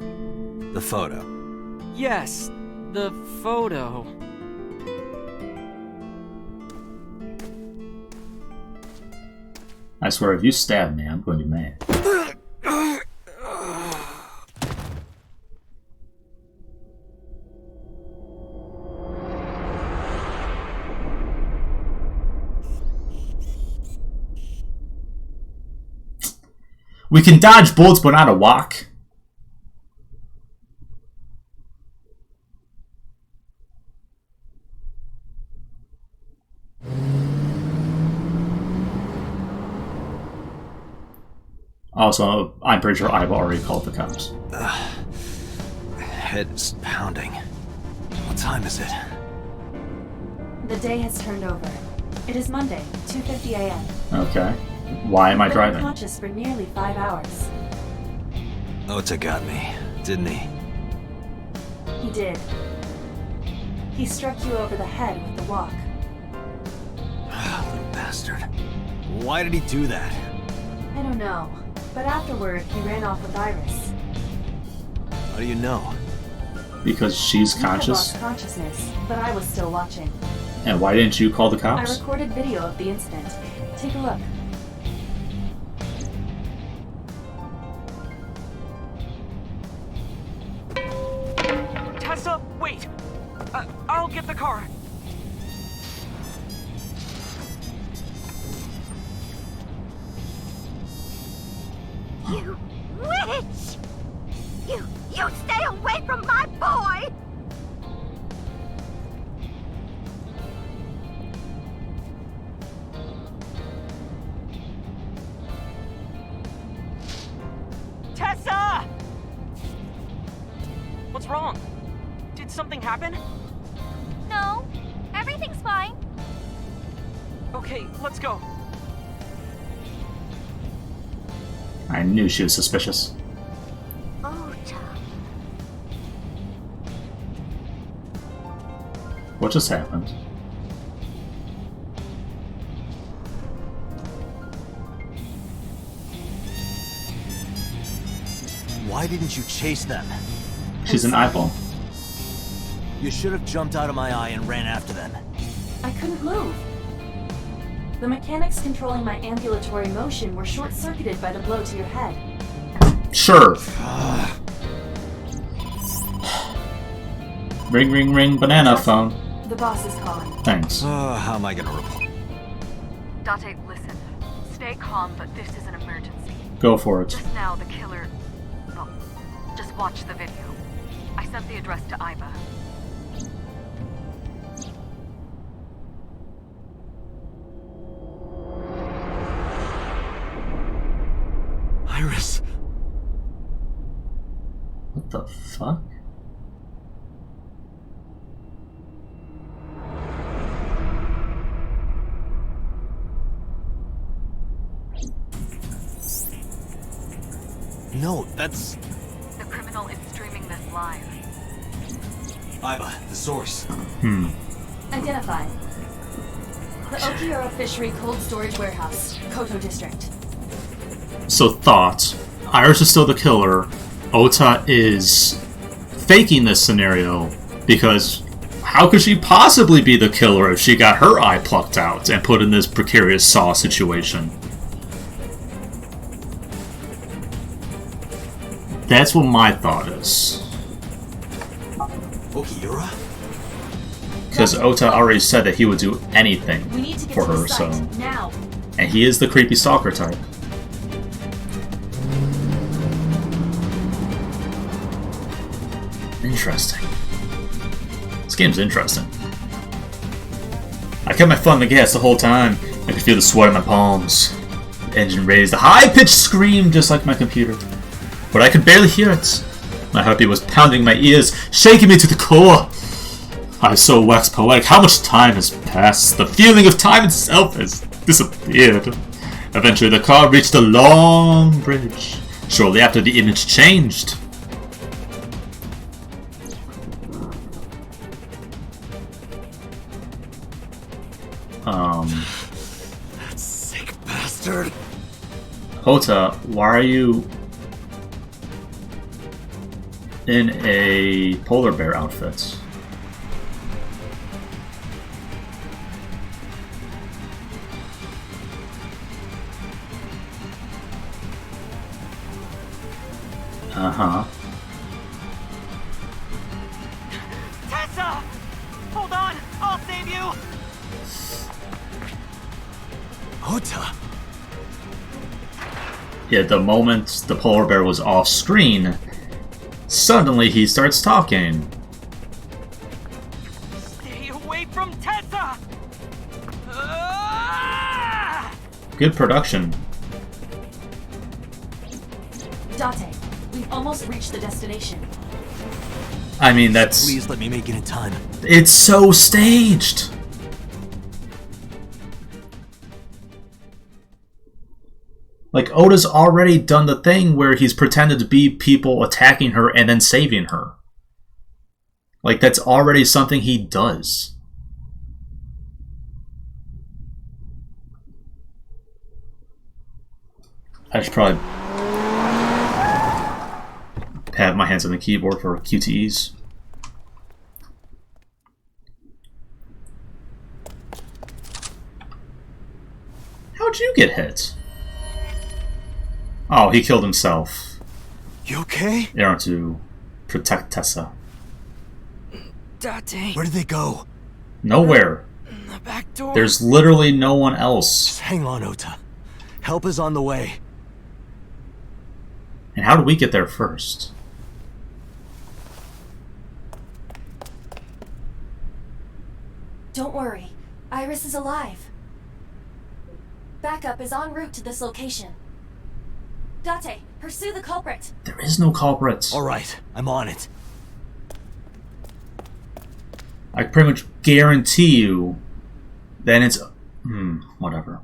The photo? Yes, The photo. I swear, if you stab me, I'm going to be mad. We can dodge bullets, but not a walk. Also, I'm pretty sure I've already called the cops. Head is pounding. What time is it? The day has turned over. It is Monday, 2:50 a.m. Okay. Why am I You've been driving? unconscious for nearly 5 hours. Ota got me, didn't he? He did. He struck you over the head with the walk. Little bastard. Why did he do that? I don't know, but afterward he ran off with Iris. How do you know? Because she's You had conscious. lost consciousness, but I was still watching. And why didn't you call the I cops? recorded video of the incident. Take a look. Tessa, wait! I'll get the car. You witch! You stay away from my boy! Tessa! What's wrong? Did something happen? No, everything's fine. Okay, let's go. I knew she was suspicious. Ota. What just happened? Why didn't you chase them? She's an eyeball. You should have jumped out of my eye and ran after them. I couldn't move. The mechanics controlling my ambulatory motion were short-circuited by the blow to your head. Sure. Ring, ring, ring, banana phone. The boss is calling. Thanks. How am I gonna report? Date, listen. Stay calm, but this is an emergency. Go for it. Just now, the killer... Well, just watch the video. I sent the address to Iva. Iris. What the fuck? No, that's... The criminal is streaming this live. Iva, the source. Identified. The Okiura Fishery Cold Storage Warehouse, Koto District. So thought. Iris is still the killer. Ota is faking this scenario because how could she possibly be the killer if she got her eye plucked out and put in this precarious Saw situation? That's what my thought is. Okiura? Because Ota already said that he would do anything We need to get for to her, the site, so... now. And he is the creepy stalker type. Interesting. This game's interesting. I kept my foot on the gas the whole time. I could feel the sweat in my palms. The engine raised a high-pitched scream just like my computer. But I could barely hear it. My heartbeat was pounding my ears, shaking me to the core. I so waxed poetic. How much time has passed? The feeling of time itself has disappeared. Eventually the car reached a long bridge. Shortly after, the image changed. That sick bastard. Ota, why are you in a polar bear outfit? Uh-huh. Tessa! Hold on! I'll save you! Ota! Yeah, the moment the polar bear was off screen, suddenly he starts talking. Stay away from Tessa! Good production. Date, we've almost reached the destination. I mean, that's... Please let me make it in time. It's so staged! Like, Oda's already done the thing where he's pretended to be people attacking her and then saving her. Like, that's already something he does. I should probably have my hands on the keyboard for QTEs. How'd you get hit? Oh, he killed himself. You okay? In order to protect Tessa. Date. Where did they go? Nowhere. The back door. There's literally no one else. Just hang on, Ota. Help is on the way. And how did we get there first? Don't worry. Iris is alive. Backup is en route to this location. Date, pursue the culprit. There is no culprit. Alright, I'm on it. I pretty much guarantee you then it's... whatever.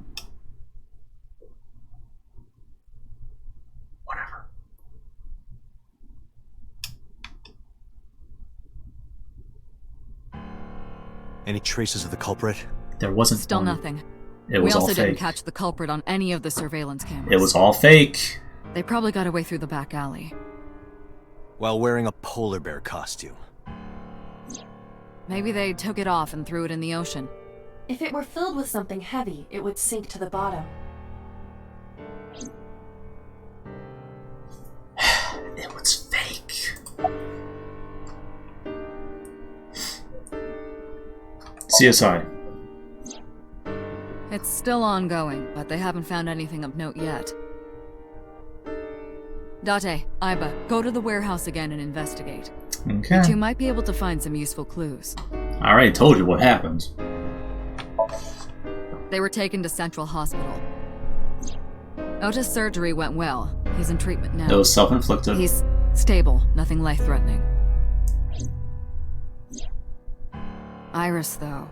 Whatever. Any traces of the culprit? There wasn't. Still nothing. It was we all also fake. didn't catch the culprit on any of the surveillance cameras. It was all fake. They probably got away through the back alley. While wearing a polar bear costume. Maybe they took it off and threw it in the ocean. If it were filled with something heavy, it would sink to the bottom. It was fake. CSI. It's still ongoing, but they haven't found anything of note yet. Date, Aiba, go to the warehouse again and investigate. Okay. You two might be able to find some useful clues. I already told you what happened. They were taken to Central Hospital. Ota's surgery went well. He's in treatment now. It was self-inflicted. He's stable, nothing life-threatening. Iris, though.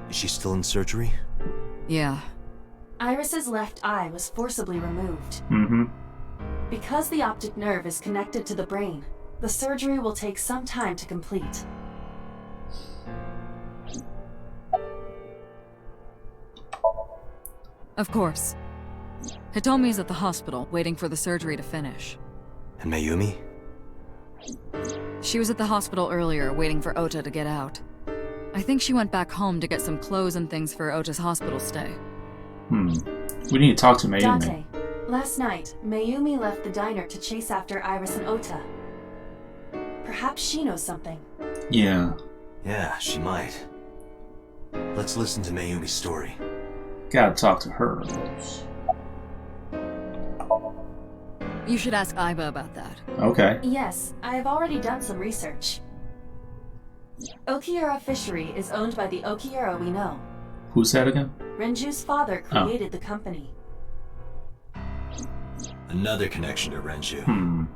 Is she still in surgery? Yeah. Iris's left eye was forcibly removed. Mm-hmm. Because the optic nerve is connected to the brain, the surgery will take some time to complete. Of course. Hitomi's at the hospital, waiting for the surgery to finish. And Mayumi? She was at the hospital earlier, waiting for Ota to get out. I think she went back home to get some clothes and things for Ota's hospital stay. We need to talk to Mayumi. Date, last night, Mayumi left the diner to chase after Iris and Ota. Perhaps she knows something. Yeah. Yeah, she might. Let's listen to Mayumi's story. Gotta talk to her. You should ask Aiba about that. Okay. Yes, I have already done some research. Okiura Fishery is owned by the Okiura we know. Who's that again? Renju's father created the company. Another connection to Renju.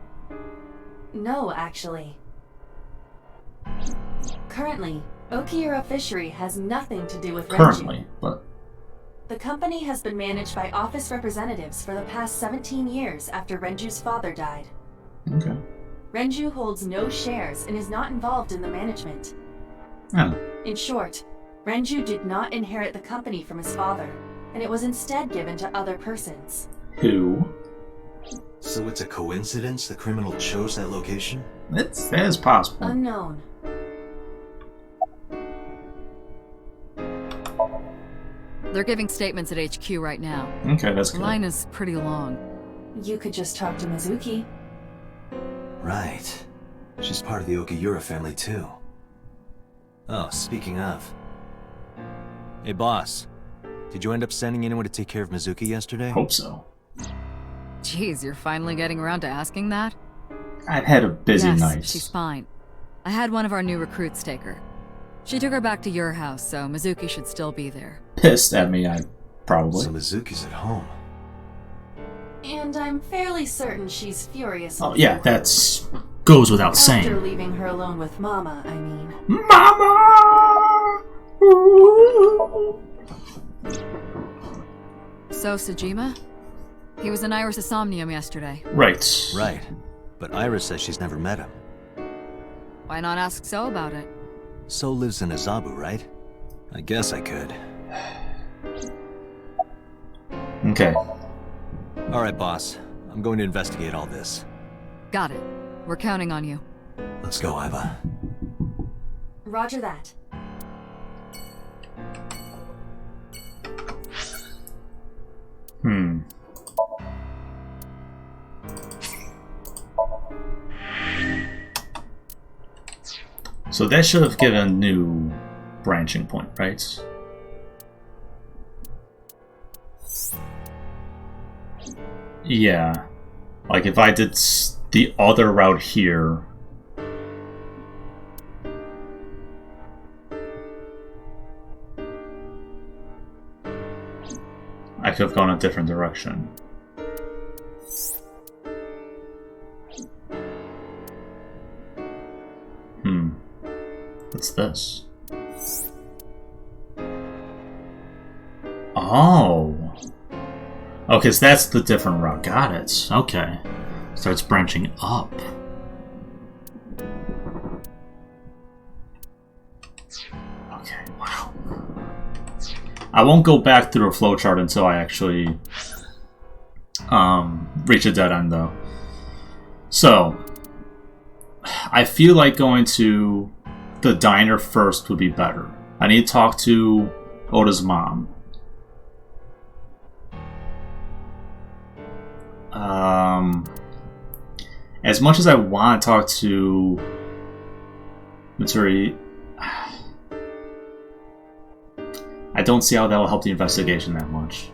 No, actually. Currently, Okiura Fishery has nothing to do with Renju. Currently, but... The company has been managed by office representatives for the past 17 years after Renju's father died. Okay. Renju holds no shares and is not involved in the management. Oh. In short, Renju did not inherit the company from his father, and it was instead given to other persons. Who? So it's a coincidence the criminal chose that location? That is possible. Unknown. They're giving statements at HQ right now. Okay, that's The good. line is pretty long. You could just talk to Mizuki. Right. She's part of the Okiura family, too. Oh, speaking of... Hey, boss. Did you end up sending anyone to take care of Mizuki yesterday? Hope so. Jeez, you're finally getting around to asking that? I've had a busy night. Yes, she's fine. I had one of our new recruits take her. She took her back to your house, so Mizuki should still be there. Pissed at me, probably. So Mizuki's at home. And I'm fairly certain she's furious. Oh yeah, that's goes without saying. After leaving her alone with Mama, I mean. Mama! So, Sejima? He was in Iris' Somnium yesterday. Right. Right. But Iris says she's never met him. Why not ask So about it? So lives in Azabu, right? I guess I could. Okay. Alright, boss. I'm going to investigate all this. Got it. We're counting on you. Let's go, Iva. Roger that. So that should have given a new branching point, right? Yeah. Like if I did the other route here... I could have gone a different direction. What's this? Oh. Okay, so that's the different route. Got it. Okay. Starts branching up. Okay, wow. I won't go back through a flowchart until I actually reach a dead end, though. So, I feel like going to the diner first would be better. I need to talk to Oda's mom. As much as I want to talk to Mitsuri, I don't see how that will help the investigation that much.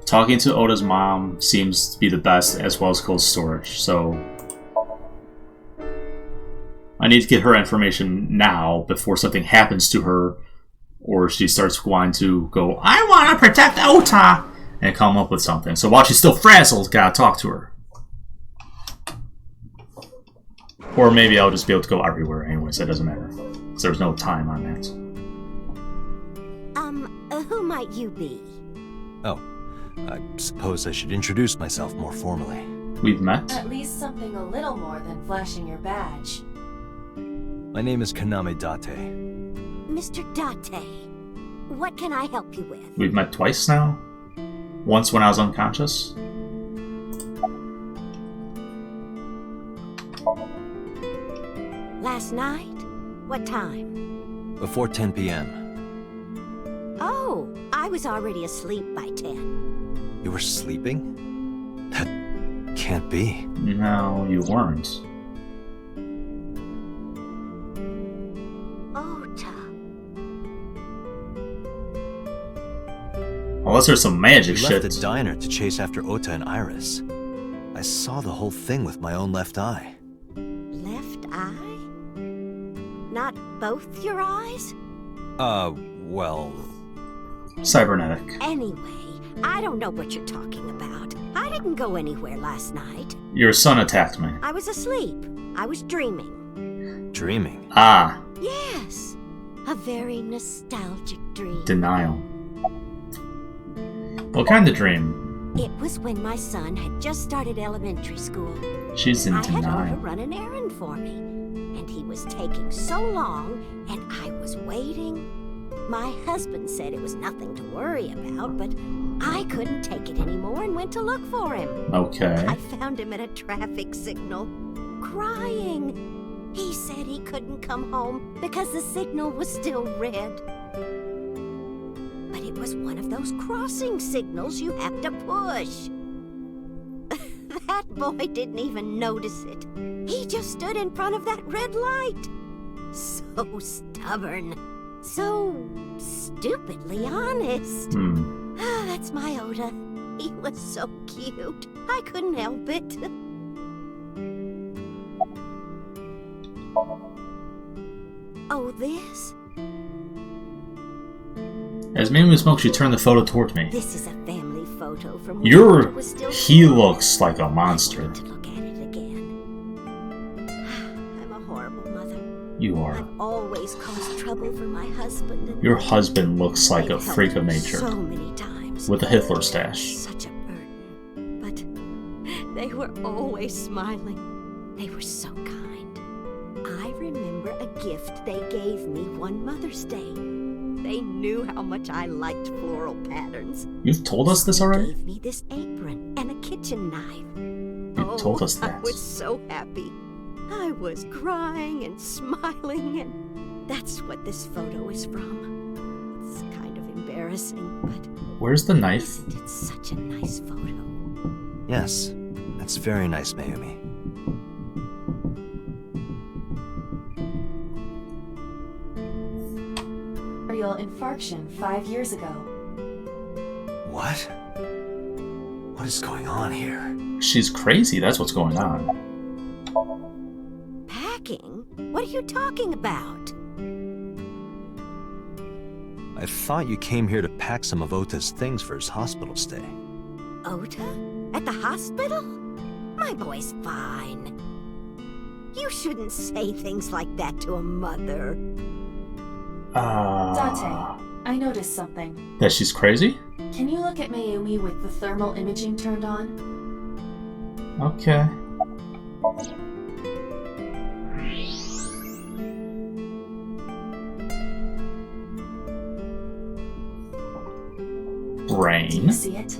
Talking to Oda's mom seems to be the best, as well as cold storage, so I need to get her information now before something happens to her, or she starts wanting to go, I want to protect Ota, and come up with something. So while she's still frazzled, gotta talk to her. Or maybe I'll just be able to go everywhere anyways, that doesn't matter. Because there's no time on that. Who might you be? Oh, I suppose I should introduce myself more formally. We've met? At least something a little more than flashing your badge. My name is Kaname Date. Mr. Date, what can I help you with? We've met twice now? Once when I was unconscious? Last night? What time? Before 10 p.m. Oh, I was already asleep by 10. You were sleeping? That can't be. No, you weren't. Unless there's some magic shit. We left the diner to chase after Ota and Iris. I saw the whole thing with my own left eye. Left eye? Not both your eyes? Well... Cybernetic. Anyway, I don't know what you're talking about. I didn't go anywhere last night. Your son attacked me. I was asleep. I was dreaming. Dreaming? Ah. Yes. A very nostalgic dream. Denial. What kind of dream? It was when my son had just started elementary school. She's in denial. I had Oda denial. run an errand for me, and he was taking so long, and I was waiting. My husband said it was nothing to worry about, but I couldn't take it anymore and went to look for him. Okay. I found him at a traffic signal, crying. He said he couldn't come home because the signal was still red. It was one of those crossing signals you have to push. That boy didn't even notice it. He just stood in front of that red light. So stubborn. So stupidly honest. That's my Oda. He was so cute. I couldn't help it. Oh, this? As Mayumi smoked, she turned the photo towards me. This is a family photo from when Oda was still He looks like a monster. to look at it again. I'm a horrible mother. You are. I've always caused trouble for my husband. And Your husband looks like a I've helped freak of him nature. So many times. With a Hitler stash. Such a burden. But they were always smiling. They were so kind. I remember a gift they gave me one Mother's Day. They knew how much I liked floral patterns. You've told us this They already? gave me this apron and a kitchen knife. You've told us I that. was so happy. I was crying and smiling, and that's what this photo is from. It's kind of embarrassing, but Where's the knife? isn't it such a nice photo? Yes, that's very nice, Mayumi. Infarction 5 years ago. What? What is going on here? She's crazy, that's what's going on. Packing? What are you talking about? I thought you came here to pack some of Ota's things for his hospital stay. Ota? At the hospital? My boy's fine. You shouldn't say things like that to a mother. Date, I noticed something. That she's crazy? Can you look at Mayumi with the thermal imaging turned on? Okay. Brain? Do you see it?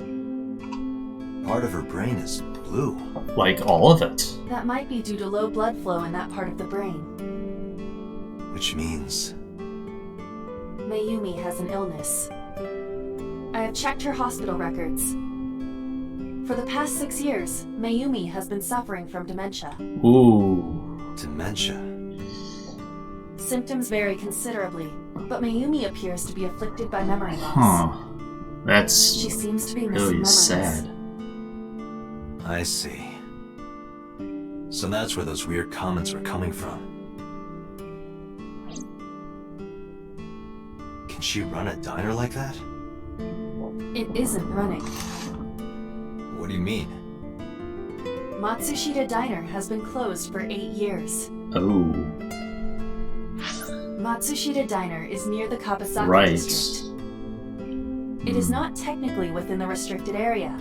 Part of her brain is blue. Like all of it. That might be due to low blood flow in that part of the brain. Which means... Mayumi has an illness. I have checked her hospital records. For the past 6 years, Mayumi has been suffering from dementia. Ooh. Dementia? Symptoms vary considerably, but Mayumi appears to be afflicted by memory loss. Huh. That's She seems to be missing really memories. sad. I see. So that's where those weird comments were coming from. Can she run a diner like that? It isn't running. What do you mean? Matsushita Diner has been closed for 8 years. Oh. Matsushita Diner is near the Kabasaki Right. district. It is not technically within the restricted area.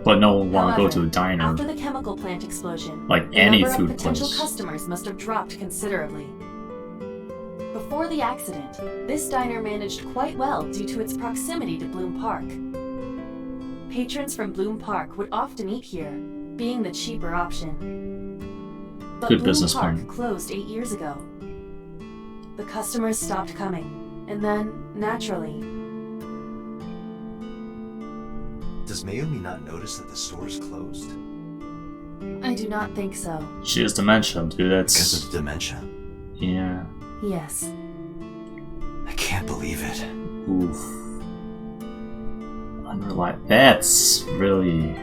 But no one want to go However, to a diner. After the chemical plant explosion, Like the any number food of potential place. customers must have dropped considerably. Before the accident, this diner managed quite well due to its proximity to Bloom Park. Patrons from Bloom Park would often eat here, being the cheaper option. But Good Bloom business Park plan. closed 8 years ago. The customers stopped coming, and then, naturally, Does Mayumi not notice that the store is closed? I do not think so. She has dementia, dude. That's Because of dementia? yeah. Yes. I can't believe it. Oof. Unreliable. That's really.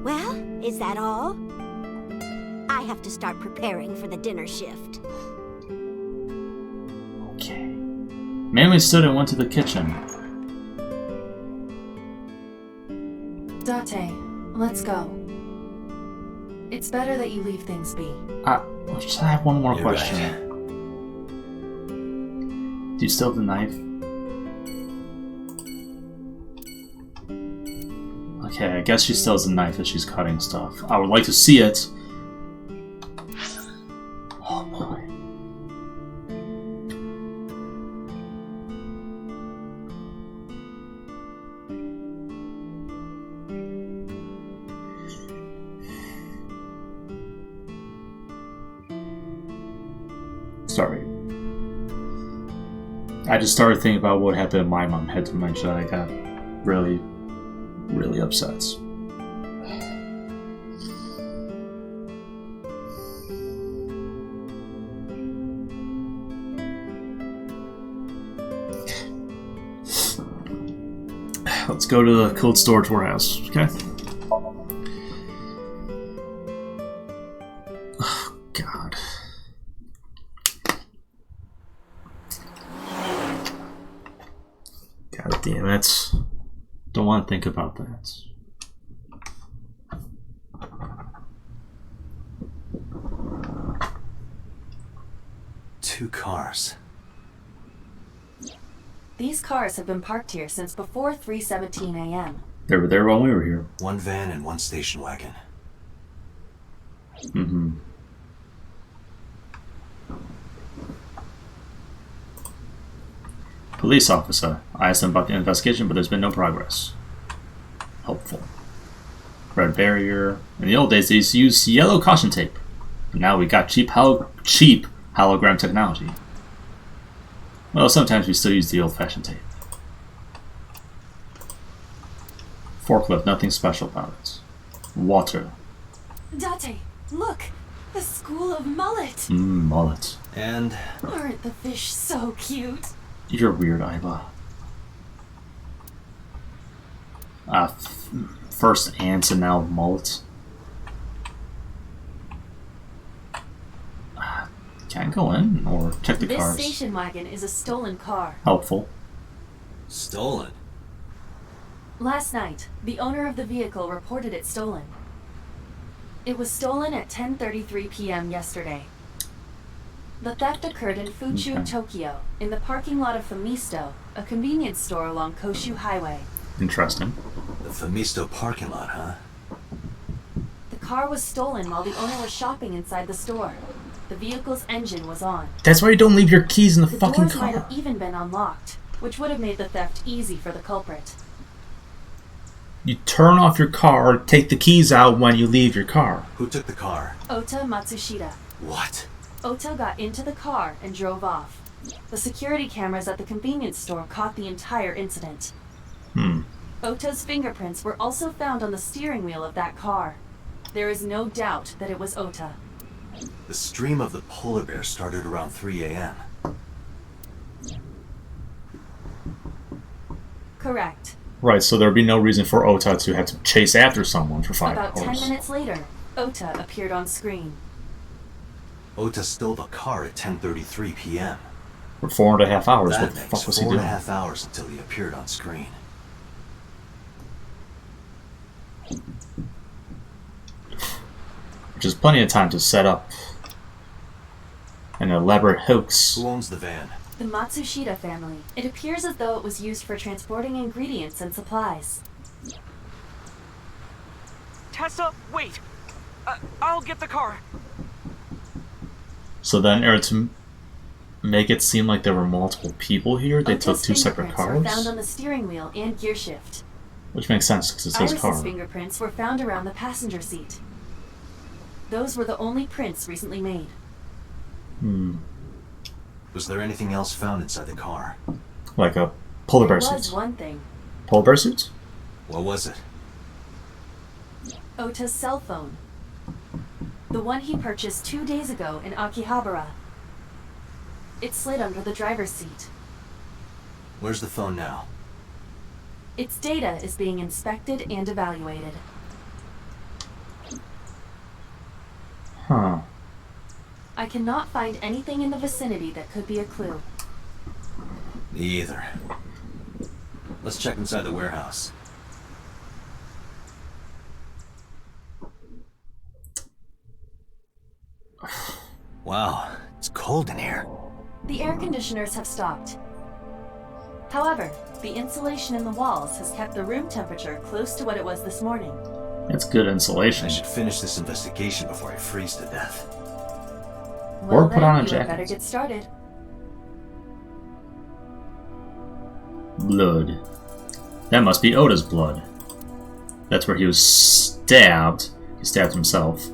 Well, is that all? I have to start preparing for the dinner shift. Okay. Mayumi stood and went to the kitchen. Date, let's go. It's better that you leave things be. I just have one more You're question. right. Do you still have the knife? Okay, I guess she still has a knife as she's cutting stuff. I would like to see it. Oh boy. Sorry. I just started thinking about what happened if my mom had dementia. I got really upset. Let's go to the cold storage warehouse, okay? Oh, God. God damn it. Don't want to think about that. Two cars. These cars have been parked here since before 3:17 a.m. They were there while we were here. One van and one station wagon. Mm-hmm. Police officer. I asked them about the investigation, but there's been no progress. Helpful. Red barrier. In the old days, they used to use yellow caution tape. But now we got cheap hologram technology. Well, sometimes we still use the old-fashioned tape. Forklift, nothing special about it. Water. Date, look! The school of mullet! Mullet. And? Aren't the fish so cute? You're weird, Iva. First ants and now mullets. Can I go in or check the cars? This station wagon is a stolen car. Helpful. Stolen? Last night, the owner of the vehicle reported it stolen. It was stolen at 10:33 p.m. yesterday. The theft occurred in Fuchu, Tokyo, in the parking lot of Famisto, a convenience store along Koshu Highway. Interesting. The Famisto parking lot, huh? The car was stolen while the owner was shopping inside the store. The vehicle's engine was on. That's why you don't leave your keys in the fucking doors car. might have even been unlocked, which would have made the theft easy for the culprit. You turn off your car, take the keys out when you leave your car. Who took the car? Ota Matsushita. What? Ota got into the car and drove off. The security cameras at the convenience store caught the entire incident. Ota's fingerprints were also found on the steering wheel of that car. There is no doubt that it was Ota. The stream of the polar bear started around 3 a.m. Correct. Right, so there would be no reason for Ota to have to chase after someone for 5 About hours. 10 minutes later, Ota appeared on screen. Ota stole the car at 10:33 p.m. For 4.5 hours, That what the makes fuck was he doing? 4.5 hours until he appeared on screen. Which is plenty of time to set up an elaborate hoax. Who owns the van? The Matsushita family. It appears as though it was used for transporting ingredients and supplies. Tessa, wait! I'll get the car! So then, to make it seem like there were multiple people here, they took 2 separate cars? Were found on the steering wheel and gear shift. Which makes sense, because it's his Iris's car. fingerprints were found around the passenger seat. Those were the only prints recently made. Was there anything else found inside the car? Like a polar bear There was suit. one thing. Polar bear suits? What was it? Ota's cell phone. The one he purchased 2 days ago in Akihabara. It slid under the driver's seat. Where's the phone now? Its data is being inspected and evaluated. Huh. I cannot find anything in the vicinity that could be a clue. Me either. Let's check inside the warehouse. Wow, it's cold in here. The air conditioners have stopped. However, the insulation in the walls has kept the room temperature close to what it was this morning. That's good insulation. I should finish this investigation before I freeze to death. Or put on a You jacket. better get started. Blood. That must be Ota's blood. That's where he was stabbed. He stabbed himself.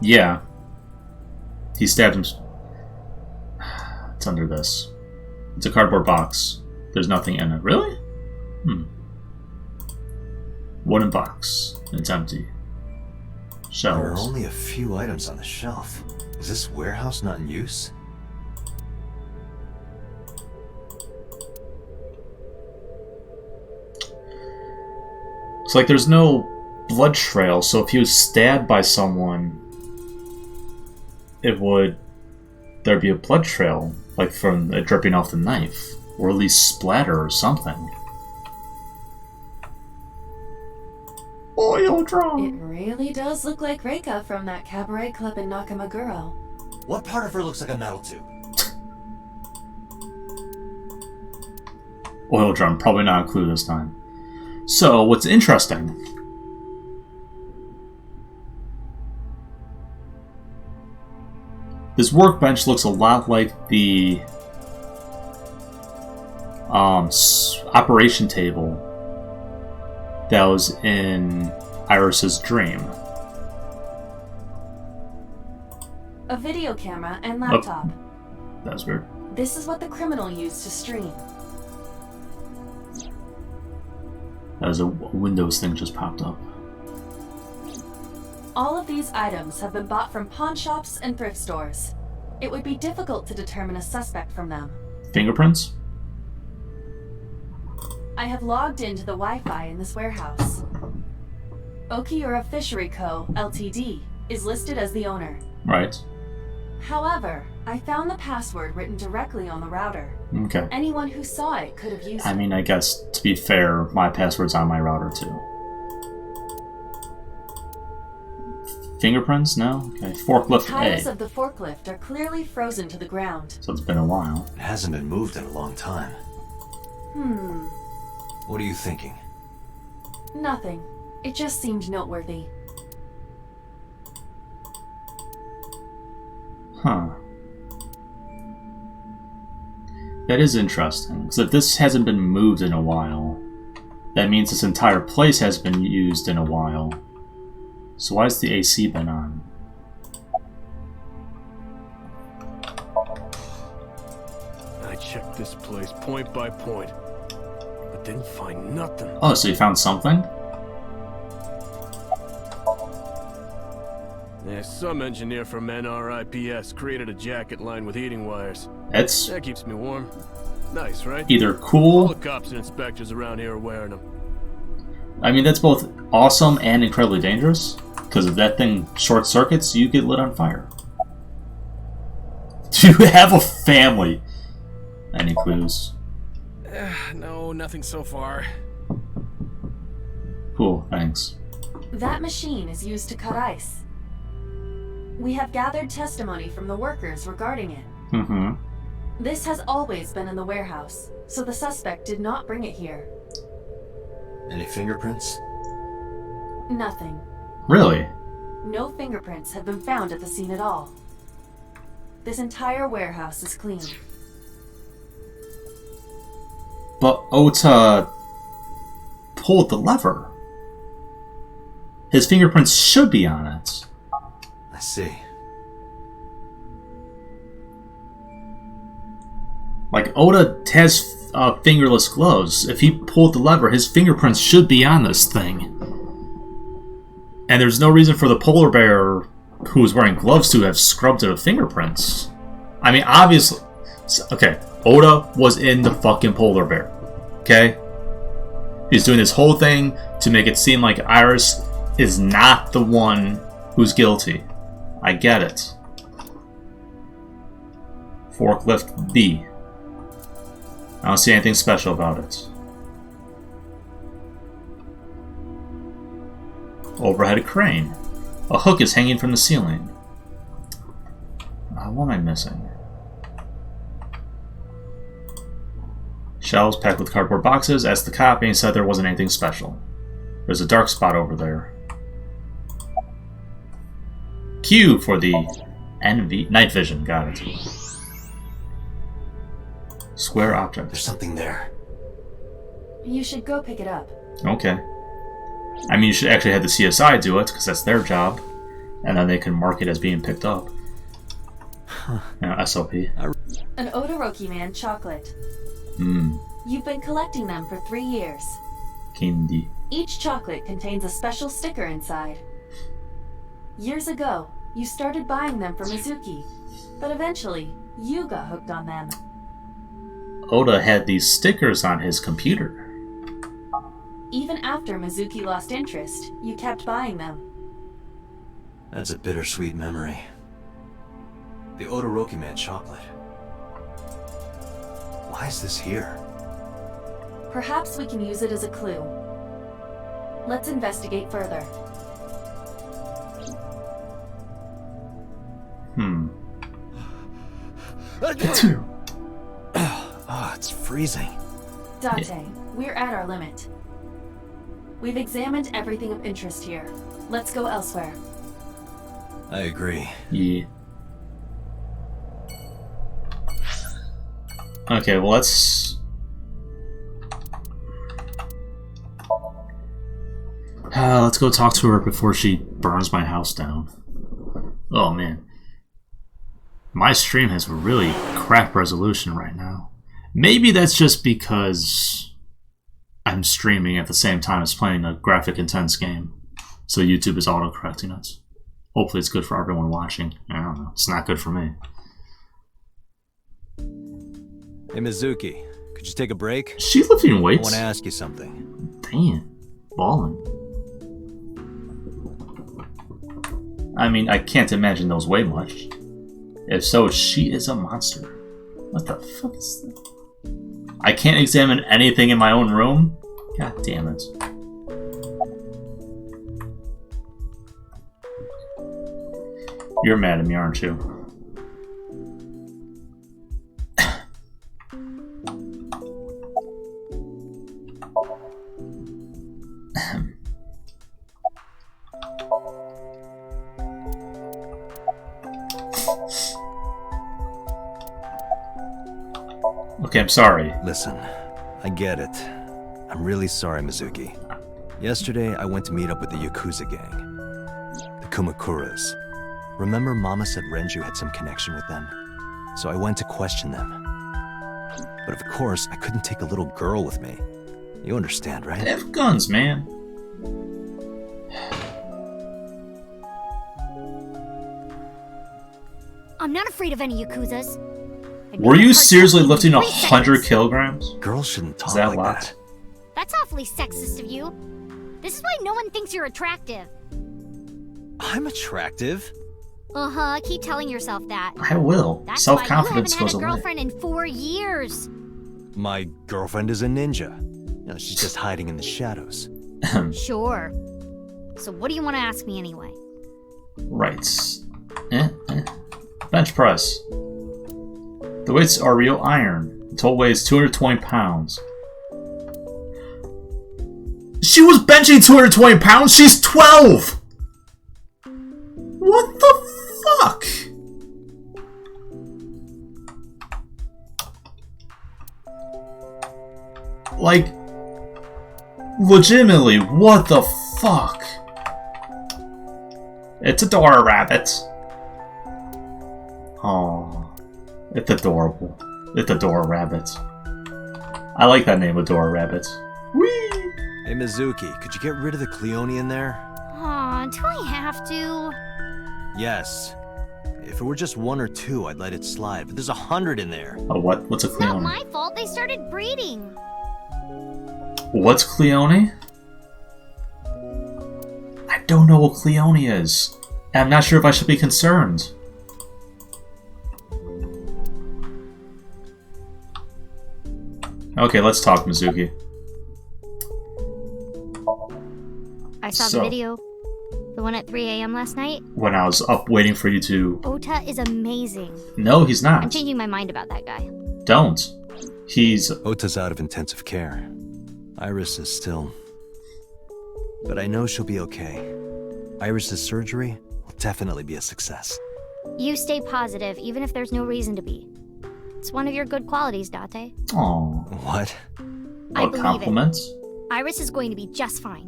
Yeah. He stabbed him. It's under this. It's a cardboard box. There's nothing in it. Really? Wooden box. It's empty. There are Shelves. only a few items on the shelf. Is this warehouse not in use? So, like, there's no blood trail, so if he was stabbed by someone, there'd be a blood trail, like from it dripping off the knife, or at least splatter or something. Oil drum! It really does look like Reika from that cabaret club in Nakamaguro. What part of her looks like a metal tube? Oil drum, probably not a clue this time. So, what's interesting... This workbench looks a lot like the operation table that was in Iris's dream. A video camera and laptop. Oh, that was weird. This is what the criminal used to stream. That was a Windows thing just popped up. All of these items have been bought from pawn shops and thrift stores. It would be difficult to determine a suspect from them. Fingerprints? I have logged into the Wi-Fi in this warehouse. Okiura Fishery Co., Ltd. is listed as the owner. Right. However, I found the password written directly on the router. Okay. Anyone who saw it could have used it. I mean, I guess, to be fair, my password's on my router, too. Fingerprints? No? Okay. Forklift The tires A. of the forklift are clearly frozen to the ground. So it's been a while. It hasn't been moved in a long time. What are you thinking? Nothing. It just seemed noteworthy. Huh. That is interesting, because if this hasn't been moved in a while, that means this entire place has been used in a while. So why has the AC been on? I checked this place point by point, but didn't find nothing. Oh, so you found something? Yeah, some engineer from NRIPS created a jacket lined with heating wires. That keeps me warm. Nice, right? Either cool... All the cops and inspectors around here are wearing them. I mean, that's both awesome and incredibly dangerous, because if that thing short circuits, you get lit on fire. Do you have a family? Any clues? No, nothing so far. Cool, thanks. That machine is used to cut ice. We have gathered testimony from the workers regarding it. Mm-hmm. This has always been in the warehouse, so the suspect did not bring it here. Any fingerprints? Nothing. Really? No fingerprints have been found at the scene at all. This entire warehouse is clean. But Ota pulled the lever. His fingerprints should be on it. I see. Like, Ota has fingerless gloves. If he pulled the lever, his fingerprints should be on this thing. And there's no reason for the polar bear who was wearing gloves to have scrubbed the fingerprints. I mean, obviously... Okay, Ota was in the fucking polar bear. Okay? He's doing this whole thing to make it seem like Iris is not the one who's guilty. I get it. Forklift B. I don't see anything special about it. Overhead crane. A hook is hanging from the ceiling. What am I missing? Shelves packed with cardboard boxes. Asked the cop and he said there wasn't anything special. There's a dark spot over there. Q for the night vision. Got it. Square object. There's something there. You should go pick it up. Okay. I mean, you should actually have the CSI do it, because that's their job. And then they can mark it as being picked up. You know, SLP. An Odoroki Man chocolate. You've been collecting them for 3 years. Candy. Each chocolate contains a special sticker inside. Years ago, you started buying them for Mizuki, but eventually, you got hooked on them. Ota had these stickers on his computer. Even after Mizuki lost interest, you kept buying them. That's a bittersweet memory. The Odoroki Man chocolate. Why is this here? Perhaps we can use it as a clue. Let's investigate further. Oh, it's freezing. Date, we're at our limit. We've examined everything of interest here. Let's go elsewhere. I agree. Yeah. Okay, well let's go talk to her before she burns my house down. Oh man. My stream has really crap resolution right now. Maybe that's just because I'm streaming at the same time as playing a graphic intense game. So YouTube is auto-correcting it. Hopefully it's good for everyone watching. I don't know. It's not good for me. Hey Mizuki, could you take a break? She's lifting weights? I want to ask you something. Damn. Ballin'. I mean, I can't imagine those weigh much. If so, she is a monster. What the fuck is that? I can't examine anything in my own room? God damn it. You're mad at me, aren't you? Okay, I'm sorry. Listen, I get it. I'm really sorry, Mizuki. Yesterday, I went to meet up with the Yakuza gang. The Kumakuras. Remember Mama said Renju had some connection with them? So I went to question them. But of course, I couldn't take a little girl with me. You understand, right? They have guns, man. I'm not afraid of any Yakuzas. Were you seriously lifting 100 kilograms? Girls shouldn't talk like that. that. That's awfully sexist of you. This is why no one thinks you're attractive. I'm attractive. Keep telling yourself that. I will. That's Self-confidence why you goes haven't had a away. girlfriend in 4 years. My girlfriend is a ninja. You know, she's just hiding in the shadows. Sure. So what do you want to ask me anyway? Right. Bench press. The weights are real iron. The total weight is 220 pounds. She was benching 220 pounds? She's 12! What the fuck? Like, legitimately, what the fuck? It's Adora Rabbit. Oh. It's adorable. It's Adora Rabbit. I like that name, Adora Rabbit. Whee! Hey Mizuki, could you get rid of the Cleone in there? Aw, do I have to? Yes. If it were just 1 or 2, I'd let it slide, but there's 100 in there. Oh, what? What's a It's not Cleone? my fault they started breeding. What's Cleone? I don't know what Cleone is. And I'm not sure if I should be concerned. Okay, let's talk, Mizuki. I saw the video. The one at 3 a.m. last night. When I was up waiting for you to... Ota is amazing. No, he's not. I'm changing my mind about that guy. Don't. He's... Ota's out of intensive care. Iris is still... But I know she'll be okay. Iris's surgery will definitely be a success. You stay positive, even if there's no reason to be. It's one of your good qualities, Date. Aww. What? I believe compliments? it. Iris is going to be just fine.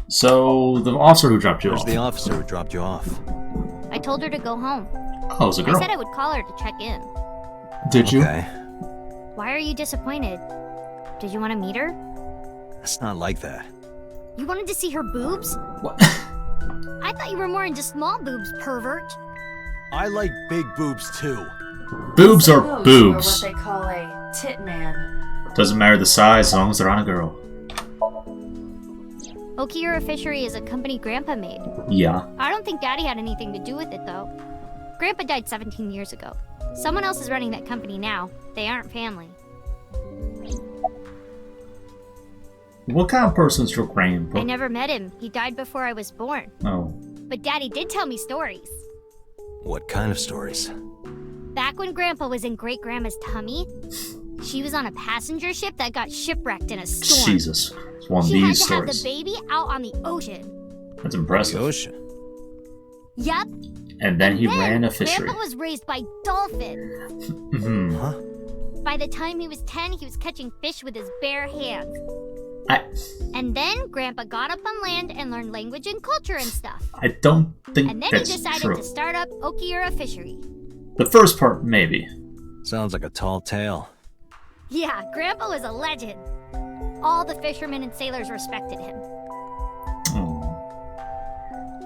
So, the officer who dropped you Where's off? the officer who dropped you off? I told her to go home. Oh, it was a girl. I said I would call her to check in. Did you? Okay. Why are you disappointed? Did you want to meet her? It's not like that. You wanted to see her boobs? What? I thought you were more into small boobs, pervert. I like big boobs too. Boobs are Those boobs. Are what they call a tit man. Doesn't matter the size as long as they're on a girl. Okiura Fishery is a company Grandpa made. Yeah. I don't think Daddy had anything to do with it, though. Grandpa died 17 years ago. Someone else is running that company now. They aren't family. What kind of person's your grandpa? I never met him. He died before I was born. Oh. But Daddy did tell me stories. What kind of stories? Back when Grandpa was in Great-Grandma's tummy, she was on a passenger ship that got shipwrecked in a storm. Jesus. It's one of She had these to stories. have the baby out on the ocean. That's impressive. The ocean. Yup. And then he ran a fishery. Grandpa was raised by dolphins. Mm-hmm. Huh? By the time he was 10, he was catching fish with his bare hands. And then Grandpa got up on land and learned language and culture and stuff. I don't think And then that's he decided true. to start up Okiura Fishery. The first part, maybe. Sounds like a tall tale. Yeah, Grandpa was a legend. All the fishermen and sailors respected him.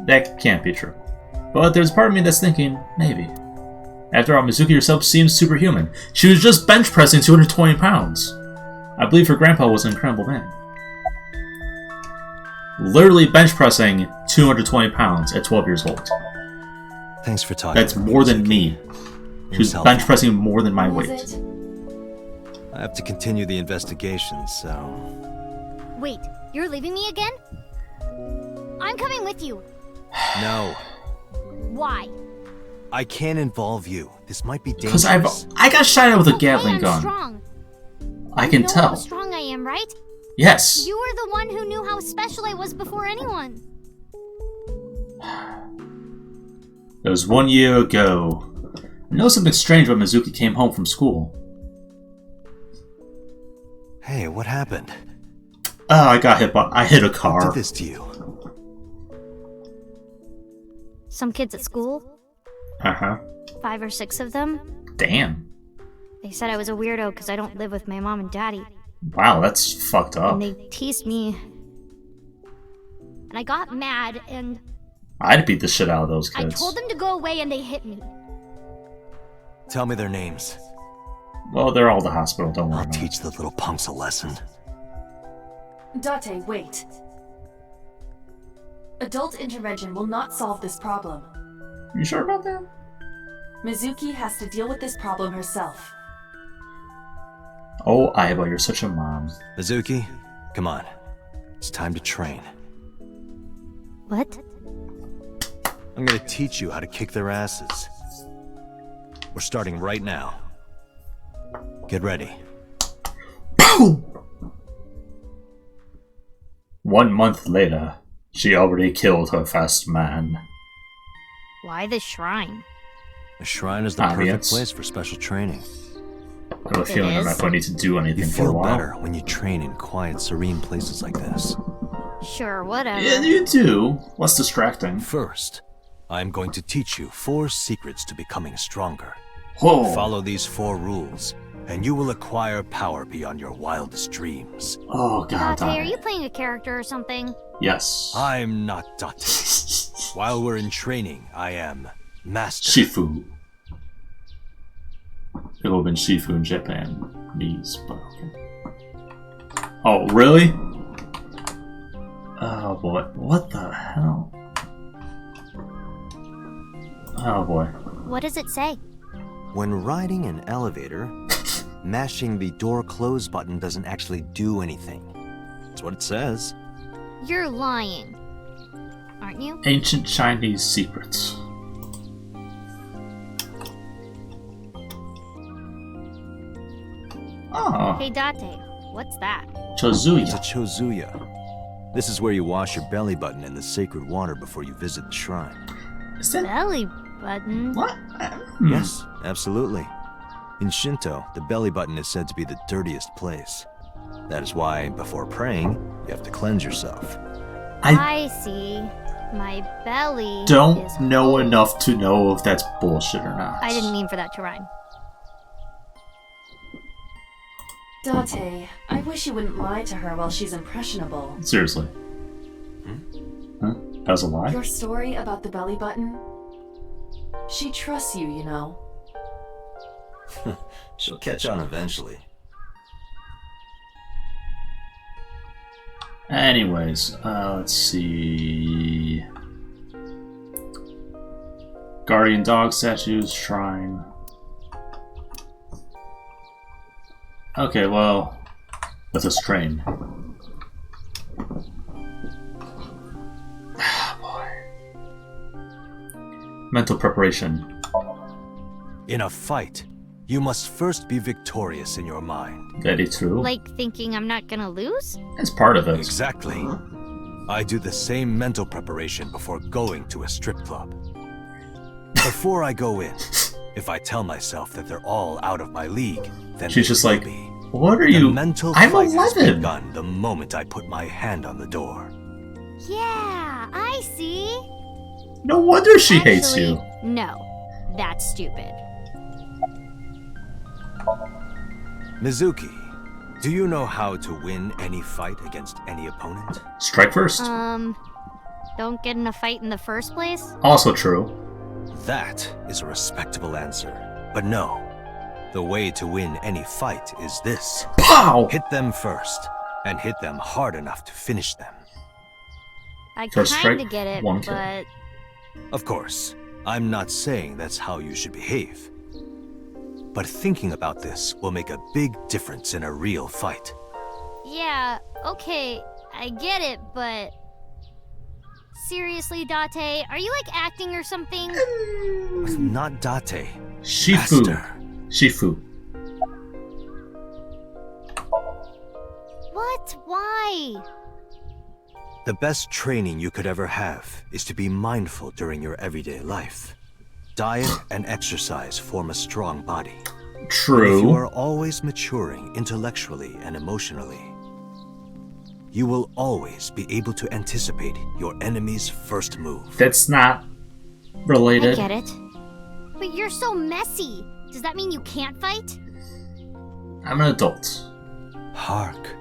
That can't be true. But there's part of me that's thinking, maybe. After all, Mizuki herself seems superhuman. She was just bench pressing 220 pounds. I believe her grandpa was an incredible man. Literally bench pressing 220 pounds at 12 years old. Thanks for talking. That's more than me. She was bench pressing more than my weight. I have to continue the investigation, so... Wait, you're leaving me again? I'm coming with you. No. Why? I can't involve you. This might be dangerous. Because I got shot at with a Gatling I'm gun. Strong. I can You know tell. how strong I am, right? Yes. You were the one who knew how special I was before anyone. It was 1 year ago. I know something strange when Mizuki came home from school. Hey, what happened? Oh, I got hit by... I hit a car. Who did this to you? Some kids at school, Uh-huh. 5 or 6 of them. Damn. They said I was a weirdo because I don't live with my mom and daddy. Wow, that's fucked up. And they teased me. And I got mad and I'd beat the shit out of those I kids. told them to go away and they hit me. Tell me their names. Well, they're all at the hospital, don't worry. I'll teach the little punks a lesson. Date, wait. Adult intervention will not solve this problem. You sure about that? Mizuki has to deal with this problem herself. Oh, Aiba, you're such a mom. Mizuki, come on. It's time to train. What? I'm gonna teach you how to kick their asses. We're starting right now. Get ready. 1 month later, she already killed her first man. Why the shrine? The shrine is the perfect place for special training. I have a feeling I'm not going to need to do anything You for a feel while. better when you train in quiet, serene places like this. Sure, whatever. Yeah, you do. Less distracting. First, I'm going to teach you 4 secrets to becoming stronger. Whoa. Follow these 4 rules, and you will acquire power beyond your wildest dreams. Oh, God. Date, are you playing a character or something? Yes. I'm not Date. While we're in training, I am Master. Shifu. It would have been Shifu in Japanese, but okay. Oh, really? Oh, boy. What the hell? Oh, boy. What does it say? When riding an elevator, mashing the door close button doesn't actually do anything. That's what it says. You're lying. Aren't you? Ancient Chinese secrets. Oh. Hey, Date, what's that? Chozuya. It's a Chozuya. This is where you wash your belly button in the sacred water before you visit the shrine. Is that... Belly button? What? Yes, absolutely. In Shinto, the belly button is said to be the dirtiest place. That is why, before praying, you have to cleanse yourself. I see. My belly Don't is know full. enough to know if that's bullshit or not. I didn't mean for that to rhyme. Date, I wish you wouldn't lie to her while she's impressionable. Seriously. Huh? That was a lie? Your story about the belly button? She trusts you, you know. She'll catch on eventually. Anyways, let's see. Guardian dog statues, shrine. Okay, well, let's just train. Boy. Mental preparation. In a fight, you must first be victorious in your mind. Very true. Like thinking I'm not gonna lose? That's part of it. Exactly. I do the same mental preparation before going to a strip club. Before I go in, if I tell myself that they're all out of my league, then she's just like, be. what are the you? Mental I'm fight 11. has begun the moment I put my hand on the door. Yeah, I see. No wonder she hates Actually, you. No, that's stupid. Mizuki, do you know how to win any fight against any opponent? Strike first. Don't get in a fight in the first place? Also true. That is a respectable answer. But no, the way to win any fight is this. Pow! Hit them first, and hit them hard enough to finish them. I First kinda strike, get it, one kill. but... Of course, I'm not saying that's how you should behave. But thinking about this will make a big difference in a real fight. Yeah, okay, I get it, but... Seriously, Date, are you like acting or something? Not Date. Shifu. Master. Shifu. What? Why? The best training you could ever have is to be mindful during your everyday life. Diet and exercise form a strong body. True. If you are always maturing intellectually and emotionally, you will always be able to anticipate your enemy's first move. That's not related. I get it. But you're so messy. Does that mean you can't fight? I'm an adult. Hark,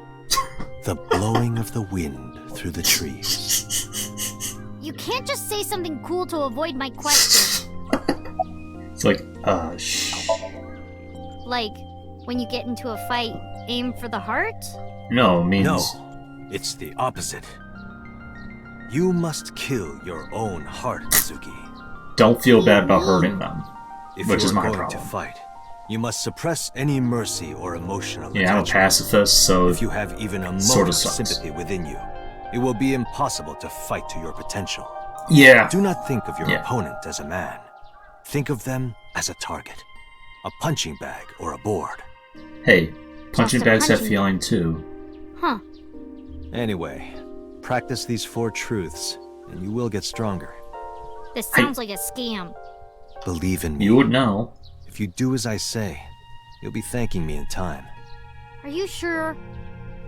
the blowing of the wind through the trees. You can't just say something cool to avoid my question. It's like, shh. Like, when you get into a fight, aim for the heart? No, means... No, it's the opposite. You must kill your own heart, Mizuki. Don't feel bad about hurting them, If which you is are my going problem. to fight, you must suppress any mercy or emotional Yeah, I'm a attachment. pacifist, so If you have even a sort moment of of sucks. sympathy within you, it will be impossible to fight to your potential. Yeah. Do not think of your Yeah. opponent as a man. Think of them as a target, a punching bag or a board. Hey, punching Just a bags have punching feeling too. Huh. Anyway, practice these 4 truths, and you will get stronger. This sounds like a scam. Believe in me. You would know. If you do as I say, you'll be thanking me in time. Are you sure?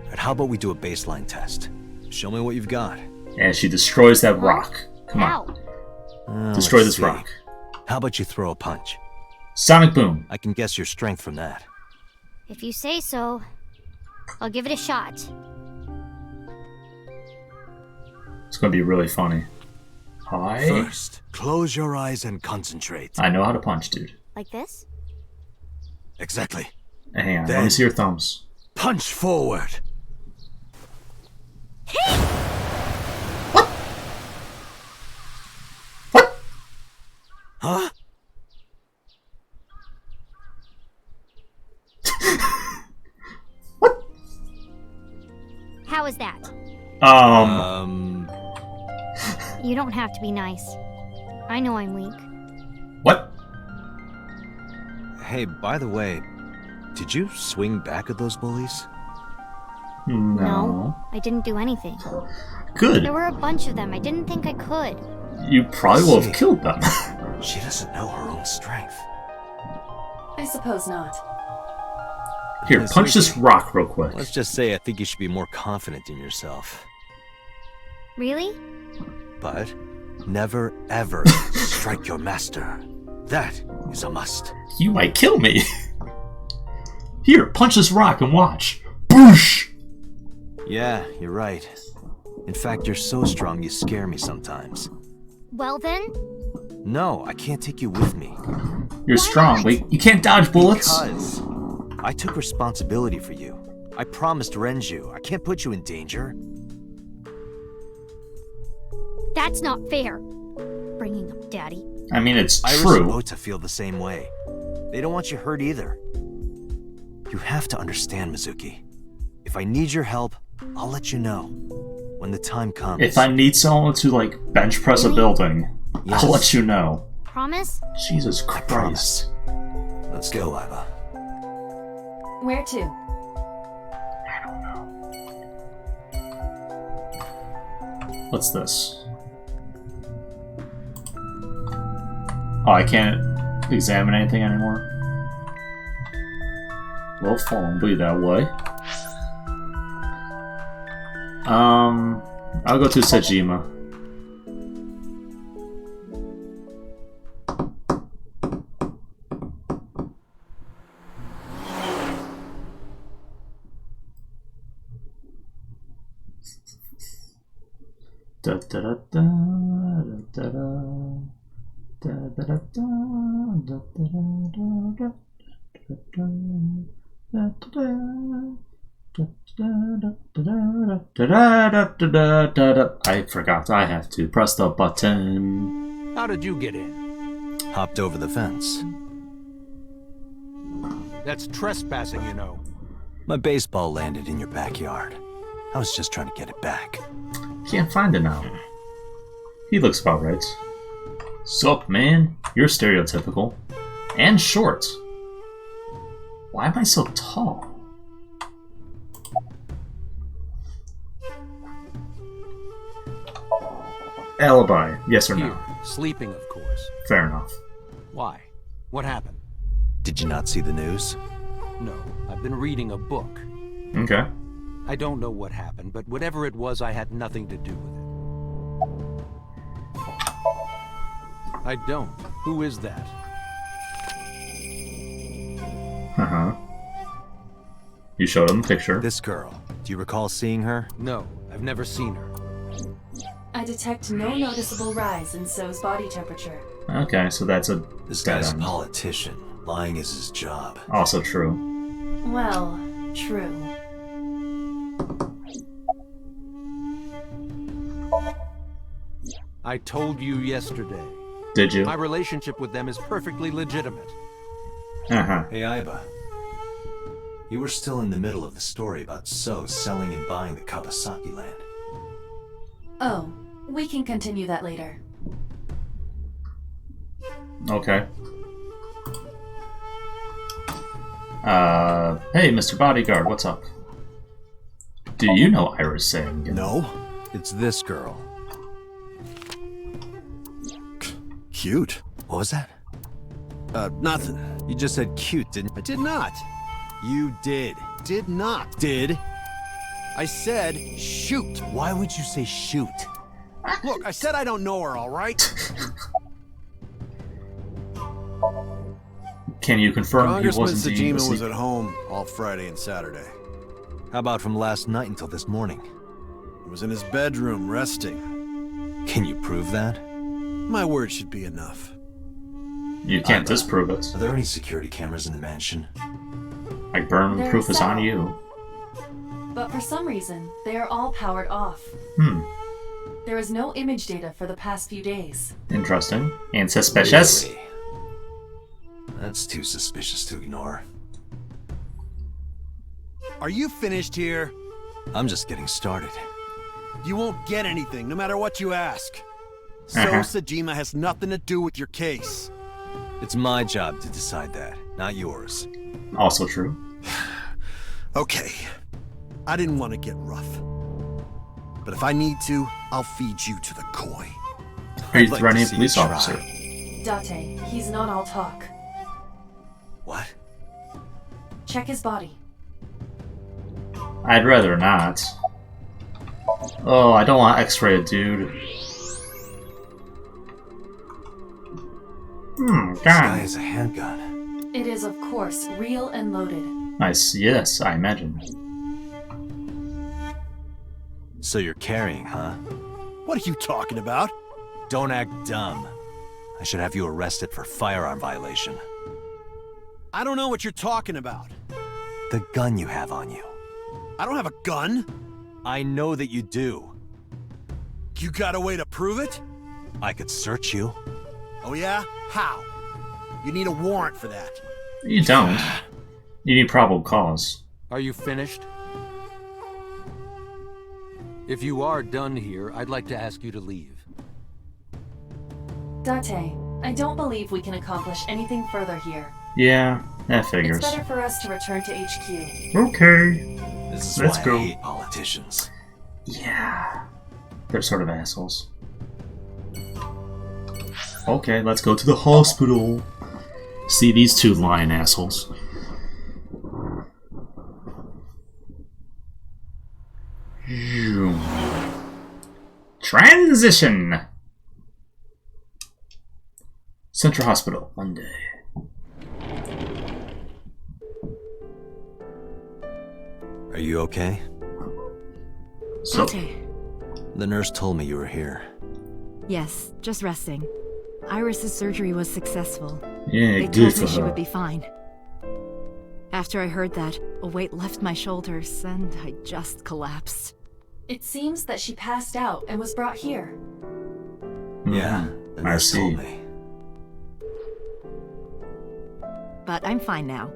And how about we do a baseline test? Show me what you've got. And she destroys that rock. Come on. Destroy Let's this see. rock. How about you throw a punch? Sonic boom. I can guess your strength from that. If you say so, I'll give it a shot. It's going to be really funny. Hi. First, close your eyes and concentrate. I know how to punch, dude. Like this? Exactly. Hang on, let Then- me see your thumbs. Punch forward. Huh? How is that? You don't have to be nice. I know I'm weak. What? Hey, by the way, did you swing back at those bullies? No. I didn't do anything. Good. There were a bunch of them. I didn't think I could. You probably will have killed them. She doesn't know her own strength. I suppose not. Here, punch this rock real quick. Let's just say I think you should be more confident in yourself. Really? But never ever strike your master. That is a must. You might kill me. Here, punch this rock and watch. Boosh! Yeah, you're right. In fact, you're so strong you scare me sometimes. Well then, No, I can't take you with me. You're strong. Wait, you can't dodge bullets? Because I took responsibility for you. I promised Renju. I can't put you in danger. That's not fair. Bringing up Daddy. I mean, it's Iris true. and Ota feel the same way. They don't want you hurt either. You have to understand, Mizuki. If I need your help, I'll let you know. When the time comes. If I need someone to, like, bench press a building, Yes. I'll let you know. Promise? Jesus Christ. Let's go, Iva. Where to? What's this? Oh, I can't examine anything anymore? Well, phone be that way. I'll go to Sejima. Da da da da da da da da da da da. I forgot. I have to press the button. How did you get in? Hopped over the fence. That's trespassing, you know. My baseball landed in your backyard. I was just trying to get it back. Can't find it now. He looks about right. Sup, man? You're stereotypical. And short. Why am I so tall? Alibi, yes or no? Here, sleeping, of course. Fair enough. Why? What happened? Did you not see the news? No, I've been reading a book. Okay. I don't know what happened, but whatever it was, I had nothing to do with it. I don't. Who is that? Uh-huh. You showed him the picture. This girl. Do you recall seeing her? No, I've never seen her. I detect no noticeable rise in So's body temperature. Okay, so that's a... This guy's a politician. Lying is his job. Also true. Well, true. I told you yesterday. Did you? My relationship with them is perfectly legitimate. Uh-huh. Hey, Aiba. You were still in the middle of the story about So selling and buying the Kawasaki land. Oh, we can continue that later. Okay. Hey, Mr. Bodyguard, what's up? Do you know Iris saying? No. It's this girl. Cute. What was that? Nothing. You just said cute, didn't you? I did not. You did. Did not. Did. I said shoot. Why would you say shoot? Look, I said I don't know her, all right? Can you confirm he Congressman wasn't being Sejima was deceived? at home all Friday and Saturday. How about from last night until this morning? He was in his bedroom, resting. Can you prove that? My word should be enough. You can't disprove it. Are there any security cameras in the mansion? Like, burn There proof are is on several. you. But for some reason, they are all powered off. There is no image data for the past few days. Interesting. And suspicious. Really? That's too suspicious to ignore. Are you finished here? I'm just getting started. You won't get anything, no matter what you ask. So Sejima has nothing to do with your case. It's my job to decide that, not yours. Also true. Okay. I didn't want to get rough. But if I need to, I'll feed you to the koi. Are you I'd like threatening to a police see you try. officer? Date, he's not all talk. What? Check his body. I'd rather not. Oh, I don't want X-ray a dude. This guy God. has a handgun. It is, of course, real and loaded. Nice. Yes, I imagine. So you're carrying, huh? What are you talking about? Don't act dumb. I should have you arrested for firearm violation. I don't know what you're talking about. The gun you have on you. I don't have a gun. I know that you do. Think you got a way to prove it? I could search you. Oh yeah? How? You need a warrant for that. You don't. You need probable cause. Are you finished? If you are done here, I'd like to ask you to leave. Date, I don't believe we can accomplish anything further here. Yeah, that figures. It's better for us to return to HQ. Okay. This is Let's why go. I hate politicians. Yeah. They're sort of assholes. Okay, let's go to the hospital. See these two lying assholes. Transition! Central Hospital, Monday. Are you okay? So, the nurse told me you were here. Yes, just resting. Iris's surgery was successful. yeah, They good told for me she her. would be fine. After I heard that, a weight left my shoulders, and I just collapsed. It seems that she passed out and was brought here. Yeah, the nurse told me. But I'm fine now.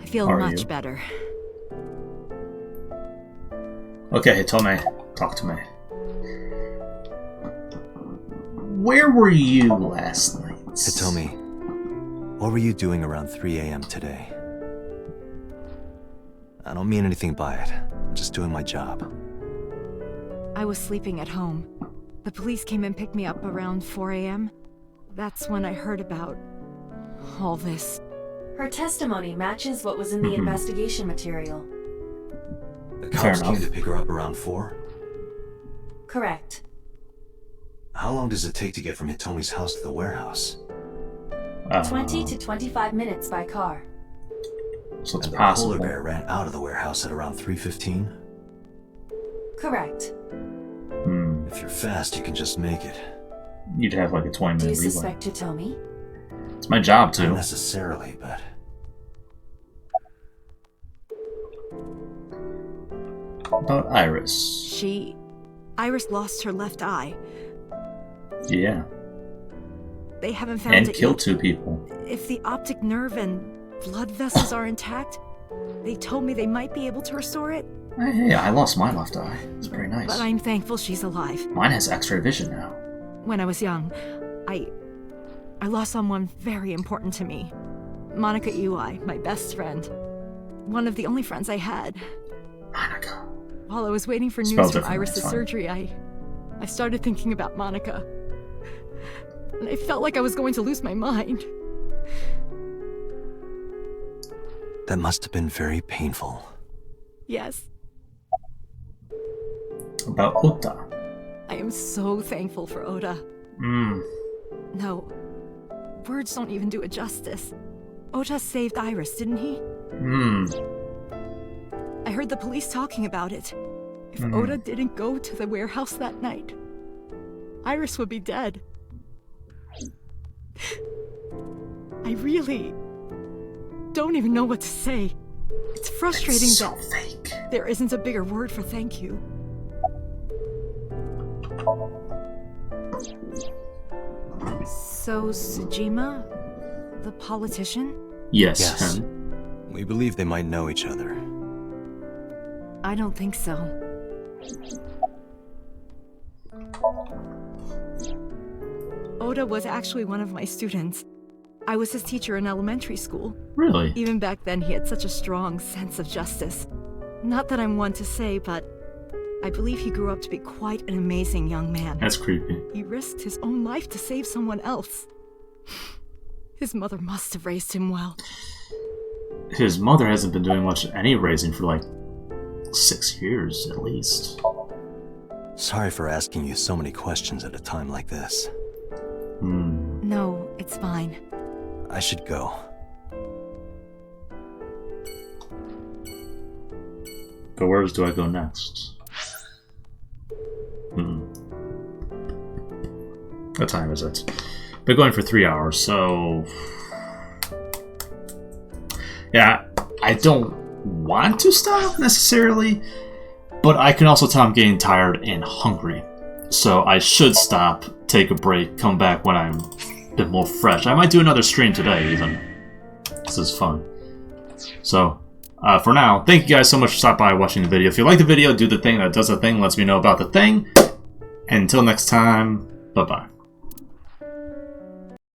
I feel Are much you? better. Okay, Tomei, talk to me. Where were you last night? Hitomi, what were you doing around 3 a.m. today? I don't mean anything by it. I'm just doing my job. I was sleeping at home. The police came and picked me up around 4 a.m. That's when I heard about all this. Her testimony matches what was in the investigation material. The cops came to pick her up around 4? Correct. How long does it take to get from Hitomi's house to the warehouse? 20 to 25 minutes by car. So it's and possible. The polar bear ran out of the warehouse at around 3:15? Correct. If you're fast, you can just make it. You'd have like a 20-minute Do you leeway. suspect Hitomi? It's my job too. Not necessarily, but... About Iris. Iris lost her left eye. Yeah. They haven't found And it killed yet. 2 people. If the optic nerve and blood vessels are intact, they told me they might be able to restore it. Hey, I lost my left eye. It's very nice. But I'm thankful she's alive. Mine has X-ray vision now. When I was young, I lost someone very important to me. Monica Ui, my best friend. One of the only friends I had. Monica. While I was waiting for Spelled news from differently, Iris' it's fine. surgery, I started thinking about Monica. And I felt like I was going to lose my mind. That must have been very painful. Yes, About Ota. I am so thankful for Oda. No, words don't even do it justice. Ota saved Iris, didn't he? I heard the police talking about it. If Oda didn't go to the warehouse that night, Iris would be dead. I really don't even know what to say. It's frustrating so that fake. there isn't a bigger word for thank you. So, Sejima, the politician? Yes. Him. We believe they might know each other. I don't think so. Oda was actually one of my students. I was his teacher in elementary school. Really? Even back then, he had such a strong sense of justice. Not that I'm one to say, but I believe he grew up to be quite an amazing young man. That's creepy. He risked his own life to save someone else. His mother must have raised him well. His mother hasn't been doing much any raising for like 6 years at least. Sorry for asking you so many questions at a time like this. No, it's fine. I should go. But where do I go next? What time is it? Been going for 3 hours, so... Yeah, I don't want to stop necessarily, but I can also tell I'm getting tired and hungry. So I should stop, take a break, come back when I'm a bit more fresh. I might do another stream today, even. This is fun. So, for now, thank you guys so much for stopping by watching the video. If you like the video, do the thing that does the thing, lets me know about the thing. And until next time, bye-bye.